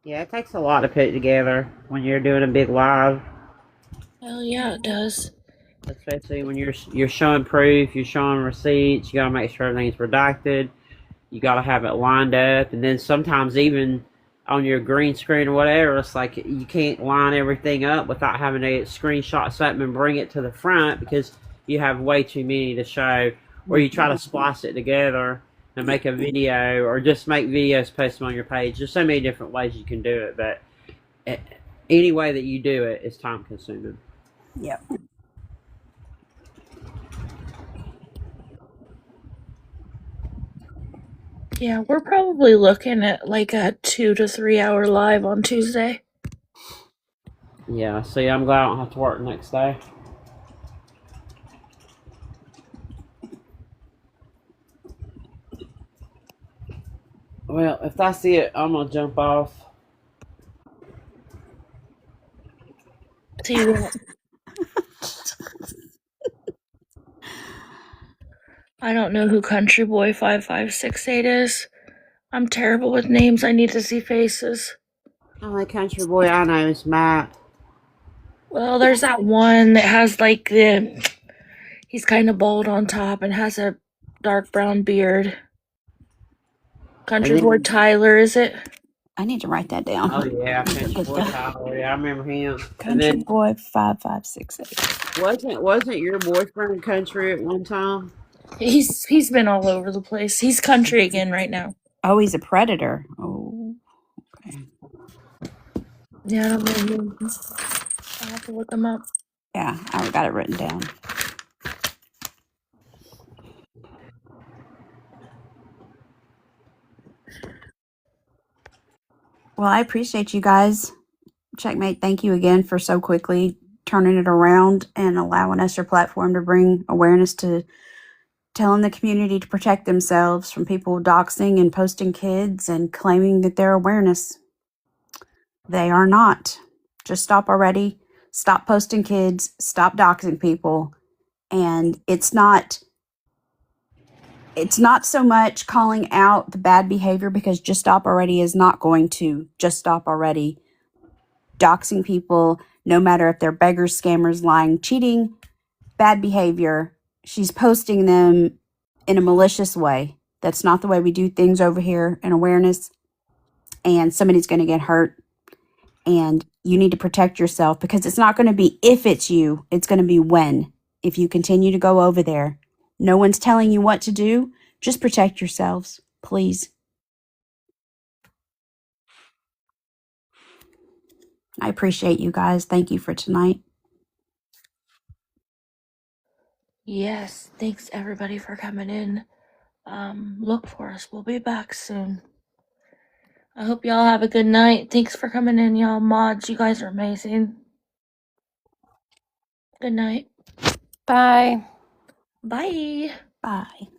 Yeah, it takes a lot to put together when you're doing a big live. Hell yeah, it does. Especially when you're showing proof, you're showing receipts. You gotta make sure everything's redacted. You gotta have it lined up, and then sometimes even on your green screen or whatever, it's like you can't line everything up without having to screenshot something and bring it to the front because you have way too many to show. Or you try to splice it together and make a video, or just make videos, post them on your page. There's so many different ways you can do it, but any way that you do it is time consuming. Yep. Yeah, we're probably looking at like a 2 to 3 hour live on Tuesday. Yeah, see, I'm glad I don't have to work next day. Well, if that's it, I'm gonna jump off. See what? I don't know who Country Boy 5568 is. I'm terrible with names. I need to see faces. Only country boy I know is Matt. Well, there's that one that has like he's kind of bald on top and has a dark brown beard. Country Boy Tyler, is it? I need to write that down. Oh yeah, Country Boy Tyler. Yeah, I remember him. Country And then Boy 5568. Wasn't your boyfriend country at one time? He's been all over the place. He's country again right now. Oh, he's a predator. Oh, okay. Yeah, I don't know. I'll have to look him up. Yeah, I got it written down. Well, I appreciate you guys. Checkmate, thank you again for so quickly turning it around and allowing us your platform to bring awareness to telling the community to protect themselves from people doxing and posting kids and claiming that they're awareness. They are not. Just stop already. Stop posting kids. Stop doxing people. And it's not so much calling out the bad behavior, because Just Stop Already is not going to just stop already. Doxing people, no matter if they're beggars, scammers, lying, cheating, bad behavior, she's posting them in a malicious way. That's not the way we do things over here in awareness. And somebody's going to get hurt. And you need to protect yourself, because it's not going to be if it's you, it's going to be when. If you continue to go over there, no one's telling you what to do. Just protect yourselves, please. I appreciate you guys. Thank you for tonight. Yes, thanks everybody for coming in. Look for us. We'll be back soon. I hope y'all have a good night. Thanks for coming in, y'all mods. You guys are amazing. Good night. Bye. Bye. Bye.